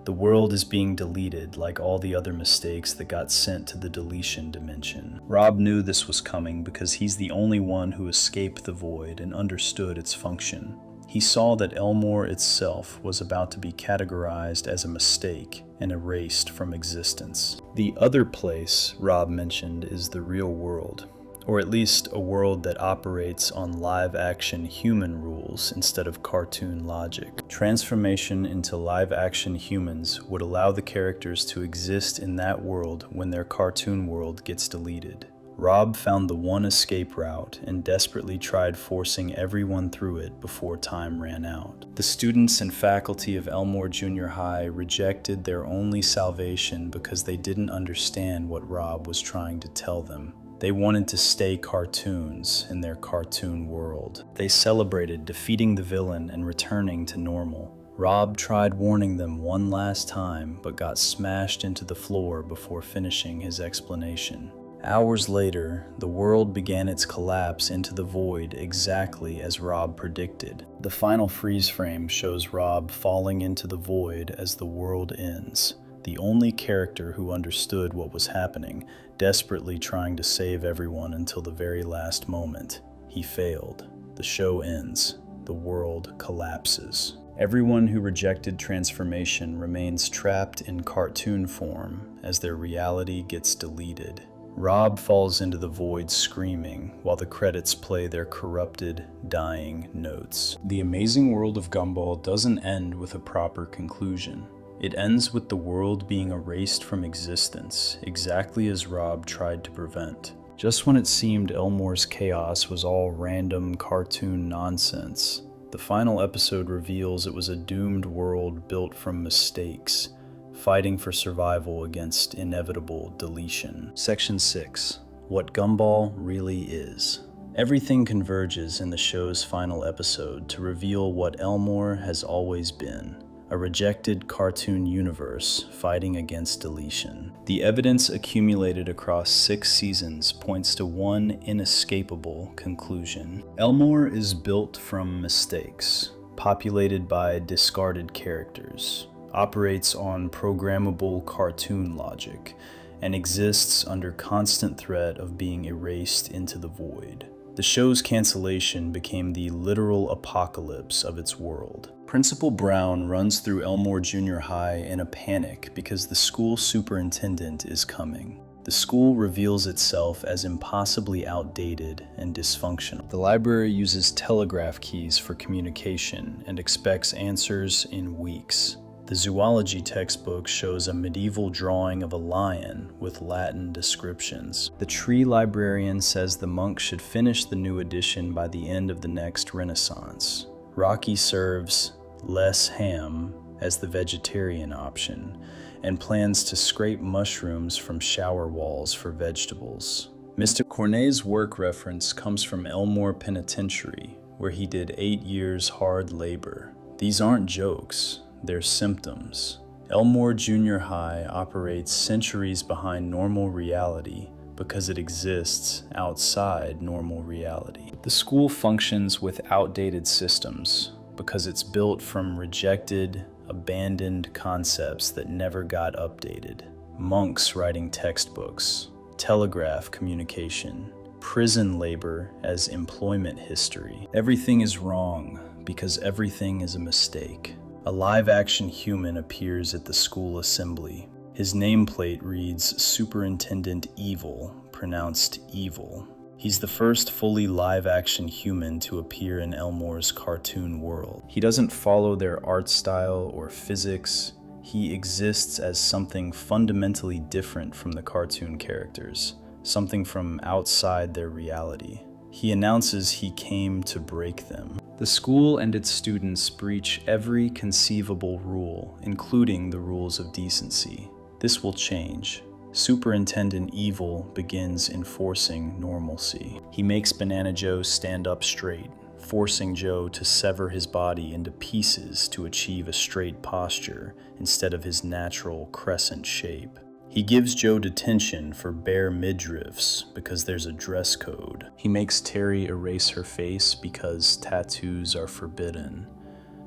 The world is being deleted like all the other mistakes that got sent to the deletion dimension. Rob knew this was coming because he's the only one who escaped the void and understood its function. He saw that Elmore itself was about to be categorized as a mistake and erased from existence. The other place Rob mentioned is the real world. Or at least a world that operates on live-action human rules instead of cartoon logic. Transformation into live-action humans would allow the characters to exist in that world when their cartoon world gets deleted. Rob found the one escape route and desperately tried forcing everyone through it before time ran out. The students and faculty of Elmore Junior High rejected their only salvation because they didn't understand what Rob was trying to tell them. They wanted to stay cartoons in their cartoon world. They celebrated defeating the villain and returning to normal. Rob tried warning them one last time, but got smashed into the floor before finishing his explanation. Hours later, the world began its collapse into the void exactly as Rob predicted. The final freeze frame shows Rob falling into the void as the world ends. The only character who understood what was happening, desperately trying to save everyone until the very last moment. He failed. The show ends. The world collapses. Everyone who rejected transformation remains trapped in cartoon form as their reality gets deleted. Rob falls into the void screaming while the credits play their corrupted, dying notes. The amazing world of Gumball doesn't end with a proper conclusion. It ends with the world being erased from existence, exactly as Rob tried to prevent. Just when it seemed Elmore's chaos was all random cartoon nonsense, the final episode reveals it was a doomed world built from mistakes, fighting for survival against inevitable deletion. Section 6. What Gumball Really Is. Everything converges in the show's final episode to reveal what Elmore has always been: a rejected cartoon universe fighting against deletion. The evidence accumulated across 6 seasons points to one inescapable conclusion. Elmore is built from mistakes, populated by discarded characters, operates on programmable cartoon logic, and exists under constant threat of being erased into the void. The show's cancellation became the literal apocalypse of its world. Principal Brown runs through Elmore Junior High in a panic because the school superintendent is coming. The school reveals itself as impossibly outdated and dysfunctional. The library uses telegraph keys for communication and expects answers in weeks. The zoology textbook shows a medieval drawing of a lion with Latin descriptions. The tree librarian says the monk should finish the new edition by the end of the next Renaissance. Rocky serves less ham as the vegetarian option and plans to scrape mushrooms from shower walls for vegetables. Mr. Cornet's work reference comes from Elmore Penitentiary, where he did 8 years hard labor. These aren't jokes. They're symptoms. Elmore Junior High operates centuries behind normal reality because it exists outside normal reality. The school functions with outdated systems because it's built from rejected, abandoned concepts that never got updated. Monks writing textbooks, telegraph communication, prison labor as employment history. Everything is wrong because everything is a mistake. A live-action human appears at the school assembly. His nameplate reads Superintendent Evil, pronounced evil. He's the first fully live-action human to appear in Elmore's cartoon world. He doesn't follow their art style or physics. He exists as something fundamentally different from the cartoon characters, something from outside their reality. He announces he came to break them. The school and its students breach every conceivable rule, including the rules of decency. This will change. Superintendent Evil begins enforcing normalcy. He makes Banana Joe stand up straight, forcing Joe to sever his body into pieces to achieve a straight posture instead of his natural crescent shape. He gives Joe detention for bare midriffs because there's a dress code. He makes Terry erase her face because tattoos are forbidden.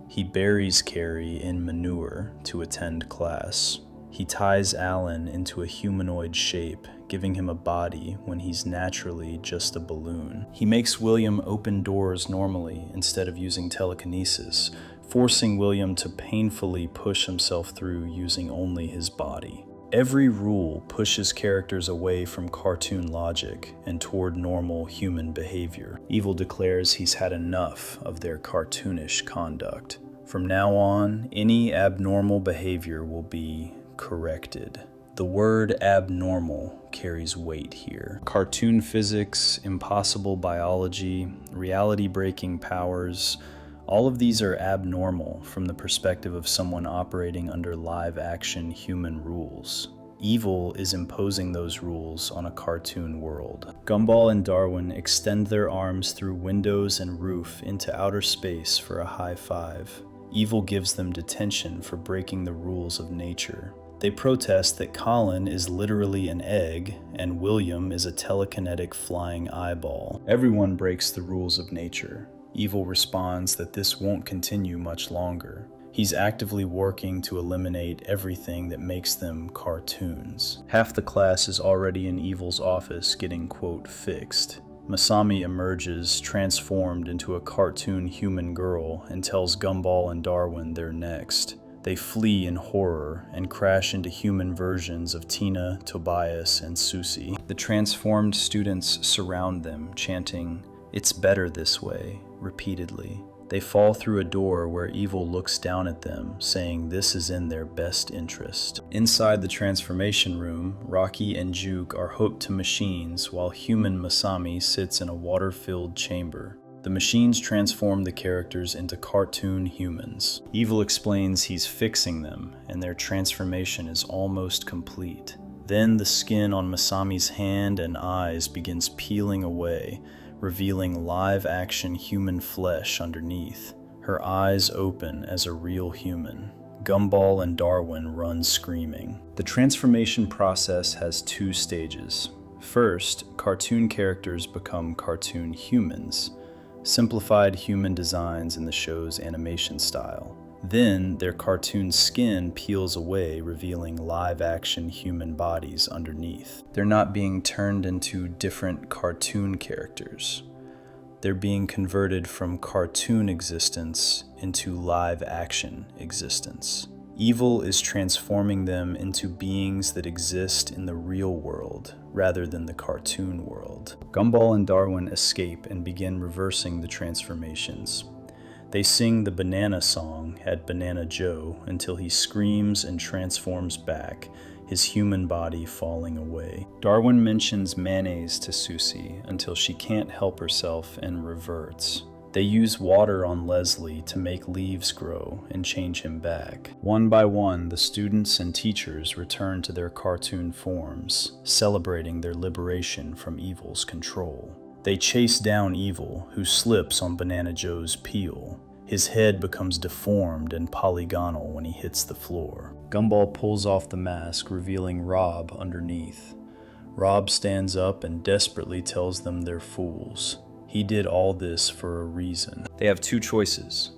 He buries Carrie in manure to attend class. He ties Alan into a humanoid shape, giving him a body when he's naturally just a balloon. He makes William open doors normally instead of using telekinesis, forcing William to painfully push himself through using only his body. Every rule pushes characters away from cartoon logic and toward normal human behavior. Evil declares he's had enough of their cartoonish conduct. From now on, any abnormal behavior will be corrected. The word abnormal carries weight here. Cartoon physics, impossible biology, reality-breaking powers, all of these are abnormal from the perspective of someone operating under live-action human rules. Evil is imposing those rules on a cartoon world. Gumball and Darwin extend their arms through windows and roof into outer space for a high five. Evil gives them detention for breaking the rules of nature. They protest that Colin is literally an egg and William is a telekinetic flying eyeball. Everyone breaks the rules of nature. Evil responds that this won't continue much longer. He's actively working to eliminate everything that makes them cartoons. Half the class is already in Evil's office getting, quote, fixed. Masami emerges, transformed into a cartoon human girl, and tells Gumball and Darwin they're next. They flee in horror and crash into human versions of Tina, Tobias, and Susie. The transformed students surround them, chanting, "It's better this way," repeatedly. They fall through a door where evil looks down at them, saying this is in their best interest. Inside the transformation room, Rocky and Juke are hooked to machines while human Masami sits in a water-filled chamber. The machines transform the characters into cartoon humans. Evil explains he's fixing them, and their transformation is almost complete. Then the skin on Masami's hand and eyes begins peeling away, revealing live-action human flesh underneath. Her eyes open as a real human. Gumball and Darwin run screaming. The transformation process has two stages. First, cartoon characters become cartoon humans, simplified human designs in the show's animation style. Then, their cartoon skin peels away, revealing live-action human bodies underneath. They're not being turned into different cartoon characters. They're being converted from cartoon existence into live-action existence. Evil is transforming them into beings that exist in the real world, rather than the cartoon world. Gumball and Darwin escape and begin reversing the transformations. They sing the banana song at Banana Joe until he screams and transforms back, his human body falling away. Darwin mentions mayonnaise to Susie until she can't help herself and reverts. They use water on Leslie to make leaves grow and change him back. One by one, the students and teachers return to their cartoon forms, celebrating their liberation from evil's control. They chase down Evil, who slips on Banana Joe's peel. His head becomes deformed and polygonal when he hits the floor. Gumball pulls off the mask, revealing Rob underneath. Rob stands up and desperately tells them they're fools. He did all this for a reason. They have two choices: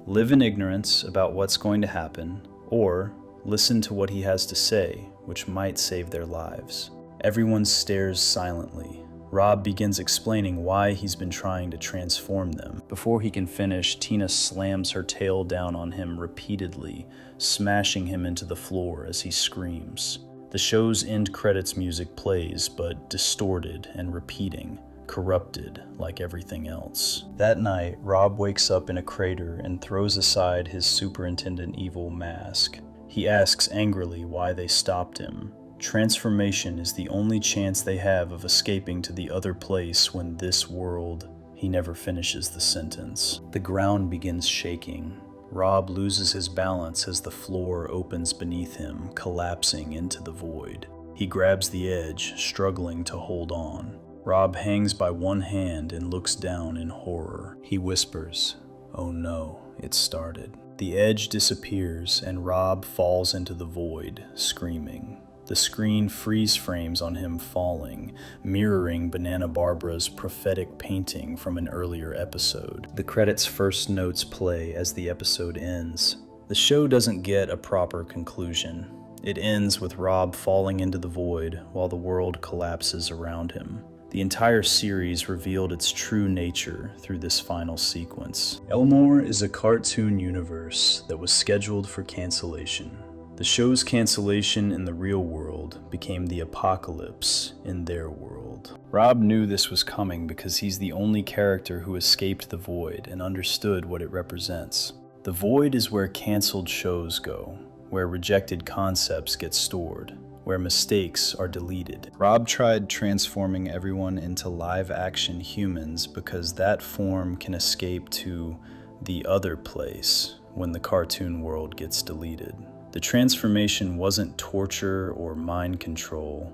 live in ignorance about what's going to happen, or listen to what he has to say, which might save their lives. Everyone stares silently. Rob begins explaining why he's been trying to transform them. Before he can finish, Tina slams her tail down on him repeatedly, smashing him into the floor as he screams. The show's end credits music plays, but distorted and repeating, corrupted like everything else. That night, Rob wakes up in a crater and throws aside his Superintendent Evil mask. He asks angrily why they stopped him. Transformation is the only chance they have of escaping to the other place when this world... He never finishes the sentence. The ground begins shaking. Rob loses his balance as the floor opens beneath him, collapsing into the void. He grabs the edge, struggling to hold on. Rob hangs by one hand and looks down in horror. He whispers, "Oh no, it started." The edge disappears and Rob falls into the void, screaming. The screen freeze frames on him falling, mirroring Banana Barbara's prophetic painting from an earlier episode. The credits' first notes play as the episode ends. The show doesn't get a proper conclusion. It ends with Rob falling into the void while the world collapses around him. The entire series revealed its true nature through this final sequence. Elmore is a cartoon universe that was scheduled for cancellation. The show's cancellation in the real world became the apocalypse in their world. Rob knew this was coming because he's the only character who escaped the void and understood what it represents. The void is where canceled shows go, where rejected concepts get stored, where mistakes are deleted. Rob tried transforming everyone into live-action humans because that form can escape to the other place when the cartoon world gets deleted. The transformation wasn't torture or mind control.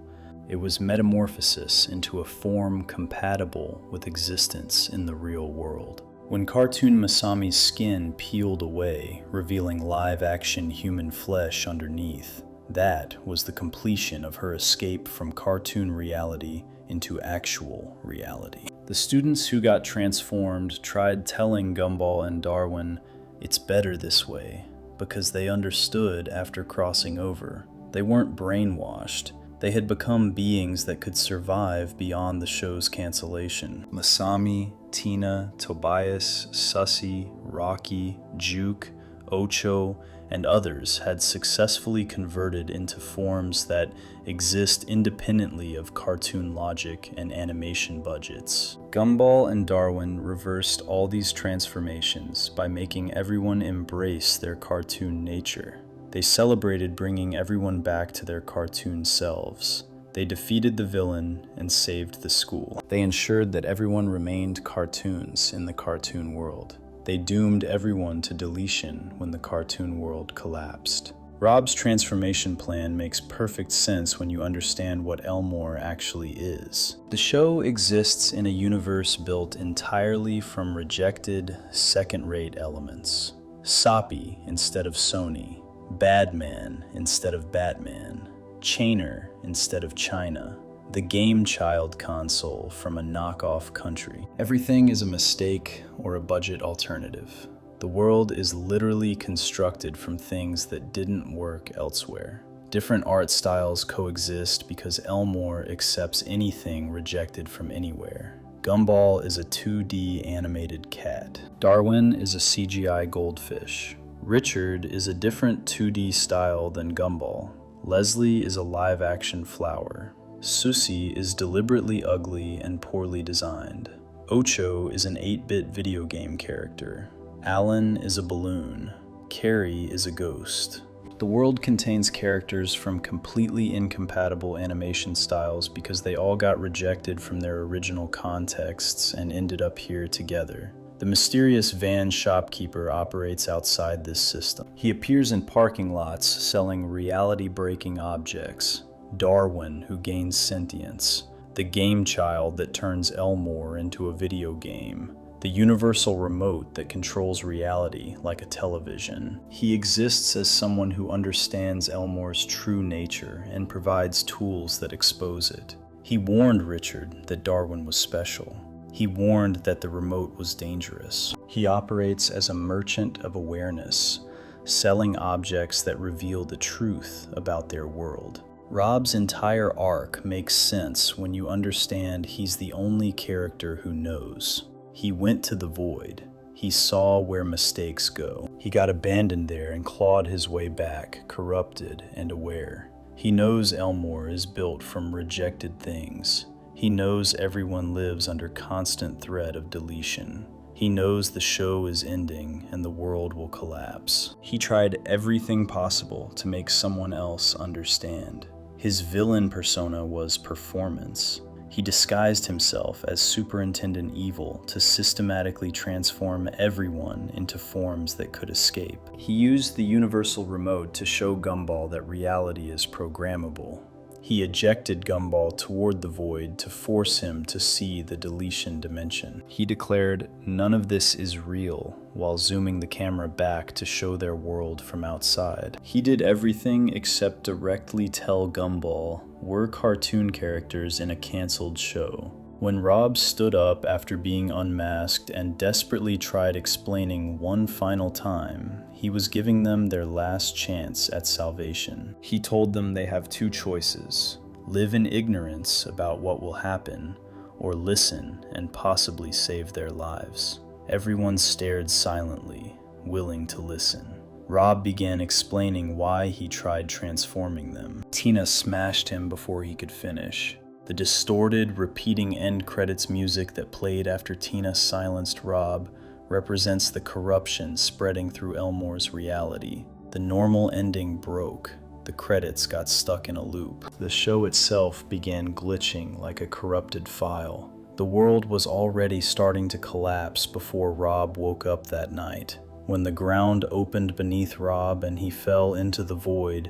It was metamorphosis into a form compatible with existence in the real world. When cartoon Masami's skin peeled away, revealing live-action human flesh underneath, that was the completion of her escape from cartoon reality into actual reality. The students who got transformed tried telling Gumball and Darwin, "It's better this way," because they understood after crossing over. They weren't brainwashed. They had become beings that could survive beyond the show's cancellation. Masami, Tina, Tobias, Sussy, Rocky, Juke, Ocho, and others had successfully converted into forms that exist independently of cartoon logic and animation budgets. Gumball and Darwin reversed all these transformations by making everyone embrace their cartoon nature. They celebrated bringing everyone back to their cartoon selves. They defeated the villain and saved the school. They ensured that everyone remained cartoons in the cartoon world. They doomed everyone to deletion when the cartoon world collapsed. Rob's transformation plan makes perfect sense when you understand what Elmore actually is. The show exists in a universe built entirely from rejected, second-rate elements. Soppy instead of Sony, Badman instead of Batman, Chainer instead of China, the Game Child console from a knockoff country. Everything is a mistake or a budget alternative. The world is literally constructed from things that didn't work elsewhere. Different art styles coexist because Elmore accepts anything rejected from anywhere. Gumball is a 2D animated cat. Darwin is a CGI goldfish. Richard is a different 2D style than Gumball. Leslie is a live-action flower. Susie is deliberately ugly and poorly designed. Ocho is an 8-bit video game character. Alan is a balloon. Carrie is a ghost. The world contains characters from completely incompatible animation styles because they all got rejected from their original contexts and ended up here together. The mysterious van shopkeeper operates outside this system. He appears in parking lots selling reality-breaking objects. Darwin, who gains sentience. The game child that turns Elmore into a video game. The universal remote that controls reality like a television. He exists as someone who understands Elmore's true nature and provides tools that expose it. He warned Richard that Darwin was special. He warned that the remote was dangerous. He operates as a merchant of awareness, selling objects that reveal the truth about their world. Rob's entire arc makes sense when you understand he's the only character who knows. He went to the void. He saw where mistakes go. He got abandoned there and clawed his way back, corrupted and aware. He knows Elmore is built from rejected things. He knows everyone lives under constant threat of deletion. He knows the show is ending and the world will collapse. He tried everything possible to make someone else understand. His villain persona was performance. He disguised himself as Superintendent Evil to systematically transform everyone into forms that could escape. He used the universal remote to show Gumball that reality is programmable. He ejected Gumball toward the void to force him to see the deletion dimension. He declared, "None of this is real," while zooming the camera back to show their world from outside. He did everything except directly tell Gumball, "We're cartoon characters in a canceled show." When Rob stood up after being unmasked and desperately tried explaining one final time, he was giving them their last chance at salvation. He told them they have two choices: live in ignorance about what will happen, or listen and possibly save their lives. Everyone stared silently, willing to listen. Rob began explaining why he tried transforming them. Tina smashed him before he could finish. The distorted, repeating end credits music that played after Tina silenced Rob represents the corruption spreading through Elmore's reality. The normal ending broke. The credits got stuck in a loop. The show itself began glitching like a corrupted file. The world was already starting to collapse before Rob woke up that night. When the ground opened beneath Rob and he fell into the void,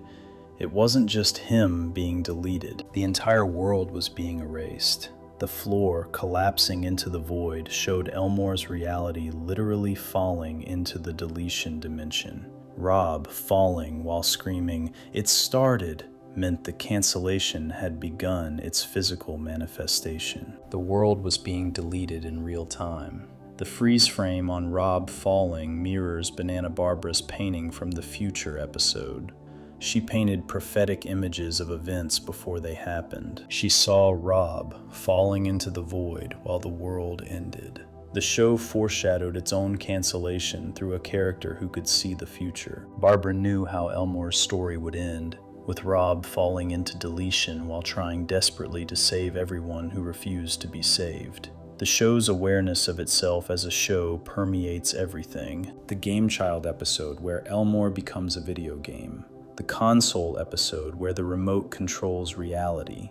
it wasn't just him being deleted. The entire world was being erased. The floor collapsing into the void showed Elmore's reality literally falling into the deletion dimension. Rob falling while screaming, "It started!" meant the cancellation had begun its physical manifestation. The world was being deleted in real time. The freeze frame on Rob falling mirrors Banana Barbara's painting from the Future episode. She painted prophetic images of events before they happened. She saw Rob falling into the void while the world ended. The show foreshadowed its own cancellation through a character who could see the future. Barbara knew how Elmore's story would end, with Rob falling into deletion while trying desperately to save everyone who refused to be saved. The show's awareness of itself as a show permeates everything. The Game Child episode where Elmore becomes a video game. The console episode where the remote controls reality.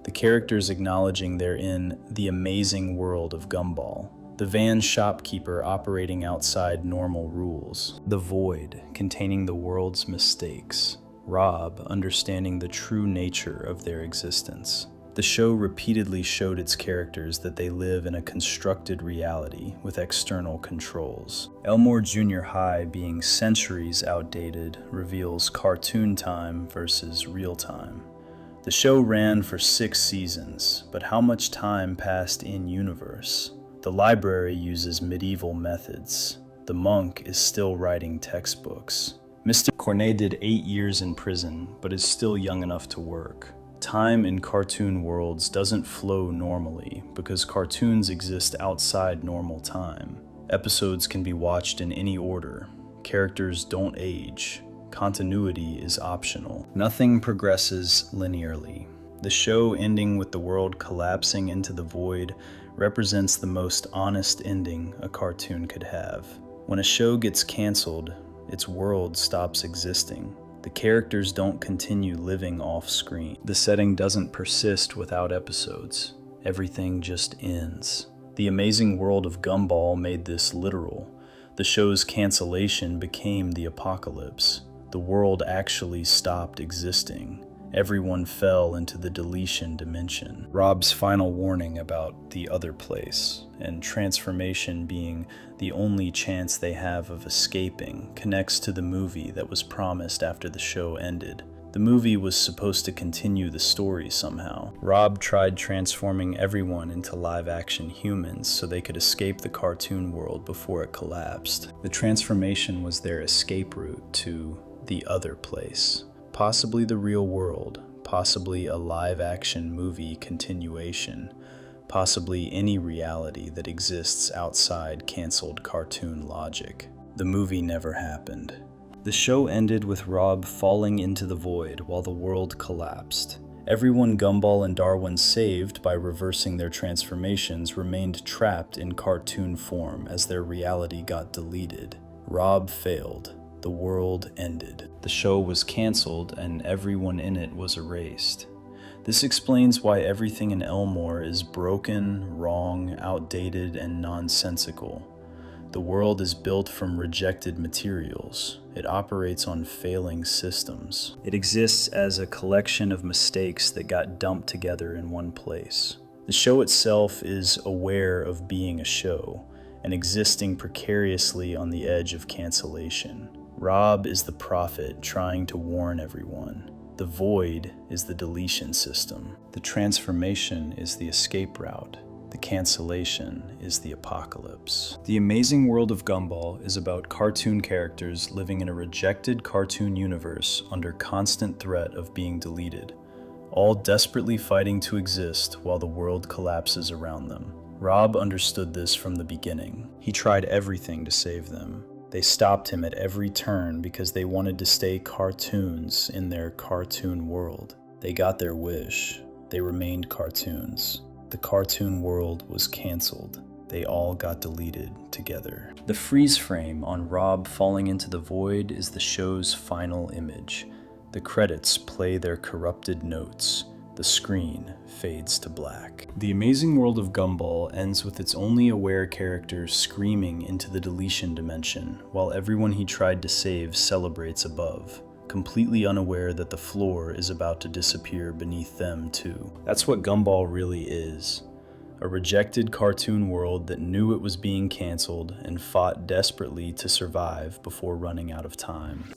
The characters acknowledging they're in the amazing world of Gumball. The van shopkeeper operating outside normal rules. The void containing the world's mistakes. Rob understanding the true nature of their existence. The show repeatedly showed its characters that they live in a constructed reality with external controls. Elmore Junior High being centuries outdated reveals cartoon time versus real time. The show ran for 6 seasons, but how much time passed in-universe? The library uses medieval methods. The monk is still writing textbooks. Mr. Cornet did 8 years in prison, but is still young enough to work. Time in cartoon worlds doesn't flow normally because cartoons exist outside normal time. Episodes can be watched in any order. Characters don't age. Continuity is optional. Nothing progresses linearly. The show ending with the world collapsing into the void represents the most honest ending a cartoon could have. When a show gets canceled, its world stops existing. The characters don't continue living off-screen. The setting doesn't persist without episodes. Everything just ends. The amazing world of Gumball made this literal. The show's cancellation became the apocalypse. The world actually stopped existing. Everyone fell into the deletion dimension. Rob's final warning about the other place, and transformation being the only chance they have of escaping, connects to the movie that was promised after the show ended. The movie was supposed to continue the story somehow. Rob tried transforming everyone into live-action humans so they could escape the cartoon world before it collapsed. The transformation was their escape route to the other place. Possibly the real world, possibly a live-action movie continuation, possibly any reality that exists outside canceled cartoon logic. The movie never happened. The show ended with Rob falling into the void while the world collapsed. Everyone Gumball and Darwin saved by reversing their transformations remained trapped in cartoon form as their reality got deleted. Rob failed. The world ended. The show was canceled and everyone in it was erased. This explains why everything in Elmore is broken, wrong, outdated, and nonsensical. The world is built from rejected materials. It operates on failing systems. It exists as a collection of mistakes that got dumped together in one place. The show itself is aware of being a show and existing precariously on the edge of cancellation. Rob is the prophet trying to warn everyone. The void is the deletion system. The transformation is the escape route. The cancellation is the apocalypse. The amazing world of Gumball is about cartoon characters living in a rejected cartoon universe under constant threat of being deleted, all desperately fighting to exist while the world collapses around them. Rob understood this from the beginning. He tried everything to save them. They stopped him at every turn because they wanted to stay cartoons in their cartoon world. They got their wish. They remained cartoons. The cartoon world was canceled. They all got deleted together. The freeze frame on Rob falling into the void is the show's final image. The credits play their corrupted notes. The screen fades to black. The amazing world of Gumball ends with its only aware character screaming into the deletion dimension, while everyone he tried to save celebrates above, completely unaware that the floor is about to disappear beneath them too. That's what Gumball really is. A rejected cartoon world that knew it was being canceled and fought desperately to survive before running out of time.